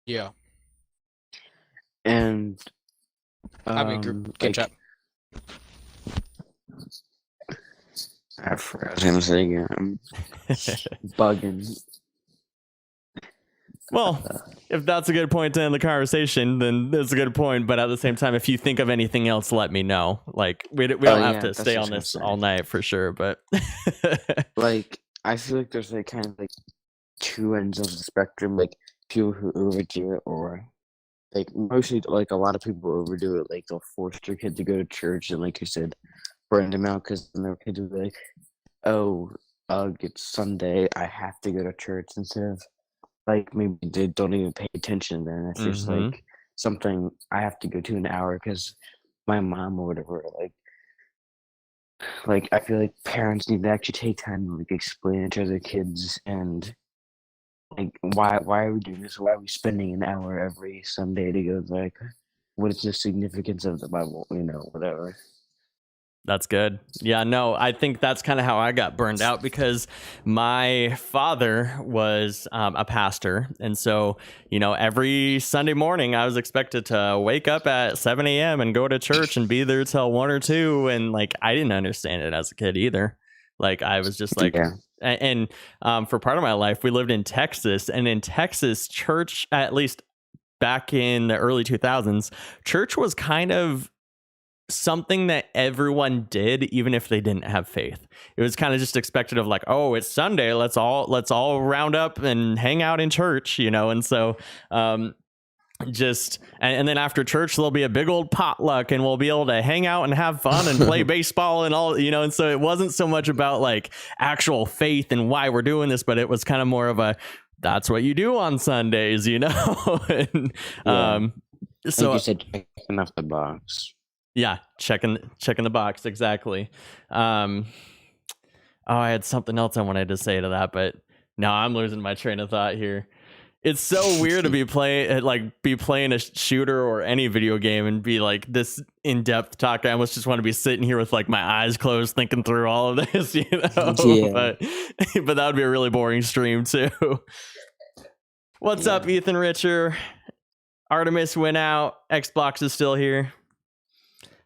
Yeah. And I mean, good like, chat. I forgot what I was gonna say again. I'm bugging. Well, if that's a good point to end the conversation, then that's a good point. But at the same time, if you think of anything else, let me know. Like, we don't have to that's stay what on I was this gonna all say. night for sure. But Like, I feel like there's like kind of like two ends of the spectrum. Like people who overdo it, or like mostly like a lot of people overdo it. Like they'll force their kid to go to church, and like you said, burn them out because then their kid will be like, "Oh, it's Sunday. I have to go to church," instead of like maybe they don't even pay attention. Then it's just Mhm. like something I have to go to an hour because my mom or whatever. Like I feel like parents need to actually take time to like explain it to their kids, and like why are we doing this? Why are we spending an hour every Sunday to go, like, what is the significance of the Bible? You know, whatever. That's good. Yeah, no, I think that's kind of how I got burned out, because my father was a pastor. And so, you know, every Sunday morning I was expected to wake up at 7 a.m. and go to church and be there till 1 or 2. And like, I didn't understand it as a kid either. Like, I was just like, Yeah. and for part of my life, we lived in Texas, and in Texas, church, at least back in the early 2000s, church was kind of something that everyone did, even if they didn't have faith. It was kind of just expected of like, oh, it's Sunday, let's all round up and hang out in church, you know. And so and then after church there'll be a big old potluck, and we'll be able to hang out and have fun and play baseball and all, you know. And so it wasn't so much about like actual faith and why we're doing this, but it was kind of more of a, that's what you do on Sundays, you know. And so like you said, checking off the box. yeah, checking the box, exactly. Oh, I had something else I wanted to say to that, but no, I'm losing my train of thought here. It's so weird to be playing a shooter or any video game and be like this in-depth talk. I almost just want to be sitting here with like my eyes closed thinking through all of this, you know. Yeah. But that would be a really boring stream too. What's up, Ethan Richer? Artemis went out. Xbox is still here.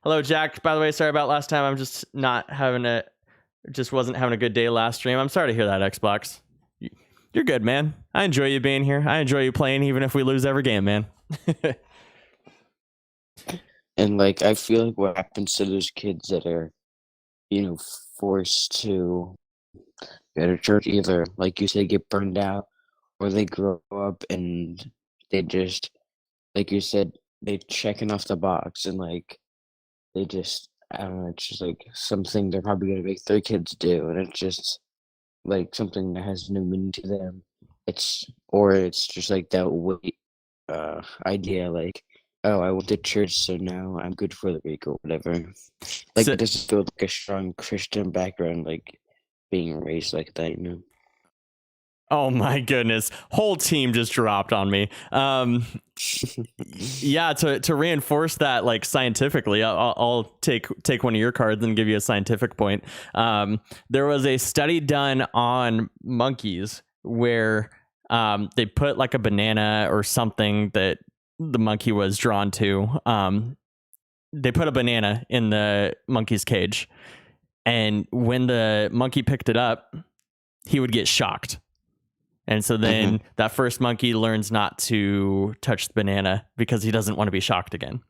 Hello, Jack. By the way, sorry about last time. I'm just wasn't having a good day last stream. I'm sorry to hear that, Xbox. You're good, man. I enjoy you being here. I enjoy you playing, even if we lose every game, man. And like I feel like what happens to those kids that are, you know, forced to go to church, either like you said, get burned out, or they grow up and they just, like you said, they checking off the box, and like they just, I don't know, it's just like something they're probably gonna make their kids do, and it's just like something that has no meaning to them. It's just like that weight idea, like, oh, I went to church, so now I'm good for the week or whatever. Like So- it doesn't feel like a strong Christian background, like being raised like that, you know. Oh my goodness, whole team just dropped on me. Yeah, to reinforce that, like scientifically, I'll take one of your cards and give you a scientific point. There was a study done on monkeys where they put like a banana or something that the monkey was drawn to. They put a banana in the monkey's cage, and when the monkey picked it up, he would get shocked. And so then that first monkey learns not to touch the banana because he doesn't want to be shocked again.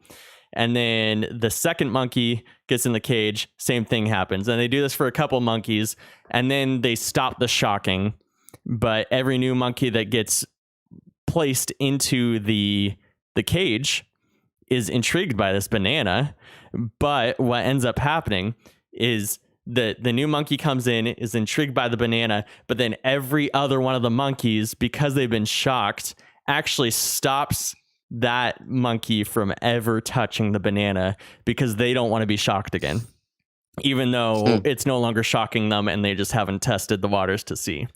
And then the second monkey gets in the cage, same thing happens. And they do this for a couple monkeys, and then they stop the shocking. But every new monkey that gets placed into the cage is intrigued by this banana. But what ends up happening is the new monkey comes in, is intrigued by the banana, but then every other one of the monkeys, because they've been shocked, actually stops that monkey from ever touching the banana because they don't want to be shocked again, even though it's no longer shocking them and they just haven't tested the waters to see.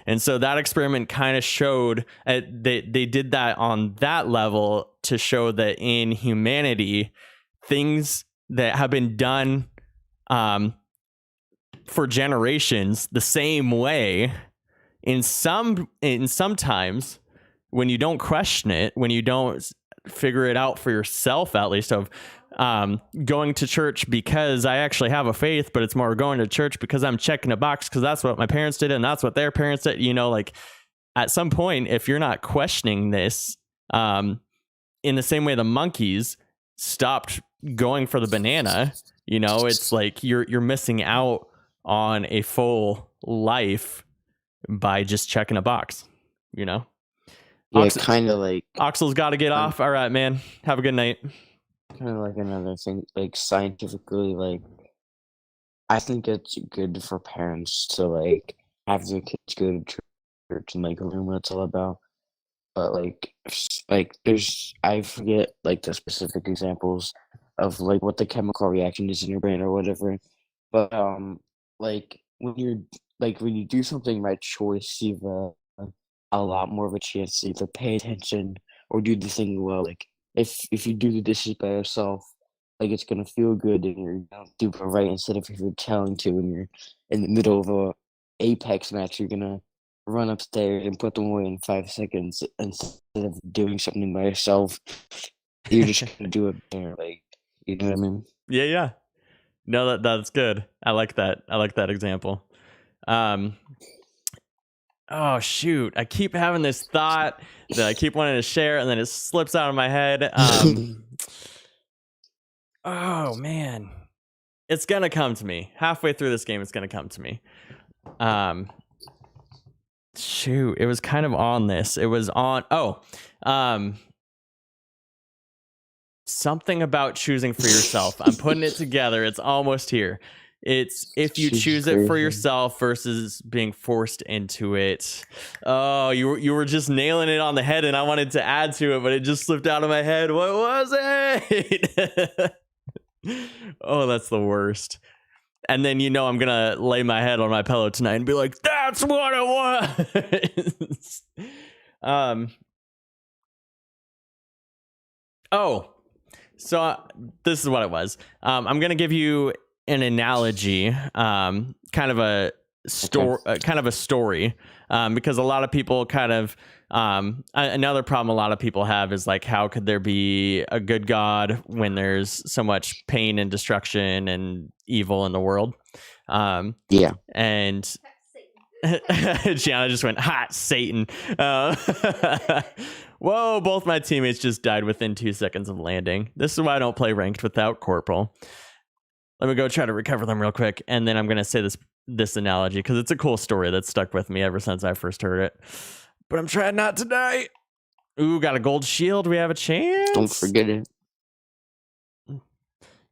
And so that experiment kind of showed they did that on that level to show that in humanity, things that have been done for generations the same way, in sometimes when you don't question it, when you don't figure it out for yourself, at least, of going to church because I actually have a faith, but it's more going to church because I'm checking a box because that's what my parents did and that's what their parents did. You know, like at some point, if you're not questioning this, in the same way the monkeys stopped going for the banana, you know, it's like you're missing out on a full life by just checking a box, you know? Yeah, kind of like Oxel's got to get off. All right, man. Have a good night. kind of like another thing, like scientifically, like I think it's good for parents to like have their kids go to church and like learn what it's all about. But like there's I forget like the specific examples of like what the chemical reaction is in your brain or whatever. But like when you do something by choice, you've a lot more of a chance to either pay attention or do the thing well. Like if you do the dishes by yourself, like it's gonna feel good and you're gonna do it right instead of if you're telling to when you're in the middle of a Apex match, you're gonna run upstairs and put them away in 5 seconds instead of doing something by yourself. You're just gonna do it better, like you know what I mean? Yeah. No, that's good. I like that. I like that example. Oh shoot! I keep having this thought that I keep wanting to share, and then it slips out of my head. Oh man, it's gonna come to me halfway through this game. It's gonna come to me. Shoot! It was kind of on this. It was on. Something about choosing for yourself. I'm putting it together. It's almost here. It's if you choose it for yourself versus being forced into it. Oh, you were just nailing it on the head, and I wanted to add to it, but it just slipped out of my head. What was it? Oh, that's the worst. And then I'm gonna lay my head on my pillow tonight and be like, "That's what it was." So this is what it was. I'm gonna give you an analogy, kind of a story, because a lot of people kind of another problem a lot of people have is like, how could there be a good God when there's so much pain and destruction and evil in the world? Yeah. And Gianna just went, "Hot Satan." Whoa, both my teammates just died within 2 seconds of landing. This is why I don't play ranked without Corporal. Let me go try to recover them real quick, and then I'm going to say this analogy, because it's a cool story that stuck with me ever since I first heard it. But I'm trying not to die. Ooh, got a gold shield. We have a chance. Don't forget it.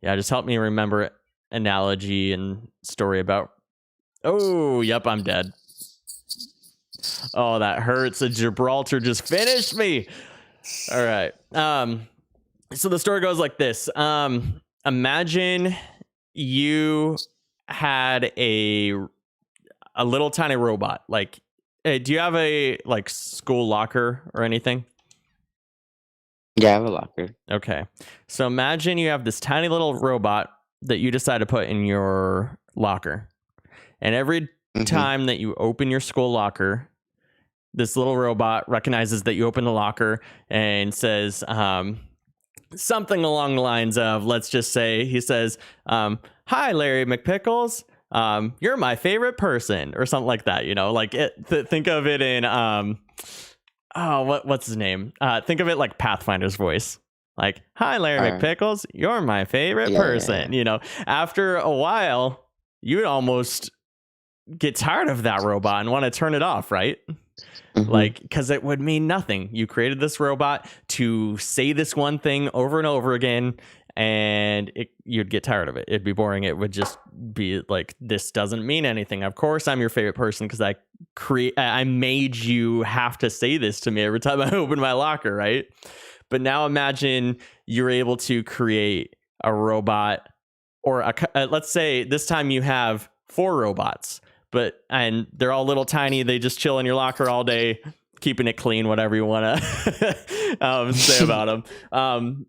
Yeah, just help me remember analogy and story about... Oh, yep, I'm dead. Oh, that hurts. A Gibraltar just finished me. All right. So the story goes like this. Imagine you had a little tiny robot. Like, hey, do you have a school locker or anything? Yeah, I have a locker. Okay. So imagine you have this tiny little robot that you decide to put in your locker. And every time that you open your school locker, this little robot recognizes that you open the locker and says something along the lines of, let's just say, he says, "Hi, Larry McPickles. You're my favorite person," or something like that. Think of it in what's his name? Think of it like Pathfinder's voice. Like, "Hi, Larry McPickles. You're my favorite person." Yeah. After a while, you would almost get tired of that robot and want to turn it off, right? Because it would mean nothing. You created this robot to say this one thing over and over again, and you'd get tired of it. It'd be boring. It would just be like, this doesn't mean anything. Of course I'm your favorite person because I made you have to say this to me every time I open my locker, right? But now imagine you're able to create a robot, or let's say this time you have 4 robots, and they're all little tiny. They just chill in your locker all day, keeping it clean, whatever you want to say about them.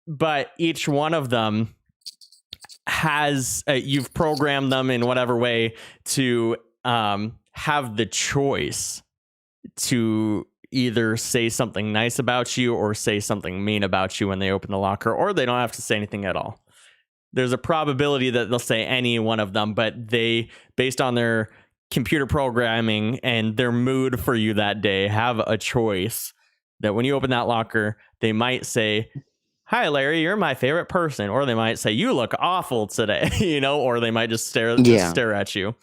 But each one of them has, you've programmed them in whatever way to have the choice to either say something nice about you or say something mean about you when they open the locker, or they don't have to say anything at all. There's a probability that they'll say any one of them, but they, based on their computer programming and their mood for you that day, have a choice that when you open that locker, they might say, "Hi, Larry, you're my favorite person," or they might say, "You look awful today," or they might just stare at you.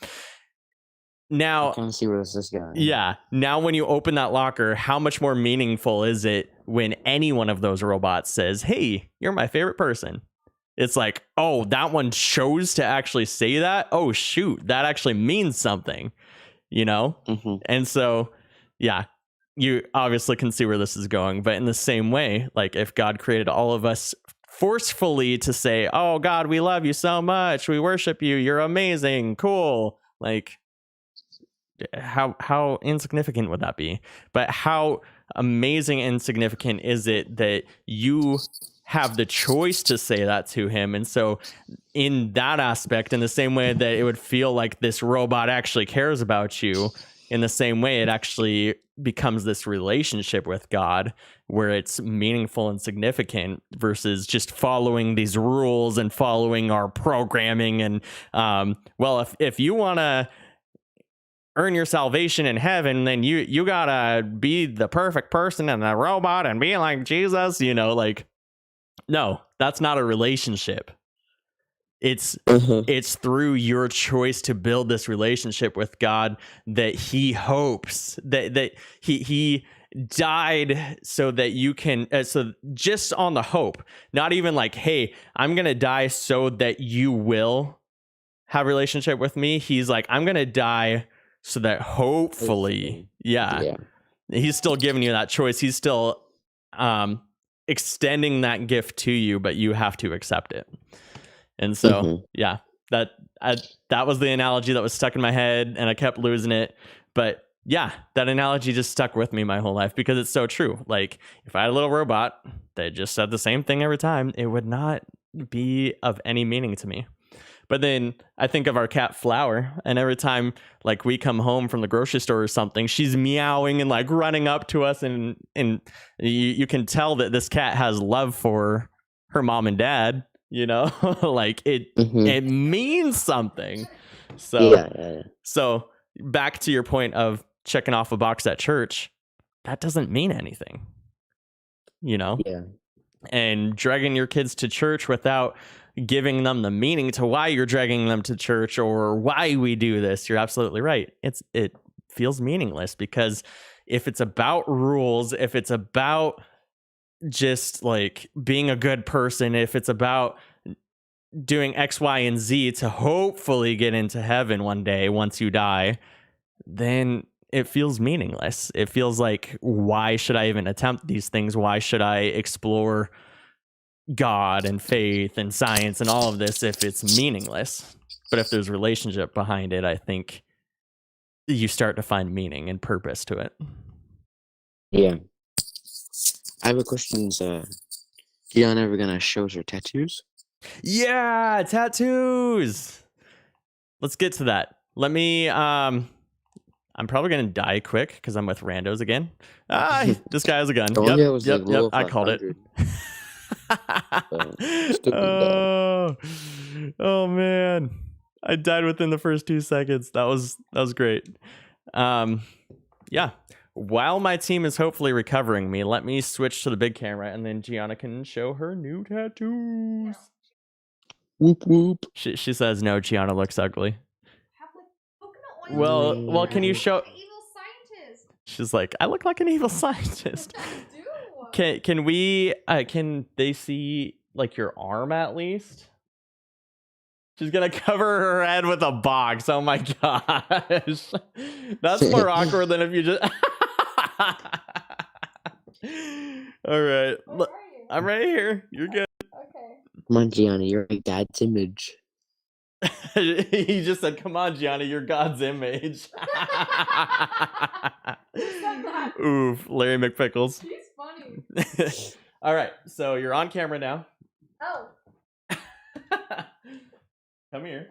Now, I kind of see where this is going. Yeah. Now, when you open that locker, how much more meaningful is it when any one of those robots says, "Hey, you're my favorite person"? It's like, oh, that one chose to actually say that. Oh, shoot, that actually means something, Mm-hmm. And so, yeah, you obviously can see where this is going. But in the same way, like if God created all of us forcefully to say, "Oh, God, we love you so much. We worship you. You're amazing. Cool." Like, how insignificant would that be? But how amazing and significant is it that you have the choice to say that to him? And so in that aspect, in the same way that it would feel like this robot actually cares about you, in the same way it actually becomes this relationship with God where it's meaningful and significant versus just following these rules and following our programming. And well, if you want to earn your salvation in heaven, then you gotta be the perfect person and a robot and be like Jesus, like, no, that's not a relationship. It's through your choice to build this relationship with God that he hopes that he died so that you can, so just on the hope, not even like, hey, I'm going to die so that you will have a relationship with me. He's like, I'm going to die so that hopefully, yeah, he's still giving you that choice. He's still extending that gift to you, but you have to accept it. And so, yeah, that was the analogy that was stuck in my head and I kept losing it. But yeah, that analogy just stuck with me my whole life because it's so true. Like if I had a little robot that just said the same thing every time, it would not be of any meaning to me. But then I think of our cat Flower, and every time like we come home from the grocery store or something, she's meowing and like running up to us, and you can tell that this cat has love for her mom and dad. Like it means something. So so back to your point of checking off a box at church, that doesn't mean anything. And dragging your kids to church without giving them the meaning to why you're dragging them to church or why we do this, you're absolutely right. It feels meaningless because if it's about rules, if it's about just like being a good person, if it's about doing X, Y, and Z to hopefully get into heaven one day once you die, then it feels meaningless. It feels like, why should I even attempt these things? Why should I explore God and faith and science and all of this if it's meaningless? But if there's relationship behind it, I think you start to find meaning and purpose to it. Yeah. I have a question. Is Gianna ever gonna show us her tattoos? Yeah, tattoos. Let's get to that. Let me I'm probably gonna die quick because I'm with randos again. This guy has a gun. Yep, I called it. Oh man, I died within the first 2 seconds. That was great. Yeah, while my team is hopefully recovering me, let me switch to the big camera and then Gianna can show her new tattoos. Whoop whoop. She says no, Gianna looks ugly. Have like coconut oil. Well, can you show? Evil scientist. She's like, I look like an evil scientist. I do. Can we? Can they see like your arm at least. She's gonna cover her head with a box. Oh my gosh. That's more awkward than if you just All right. Look, I'm right here. You're good. Okay. Come on, Gianna, you're my dad's image. He just said, "Come on, Gianna, you're God's image." Oof, Larry McPickles. He's funny. All right, so you're on camera now. Oh. Come here.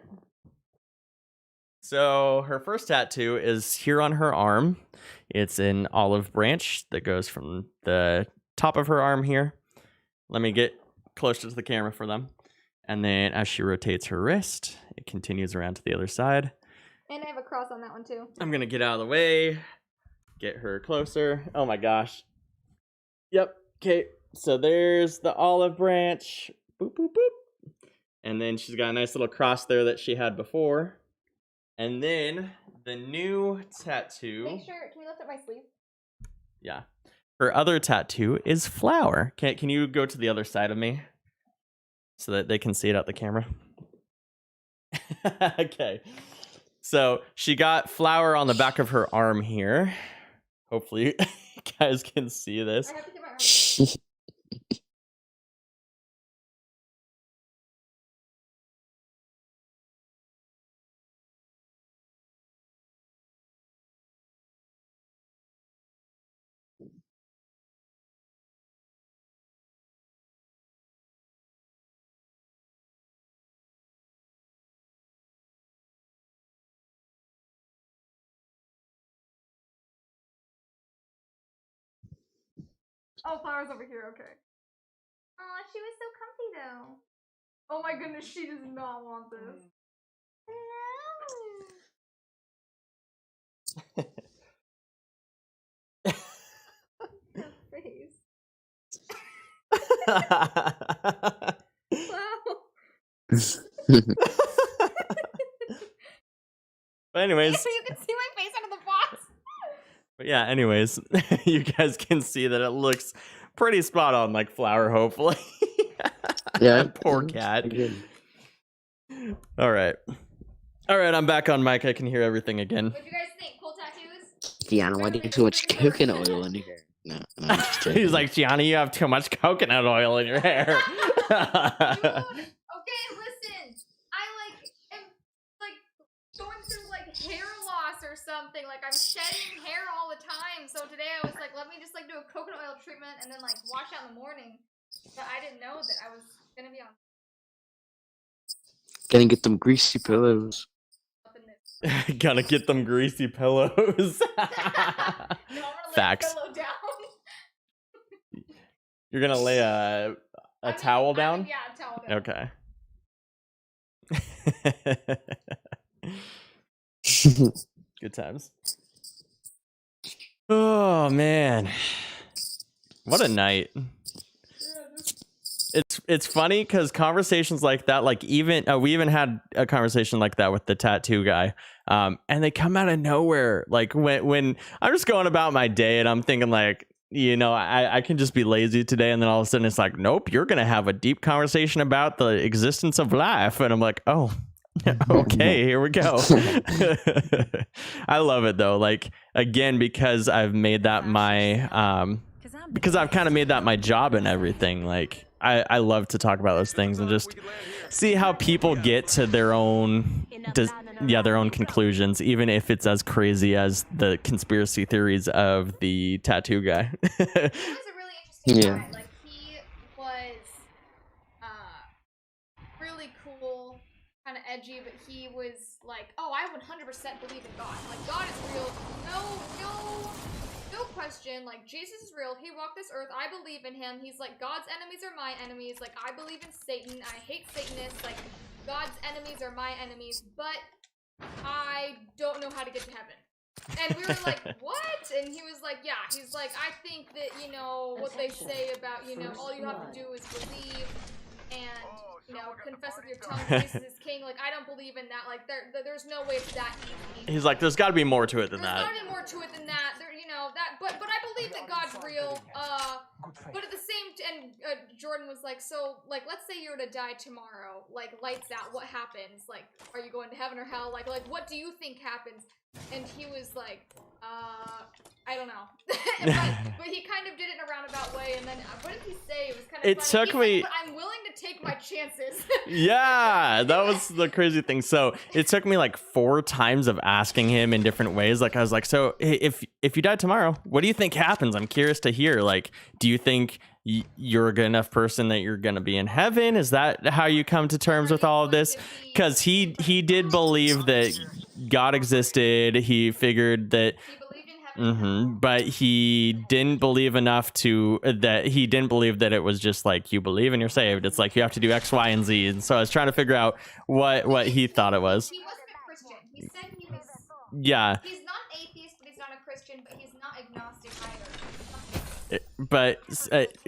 So her first tattoo is here on her arm. It's an olive branch that goes from the top of her arm here. Let me get closer to the camera for them. And then as she rotates her wrist, it continues around to the other side. And I have a cross on that one too. I'm going to get out of the way, get her closer. Oh my gosh. Yep. Okay. So there's the olive branch. Boop, boop, boop. And then she's got a nice little cross there that she had before. And then the new tattoo. Make sure, can you lift up my sleeve? Yeah. Her other tattoo is flower. Can you go to the other side of me so that they can see it out the camera? Okay. So she got flower on the back of her arm here. Hopefully you guys can see this. I have to get my arm. Oh, Flower's over here, okay. Aw, she was so comfy though. Oh my goodness, she does not want this. No. Her face. Wow. But anyways, You can see my face under the box. but yeah, anyways, you guys can see that it looks pretty spot on like flower, hopefully. Yeah. Poor it's cat. pretty good. All right. All right, I'm back on mic. I can hear everything again. What do you guys think? Cool tattoos? Gianna, why do you have so much coconut oil in here? No, I'm just joking. He's like, Gianni, you have too much coconut oil in your hair. Dude, okay, listen. I am going through hair loss or something. Like I'm shedding hair all the time. So today I was like, let me just do a coconut oil treatment and then wash out in the morning. But I didn't know that I was gonna be on Gonna get them greasy pillows. up in this. Gonna get them greasy pillows. No, I'm gonna lay Facts. a pillow down. You're gonna lay a towel down? Yeah, a towel down. Okay. Good times. Oh man, what a night! It's funny because conversations like that, we even had a conversation like that with the tattoo guy, and they come out of nowhere. Like when I'm just going about my day and I'm thinking I can just be lazy today, and then all of a sudden it's like, nope, you're gonna have a deep conversation about the existence of life, and I'm like, oh. Okay, here we go. I love it though. Again, because I've made that because I've kind of made that my job and everything. I love to talk about those things and just see how people get to their own conclusions, even if it's as crazy as the conspiracy theories of the tattoo guy. He was a really interesting guy. He was really cool, kind of edgy, but he was oh, I 100% believe in God. God is real. No question. Jesus is real. He walked this earth. I believe in him. He's God's enemies are my enemies. I believe in Satan. I hate Satanists. God's enemies are my enemies, but I don't know how to get to heaven. And we were like, what? And he was like, yeah. He's like, I think that, what they say about, all you have to do is believe and, confess with your tongue Jesus is king. I don't believe in that. There's no way it's that easy. He's like, there's got to be more to it than that. There's got to be more to it than that. But I believe believe that God's real. But at the same and Jordan was like, so like, let's say you were to die tomorrow, like lights out. What happens? Like, are you going to heaven or hell? Like what do you think happens? And he was like, I don't know. but he kind of did it in a roundabout way. And then what did he say? It was kind of. It funny. took He me- said, but I'm willing to take my chances. Yeah, that was the crazy thing. So it took me like 4 times of asking him in different ways. Like I was like, so if you die tomorrow, what do you think happens? I'm curious to hear. Like, do you think you're a good enough person that you're gonna be in heaven? Is that how you come to terms with all of this? Because he did believe that God existed. He figured that. He believed in heaven. But he didn't believe enough he didn't believe that it was just like you believe and you're saved. It's like you have to do X, Y, and Z. And so I was trying to figure out what he thought it was. He wasn't a Christian. He said he was. Yeah, He's not an atheist, but he's not a Christian, but he's not agnostic either. but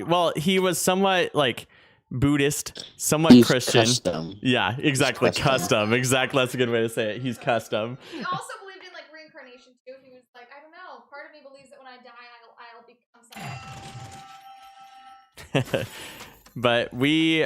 well, he was somewhat like Buddhist, somewhat He's Christian. custom. Yeah, exactly. Custom. Custom. Exactly. That's a good way to say it. He's custom. He also believed in like reincarnation too. He was like, I don't know. Part of me believes that when I die, I'll become something. But we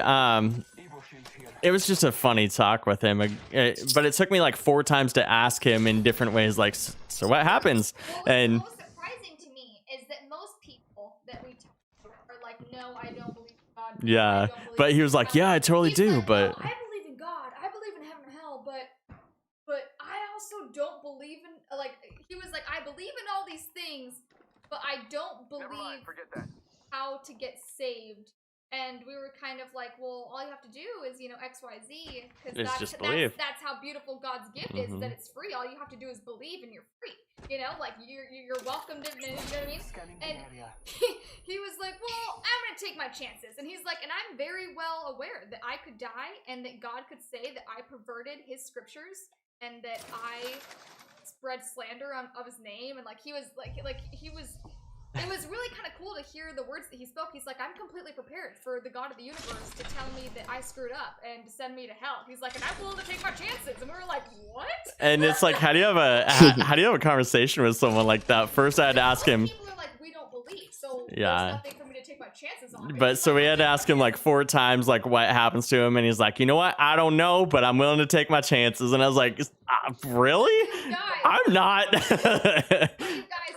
it was just a funny talk with him, but it took me like 4 times to ask him in different ways, like, so what happens? What was And most surprising to me is that most people that we talk to are like, no, I don't believe in God. I yeah, don't believe but in he was like, God." yeah, I totally He's do, like, but "No, I believe in God. I believe in heaven and hell, but I also don't believe in like. He was like, I believe in all these things, but I don't believe how to get saved. And we were kind of like, well, all you have to do is, X, Y, Z, because It's just believe. that's how beautiful God's gift is, that it's free. All you have to do is believe, and you're free. Like you're welcome to. You know what I mean? And he was like, well, I'm gonna take my chances. And he's like, and I'm very well aware that I could die, and that God could say that I perverted His scriptures, and that I spread slander of His name, and like he was like he was. It was really kind of cool to hear the words that he spoke. He's like, I'm completely prepared for the God of the universe to tell me that I screwed up and to send me to hell. He's like, and I'm willing to take my chances. And we were like, what? and it's like, how do you have a conversation with someone like that? First, I had to ask him. People are like, we don't believe, so Yeah. there's nothing for me to take my chances on. But so we had to ask him like 4 times, like what happens to him, and he's like, you know what? I don't know, but I'm willing to take my chances. And I was like, really? Guys, I'm not. you guys,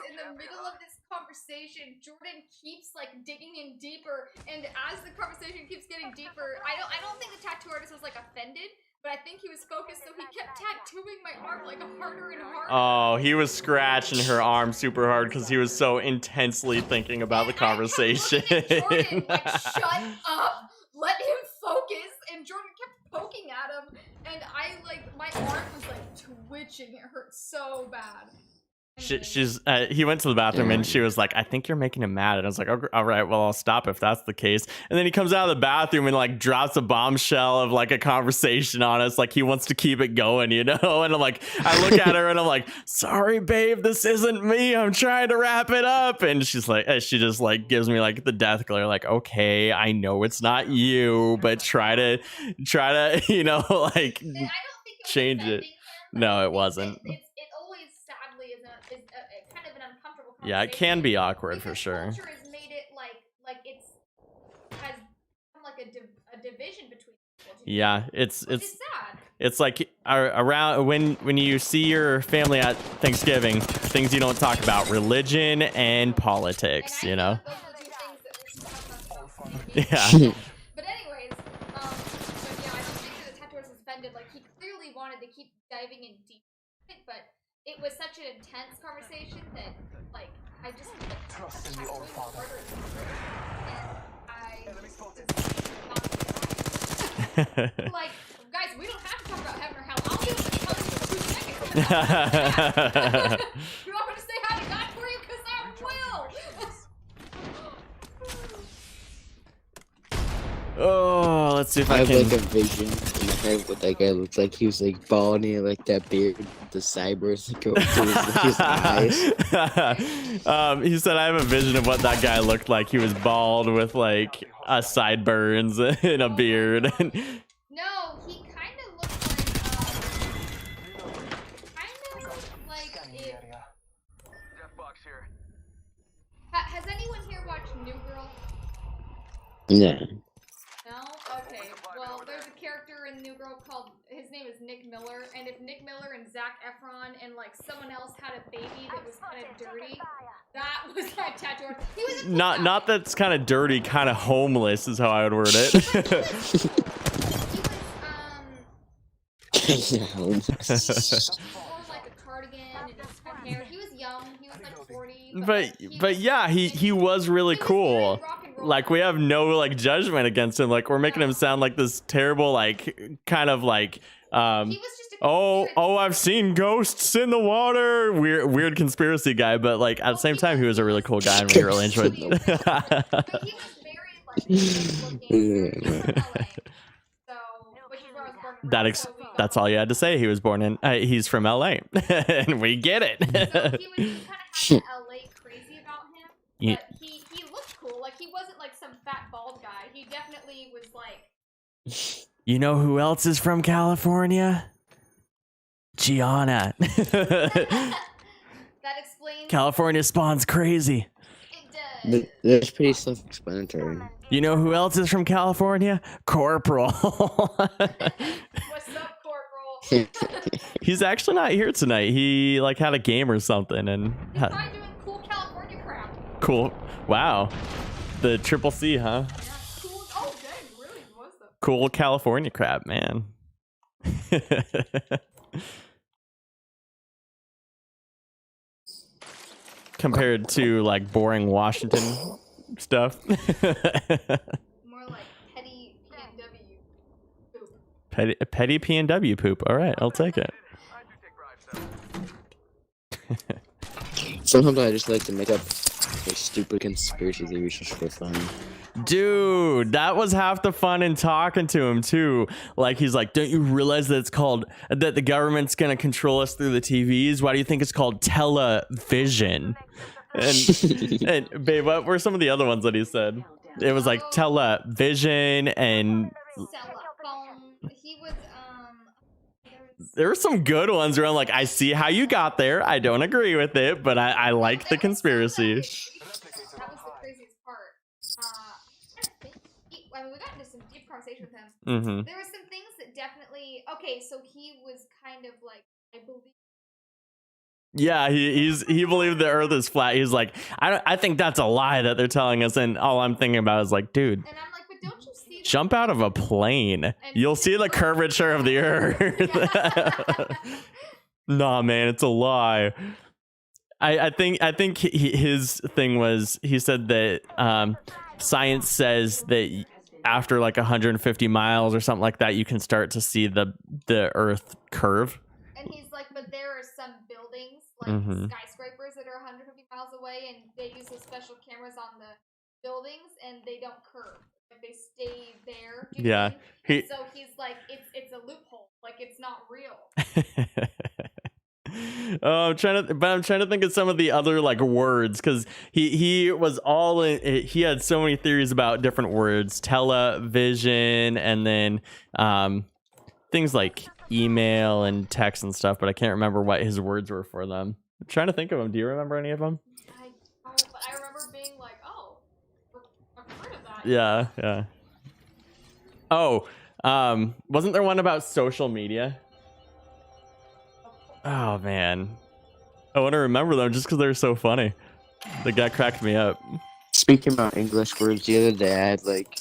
in the middle of this conversation, Jordan keeps like digging in deeper, and as the conversation keeps getting deeper, I don't think the tattoo artist was like offended, but I think he was focused, so he kept tattooing my arm like harder and harder. Oh, he was scratching her arm super hard because he was so intensely thinking about the And I kept conversation. looking at Jordan, like, shut up, let him focus, and Jordan kept poking at him, and I like my arm was like twitching. It hurt so bad. He went to the bathroom and she was like, I think you're making him mad. And I was like, all right, well, I'll stop if that's the case. And then he comes out of the bathroom and like drops a bombshell of like a conversation on us. Like he wants to keep it going, And I'm like, I look at her and I'm like, sorry, babe, this isn't me. I'm trying to wrap it up. And she's like, she just like gives me like the death glare. Like, okay, I know it's not you, but try to, like, And I don't think it was change it. offending her, but No, I it think wasn't. It always, sadly, is a kind of an uncomfortable conversation. Yeah, it can be awkward for because sure. Culture has made it like it's has become like a division between people. Yeah, it's Which is sad. It's like around when you see your family at Thanksgiving, things you don't talk about, religion and politics, And I feel like those are two things that we should talk about. Yeah. But anyways, but yeah, I don't think that the tattoo artist was offended. Like he clearly wanted to keep diving in deep, but it was such an intense conversation that like I just Trust in the old father. Like, guys, we don't have to talk about heaven or hell. I'll be able to tell you in 2 seconds. You want me to say hi to God for you? Because I will. Oh, let's see if I I have can. like a vision in my head what that guy looks like. He was like bald and he had like that beard with the sideburns that go to his eyes. He said, I have a vision of what that guy looked like. He was bald with like sideburns and a beard. No, he kind of looked like if Yeah. No? Okay. Well, there's a character in New Girl called, his name is Nick Miller, and if Nick Miller and Zac Efron and like someone else had a baby that was kind of dirty, that was my tattoo artist. He was a cool guy. Not that's kind of dirty, kind of homeless is how I would word it. He was Yeah. wore like a cardigan and his hair. He was young. He was like 40. but yeah, he was really cool. Like we have no like judgment against him. Like we're making him sound like this terrible like kind of like He was just a oh I've seen ghosts in the water, weird conspiracy guy, but like at the same time he was a really cool guy and we really enjoyed But he was married like looking from LA. So, which is where I was born and raised, so we got that's all you had to say. He was born in he's from LA and we get it. So he was kind of had LA crazy about him, Yeah. but he looked cool. Like he wasn't like some fat bald guy. He definitely was like. You know who else is from California? Gianna. That explains. California spawns crazy. It does. That's pretty self-explanatory. You know who else is from California? Corporal. What's up, Corporal? He's actually not here tonight. He like had a game or something and He's probably doing cool California crap. cool. Wow. The triple C, huh? Yeah, cool. Oh, dang, really was the. Cool California crap, man. Compared to like boring Washington stuff. More like petty PNW poop. Petty PNW poop. All right, I'll take it. Sometimes I just like to make up like stupid conspiracy theories just for fun. Dude, that was half the fun in talking to him too. Like he's like, don't you realize that it's called that the government's gonna control us through the TVs? Why do you think it's called television? And babe, what were some of the other ones that he said? It was like television and Telephone. He was there were some good ones where I'm like, I see how you got there. I don't agree with it, but I like the conspiracy. That was the craziest part. I mean, we got into some deep conversation with him. Mm-hmm. There were some things that definitely. Okay, so he was kind of like, I believe. Yeah, he believed the Earth is flat. He's like, I think that's a lie that they're telling us, and all I'm thinking about is like, dude, And I'm like, but don't you see? jump out of a plane. You'll see the curvature of the Earth. Nah, man, it's a lie. I think his thing was he said that science says that after like 150 miles or something like that, you can start to see the Earth curve. And he's like, but there are some buildings, like skyscrapers, that are 150 miles away, and they use those special cameras on the buildings, and they don't curve. Like they stay there. Do you know what I mean? And so he's like, it's a loophole. Like it's not real. Oh, I'm trying to think of some of the other like words because he was all in. He had so many theories about different words, television, and then things like email and text and stuff. But I can't remember what his words were for them. I'm trying to think of them. Do you remember any of them? I don't, but I remember being like, oh, I've heard of that. Yeah. Oh, wasn't there one about social media? Oh man, I want to remember them just because they're so funny. The guy cracked me up. Speaking about English words, the other day I had like,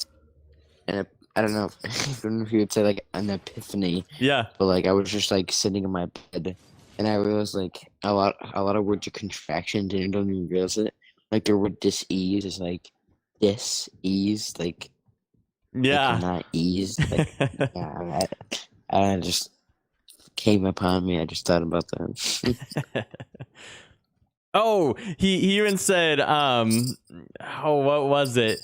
I don't know if you would say like an epiphany. Yeah. But like I was just like sitting in my bed, and I realized like a lot of words are contractions, and I don't even realize it. Like the word dis-ease is like dis-ease, like Yeah. not ease. Like, yeah, I just came upon me. I just thought about that. Oh, he even said, what was it?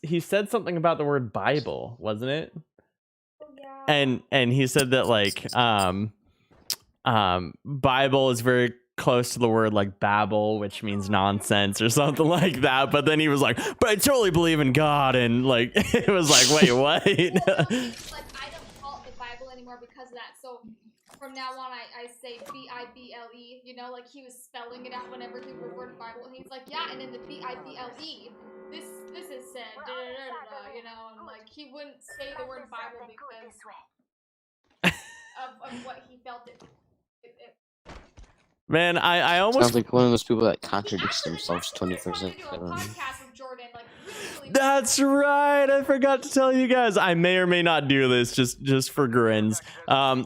He said something about the word Bible, wasn't it? Yeah. And he said that like Bible is very close to the word like babble, which means nonsense or something like that. But then he was like, but I totally believe in God, and like it was like, wait, what? Like I don't call it the Bible anymore because of that. So from now on, I say Bible. You know, like he was spelling it out whenever he referred to Bible, and he's like, yeah, and in the Bible, this is sin, you know, and like he wouldn't say the word Bible because of what he felt it. Man, I Sounds almost. like one of those people that contradicts themselves I wanted 24/7. to do a podcast with Jordan, like really That's right. I forgot to tell you guys. I may or may not do this just for grins.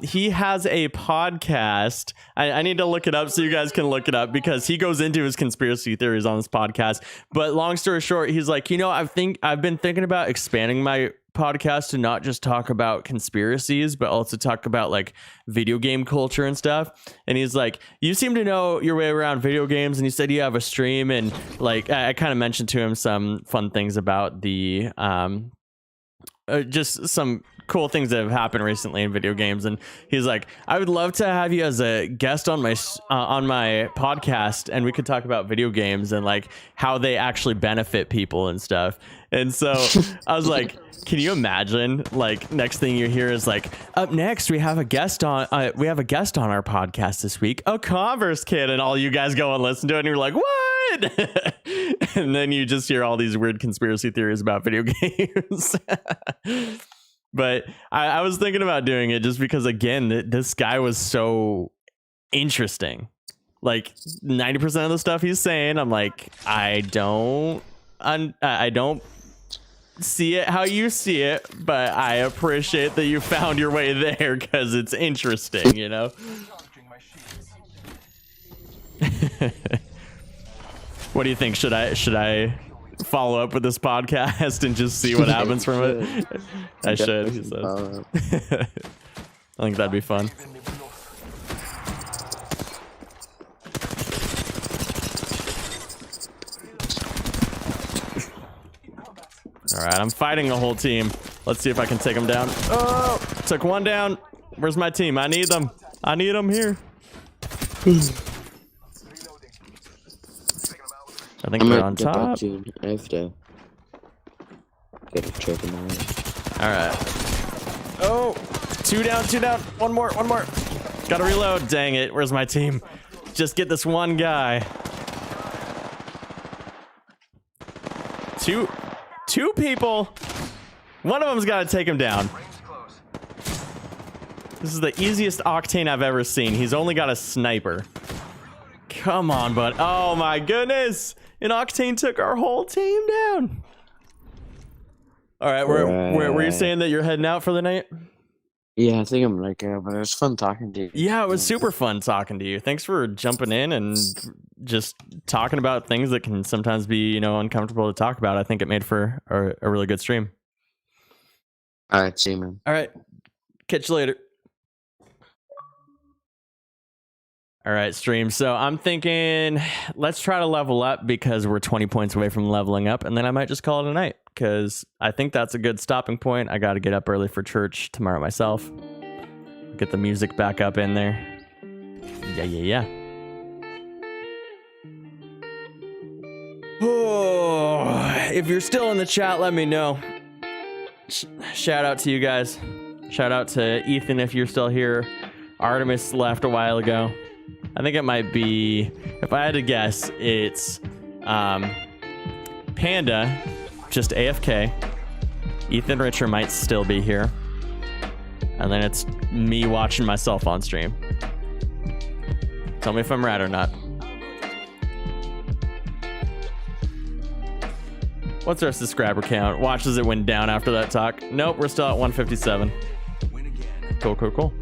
He has a podcast. I need to look it up so you guys can look it up because he goes into his conspiracy theories on this podcast. But long story short, he's like, I've been thinking about expanding my podcast to not just talk about conspiracies, but also talk about like video game culture and stuff. And he's like, you seem to know your way around video games, and you said you have a stream, and like I kind of mentioned to him some fun things about the just some cool things that have happened recently in video games. And he's like, I would love to have you as a guest on my podcast, and we could talk about video games and like how they actually benefit people and stuff. And so I was like, can you imagine, like, next thing you hear is like, up next we have a guest on our podcast this week, a Converse kid, and all you guys go and listen to it and you're like, what? And then you just hear all these weird conspiracy theories about video games. But I was thinking about doing it just because, again, this guy was so interesting. Like 90% of the stuff he's saying, I'm like, I don't see it how you see it, but I appreciate that you found your way there because it's interesting, you know? What do you think? Should I follow up with this podcast and just see what happens from it? I should, he says. I think that'd be fun. All right, I'm fighting the whole team. Let's see if I can take them down. Oh, took one down. Where's my team? I need them. I need them here. I think they're on top. I have to get a check in there. All right. Oh, two down. One more. Gotta reload. Dang it. Where's my team? Just get this one guy. Two people. One of them's got to take him down. This is the easiest Octane I've ever seen. He's only got a sniper. Come on, bud. Oh my goodness. And Octane took our whole team down. All right, were you saying that you're heading out for the night? Yeah, I think I'm like, but it was fun talking to you. Yeah, it was super fun talking to you. Thanks for jumping in and just talking about things that can sometimes be, uncomfortable to talk about. I think it made for a really good stream. All right, see you, man. All right, catch you later. All right, stream. So I'm thinking let's try to level up because we're 20 points away from leveling up, and then I might just call it a night because I think that's a good stopping point. I got to get up early for church tomorrow myself. Get the music back up in there. Yeah. Oh, if you're still in the chat, let me know. Shout out to you guys. Shout out to Ethan if you're still here. Artemis left a while ago. I think it might be, if I had to guess, it's Panda, just AFK. Ethan Richer might still be here. And then it's me watching myself on stream. Tell me if I'm right or not. What's our subscriber count? Watch as it went down after that talk. Nope, we're still at 157. Cool.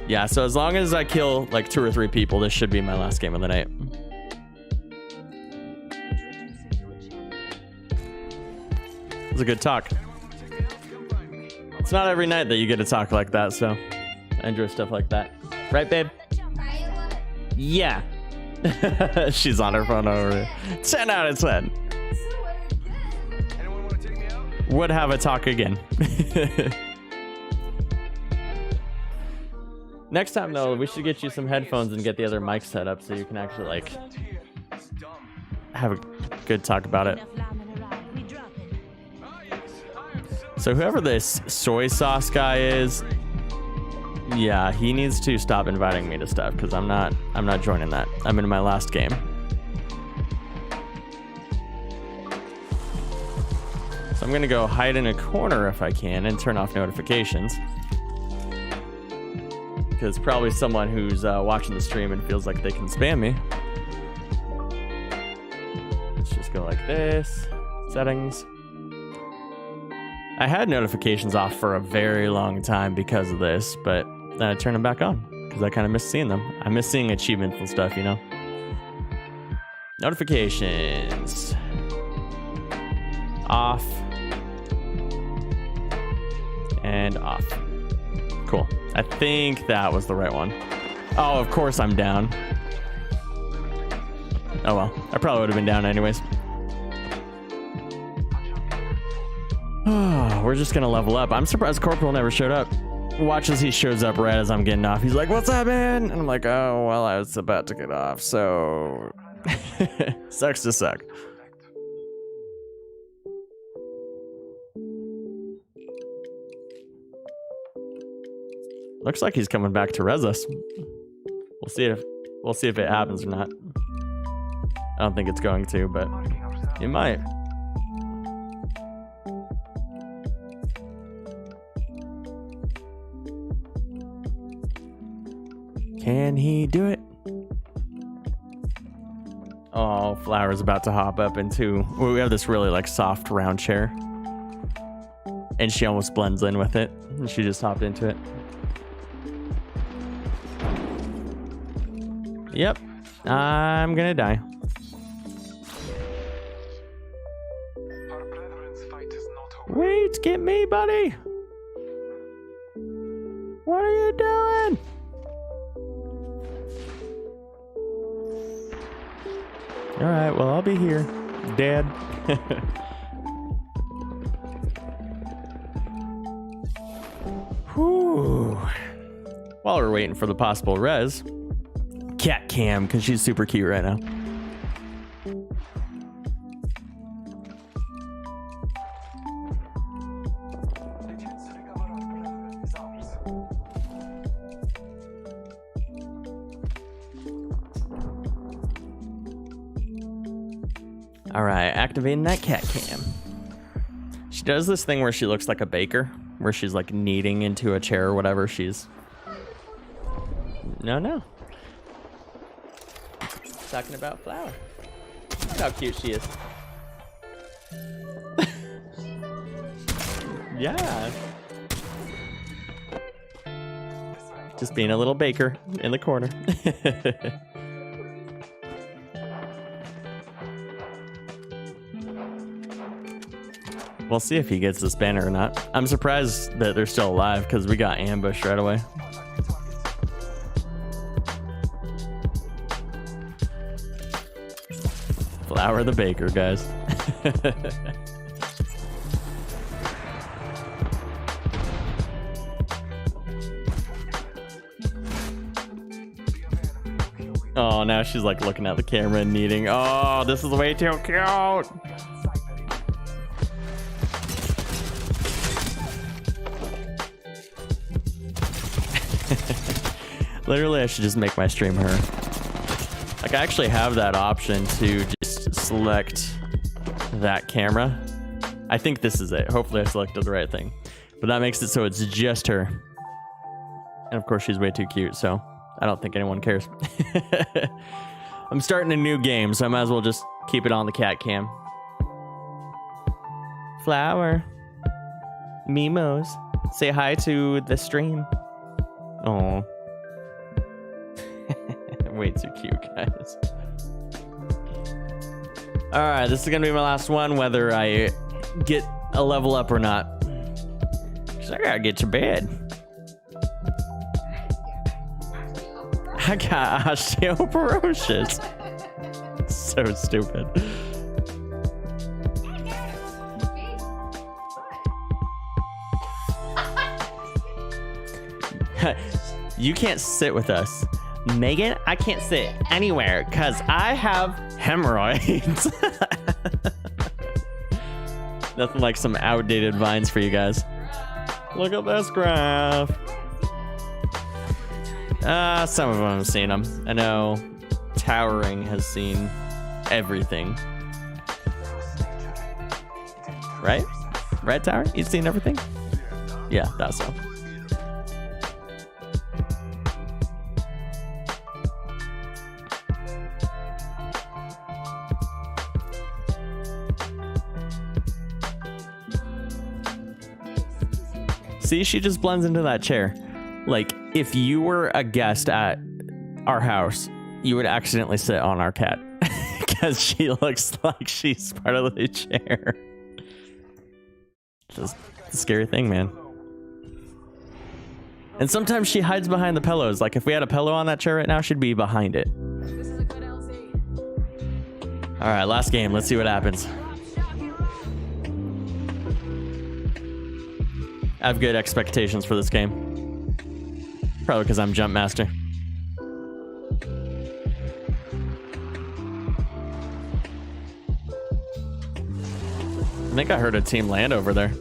Yeah, so as long as I kill like 2 or 3 people, this should be my last game of the night. It was a good talk. It's not every night that you get to talk like that, so I enjoy stuff like that. Right, babe? Yeah. She's on her phone over. 10 out of 10. Would have a talk again. Next time, though, we should get you some headphones and get the other mic set up so you can actually, like, have a good talk about it. So whoever this soy sauce guy is, yeah, he needs to stop inviting me to stuff because I'm not joining that. I'm in my last game. So I'm gonna go hide in a corner if I can and turn off notifications. Because probably someone who's watching the stream and feels like they can spam me. Let's just go like this. Settings. I had notifications off for a very long time because of this, but then I turned them back on because I kind of miss seeing them. I miss seeing achievements and stuff, you know? Notifications. Off. And off. Cool. I think that was the right one. Oh, of course I'm down. Oh well. I probably would have been down anyways. We're just gonna level up. I'm surprised Corporal never showed up. Watch as he shows up right as I'm getting off. He's like, "What's up, man?" And I'm like, "Oh, well, I was about to get off, so..." Sucks to suck. Looks like he's coming back to res us. We'll see if it happens or not. I don't think it's going to, but it might. Can he do it? Oh, Flower's about to hop up into... We have this really like soft round chair. And she almost blends in with it. And she just hopped into it. Yep. I'm gonna die. Wait, get me, buddy! What are you doing? Alright, well, I'll be here. Dead. Whew. While we're waiting for the possible res, Cat Cam, because she's super cute right now. All right, activating that cat cam. She does this thing where she looks like a baker, where she's like kneading into a chair or whatever she's... No. Talking about Flower. Look how cute she is. Yeah. Just being a little baker in the corner. We'll see if he gets this banner or not. I'm surprised that they're still alive because we got ambushed right away. Flower the baker, guys. Oh, now she's like looking at the camera and kneading. Oh, this is way too cute. Literally, I should just make my stream her. Like, I actually have that option to just select that camera. I think this is it. Hopefully I selected the right thing. But that makes it so it's just her. And of course, she's way too cute, so I don't think anyone cares. I'm starting a new game, so I might as well just keep it on the cat cam. Flower. Mimos. Say hi to the stream. Oh. Way too cute, guys. Alright, this is gonna be my last one, whether I get a level up or not. Because I gotta get to bed. I got osteoporosis. So stupid. You can't sit with us. Megan, I can't sit anywhere because I have hemorrhoids. Nothing like some outdated vines for you guys. Look at this graph. Some of them have seen them. I know Towering has seen everything. Right? Right, Tower? You seen everything? Yeah, that's so. See, she just blends into that chair. Like, if you were a guest at our house, you would accidentally sit on our cat. Because she looks like she's part of the chair. Just a scary thing, man. And sometimes she hides behind the pillows. Like, if we had a pillow on that chair right now, she'd be behind it. This is a good LZ. Alright, last game. Let's see what happens. I have good expectations for this game. Probably because I'm Jump Master. I think I heard a team land over there.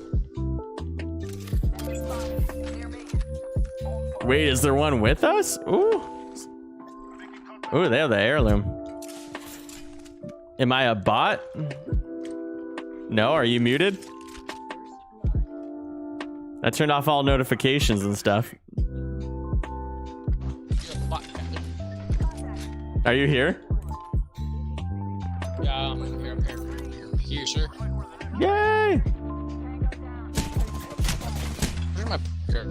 Wait, is there one with us? Ooh. Ooh, they have the heirloom. Am I a bot? No, are you muted? I turned off all notifications and stuff. Are you here? Yeah, I'm here. Here, sir. Yay! Where's my here?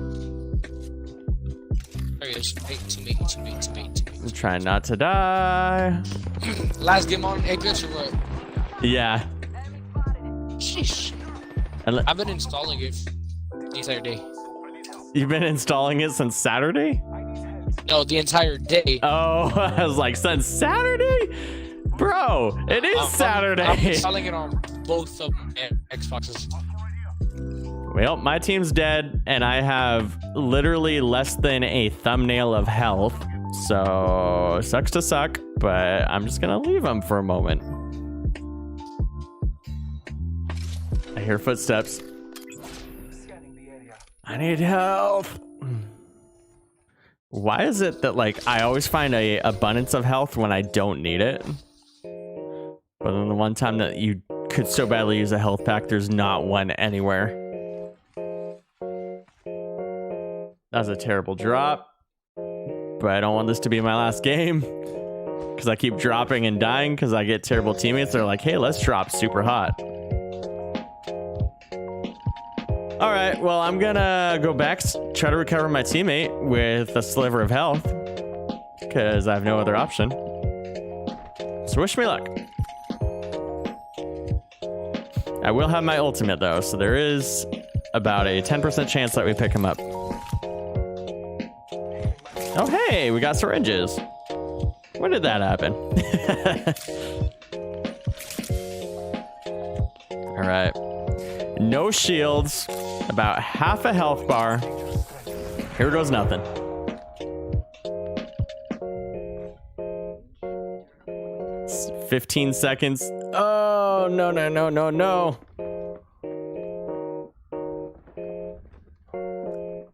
There he is. Teammate. I'm trying not to die. Last game on Apex or what? Yeah. Sheesh. I've been installing it the entire day. You've been installing it since Saturday? No, the entire day. Oh, I was like, since Saturday? Bro, it is Saturday. I'm installing it on both of Xboxes. Well, my team's dead, and I have literally less than a thumbnail of health. So, sucks to suck, but I'm just gonna leave them for a moment. I hear footsteps. I need health. Why is it that, like, I always find a abundance of health when I don't need it? But then the one time that you could so badly use a health pack, there's not one anywhere. That was a terrible drop. But I don't want this to be my last game. Because I keep dropping and dying because I get terrible teammates. They're like, hey, let's drop super hot. All right, well, I'm gonna go back, try to recover my teammate with a sliver of health. Because I have no other option. So wish me luck. I will have my ultimate though, so there is about a 10% chance that we pick him up. Oh, hey, we got syringes. When did that happen? All right. No shields, about half a health bar. Here goes nothing. It's 15 seconds. Oh, no.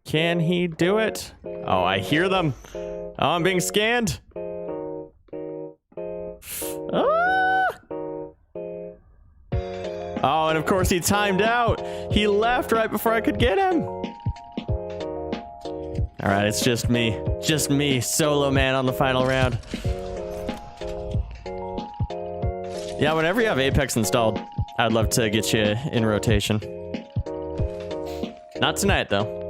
Can he do it? Oh, I hear them. Oh, I'm being scanned. Ah! Oh, and of course he timed out. He left right before I could get him. All right, it's just me. Just me, solo man on the final round. Yeah, whenever you have Apex installed, I'd love to get you in rotation. Not tonight, though.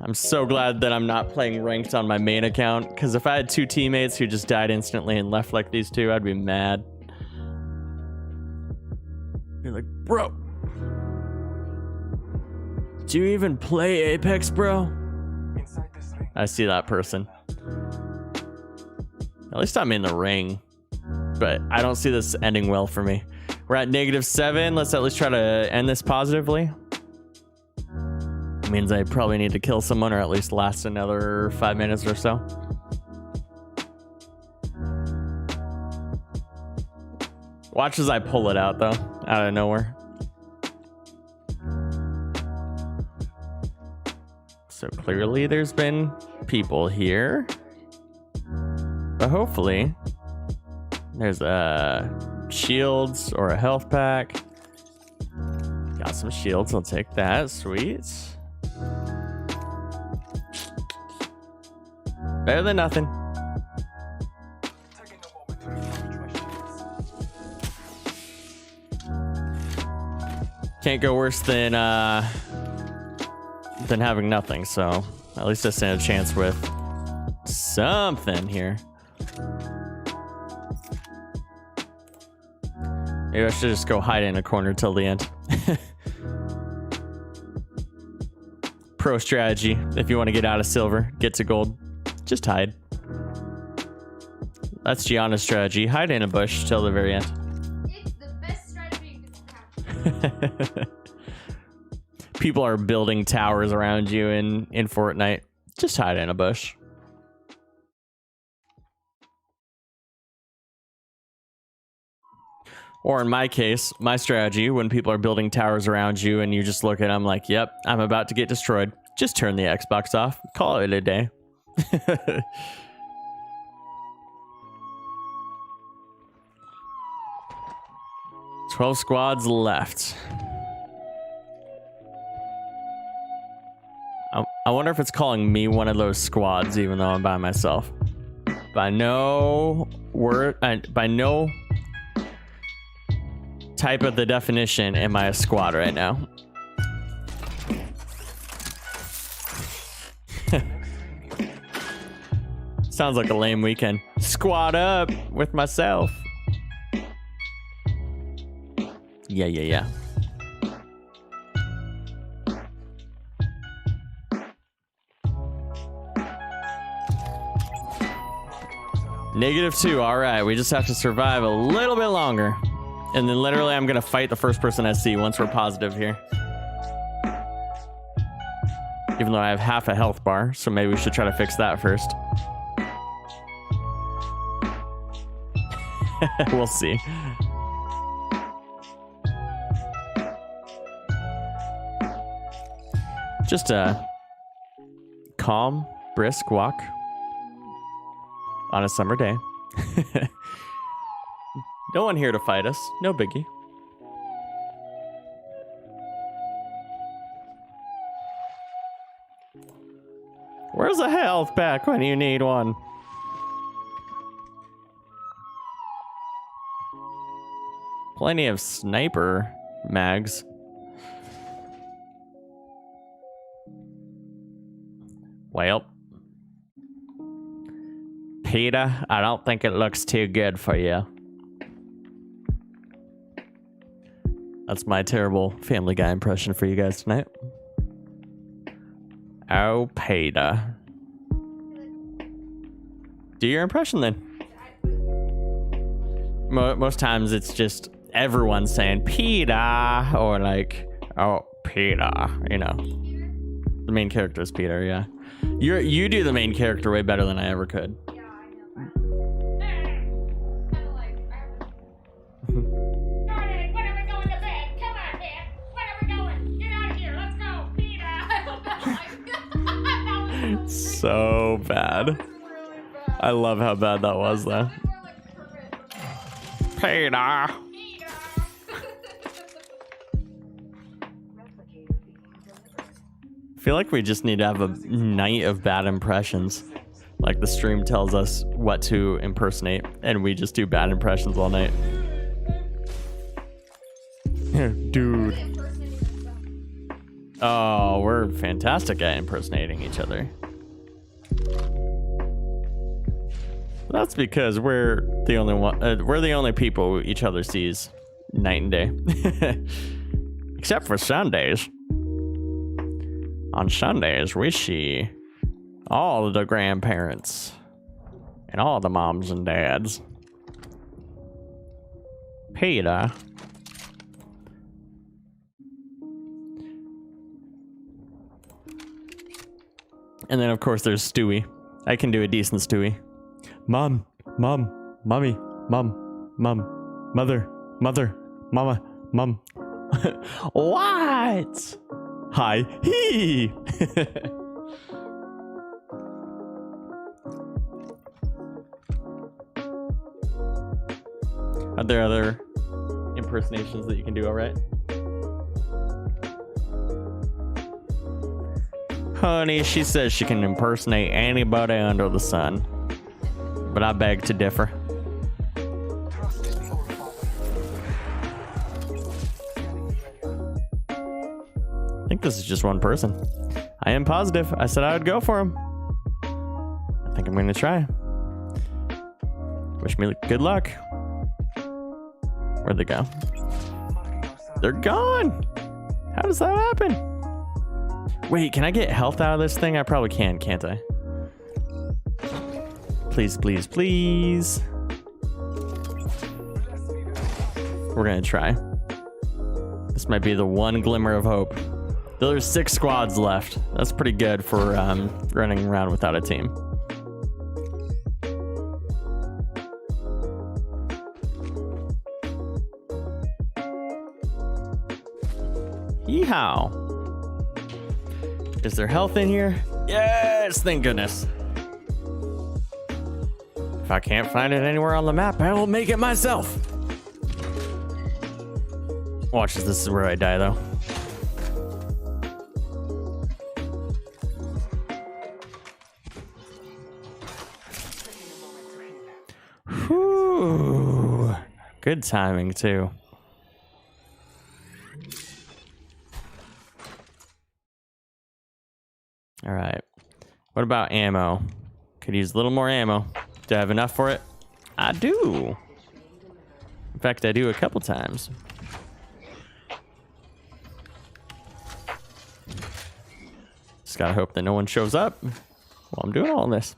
I'm so glad that I'm not playing ranked on my main account, because if I had two teammates who just died instantly and left like these two, I'd be mad. You're like, bro, do you even play Apex, bro? I see that person. At least I'm in the ring, but I don't see this ending well for me. We're at -7. Let's at least try to end this positively. It means I probably need to kill someone or at least last another 5 minutes or so. Watch as I pull it out, though, out of nowhere. So clearly there's been people here. But hopefully, there's shields or a health pack. Got some shields. I'll take that. Sweet. Better than nothing. Taking a moment to refresh this. Can't go worse than having nothing. So at least I stand a chance with something here. Maybe I should just go hide in a corner till the end. Pro strategy. If you want to get out of silver, get to gold, just hide. That's Gianna's strategy. Hide in a bush till the very end. It's the best strategy you can have. People are building towers around you in Fortnite. Just hide in a bush. Or in my case, my strategy, when people are building towers around you and you just look at them like, yep, I'm about to get destroyed. Just turn the Xbox off. Call it a day. 12 squads left. I wonder if it's calling me one of those squads, even though I'm by myself. By no word, by no type of the definition, am I a squad right now? Sounds like a lame weekend. Squad up with myself. Yeah. -2. All right, we just have to survive a little bit longer. And then literally I'm going to fight the first person I see once we're positive here. Even though I have half a health bar, so maybe we should try to fix that first. We'll see. Just a calm, brisk walk on a summer day. No one here to fight us. No biggie. Where's a health pack when you need one? Plenty of sniper mags. Well, Peter, I don't think it looks too good for you. That's my terrible Family Guy impression for you guys tonight. Oh, Peter. Do your impression then. Most times it's just everyone saying Peter, or like, oh, Peter, you know. The main character is Peter, yeah. You do the main character way better than I ever could. Yeah, I know. Kinda like, Started. When are we going to bed? Come on, Dad. When are we going? Get out of here. Let's go, Peter. So bad. I love how bad that was, though. Peter. Peter. I feel like we just need to have a night of bad impressions. Like the stream tells us what to impersonate, and we just do bad impressions all night. Dude. Oh, we're fantastic at impersonating each other. That's because we're the only one. We're the only people each other sees night and day, except for Sundays. On Sundays, we see all the grandparents and all the moms and dads. Peter. And then, of course, there's Stewie. I can do a decent Stewie. Mom, mommy, mom, mother, mama, mom. What? Hi. Hee. Are there other impersonations that you can do all right? Honey, she says she can impersonate anybody under the sun. But I beg to differ. Trust in the All Father. Scanning the area. I think this is just one person. I am positive. I said I would go for him. I think I'm going to try. Wish me good luck. Where'd they go? Marking our They're gone. How does that happen? Wait, can I get health out of this thing? I probably can, can't I? Please, please, please. We're gonna try. This might be the one glimmer of hope. There's 6 squads left. That's pretty good for running around without a team. Yeehaw! Is there health in here? Yes, thank goodness. If I can't find it anywhere on the map, I will make it myself. Watch this. This is where I die, though. Whew. Good timing, too. All right. What about ammo? Could use a little more ammo. Do I have enough for it? I do. In fact, I do a couple times. Just gotta hope that no one shows up while I'm doing all this.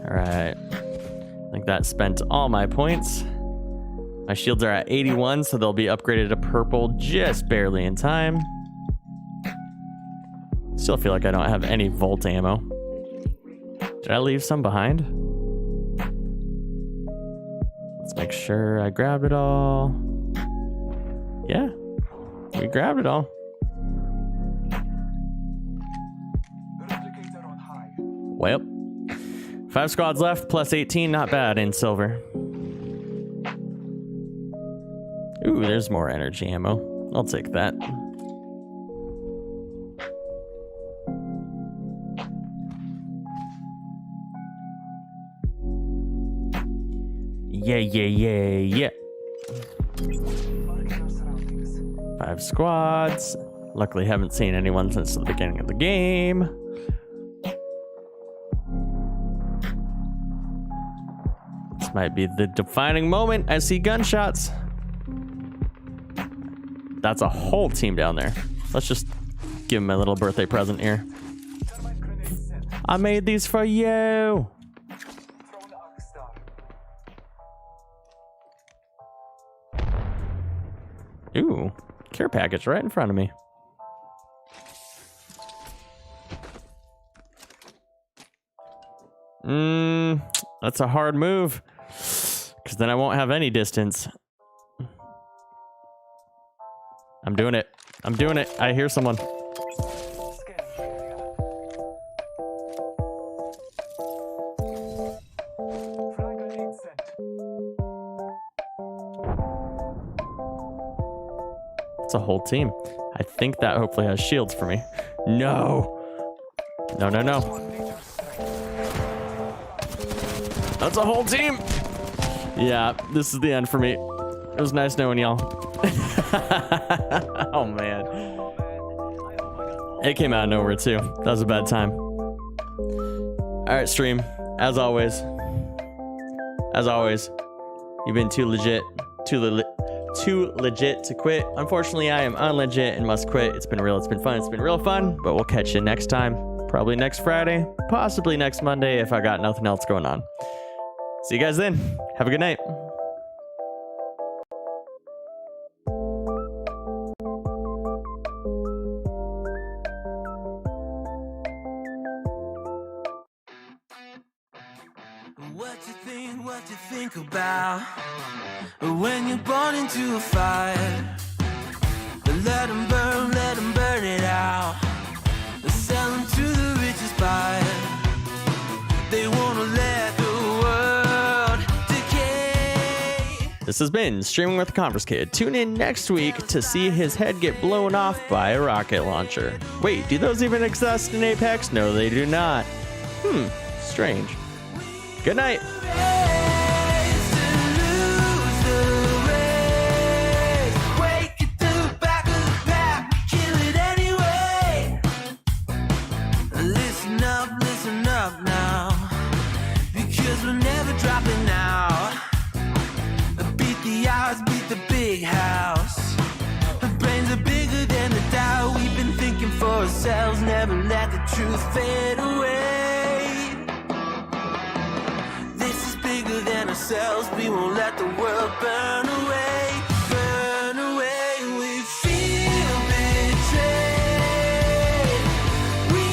All right. I think that spent all my points. My shields are at 81, so they'll be upgraded to purple just barely in time. Still feel like I don't have any Volt ammo. Did I leave some behind? Let's make sure I grabbed it all. Yeah, we grabbed it all. replicator on high. Well, 5 squads left, plus 18, not bad in silver. Ooh, there's more energy ammo. I'll take that. Yeah, yeah, yeah, yeah. Marking our surroundings. 5 squads. Luckily, haven't seen anyone since the beginning of the game. This might be the defining moment. I see gunshots. That's a whole team down there. Let's just give him a little birthday present here. Thermite grenade set. I made these for you. Throw an arc star. Ooh, care package right in front of me. That's a hard move. Because then I won't have any distance. I'm doing it. I'm doing it. I hear someone. Scanning the area. Frag grenade set. It's a whole team. I think that hopefully has shields for me. No. No, no, no. Major strike. That's a whole team. Yeah, this is the end for me. It was nice knowing y'all. Oh, man. It came out of nowhere, too. That was a bad time. All right, stream. As always, you've been too legit to quit. Unfortunately, I am unlegit and must quit. It's been real. It's been fun. It's been real fun, but we'll catch you next time. Probably next Friday, possibly next Monday if I got nothing else going on. See you guys then. Have a good night. What you think about when you're born into a fire? Let 'em burn it out. This has been Streaming with the Converse Kid. Tune in next week to see his head get blown off by a rocket launcher. Wait, do those even exist in Apex? No, they do not. Strange. Good night. Listen up now, because we're never dropping out. Beat the odds, beat the big house. Our brains are bigger than the doubt. We've been thinking for ourselves, never let the truth fade away. This is bigger than ourselves, we won't let the world burn away. Burn away, we feel betrayed. We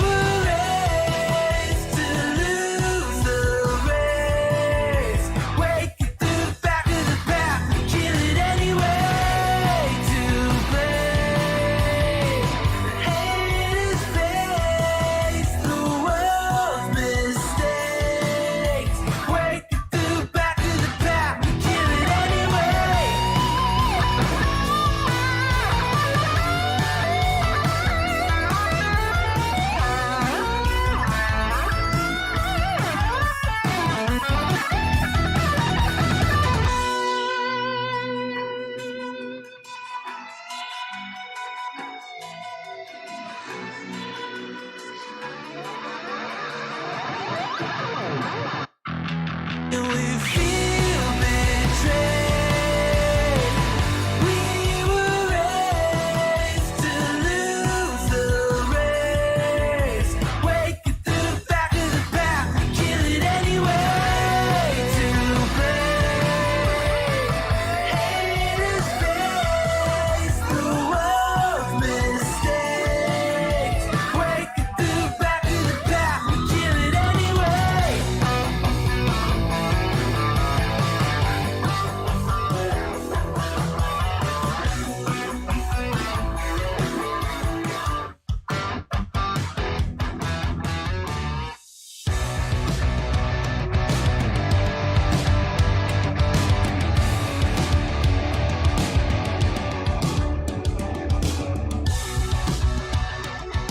were raised to lose the race. Wake it through the back of the pack, kill it anyway. To blame, haters face the world's mistakes. Wake it through the back of the pack, kill it anyway. And we feel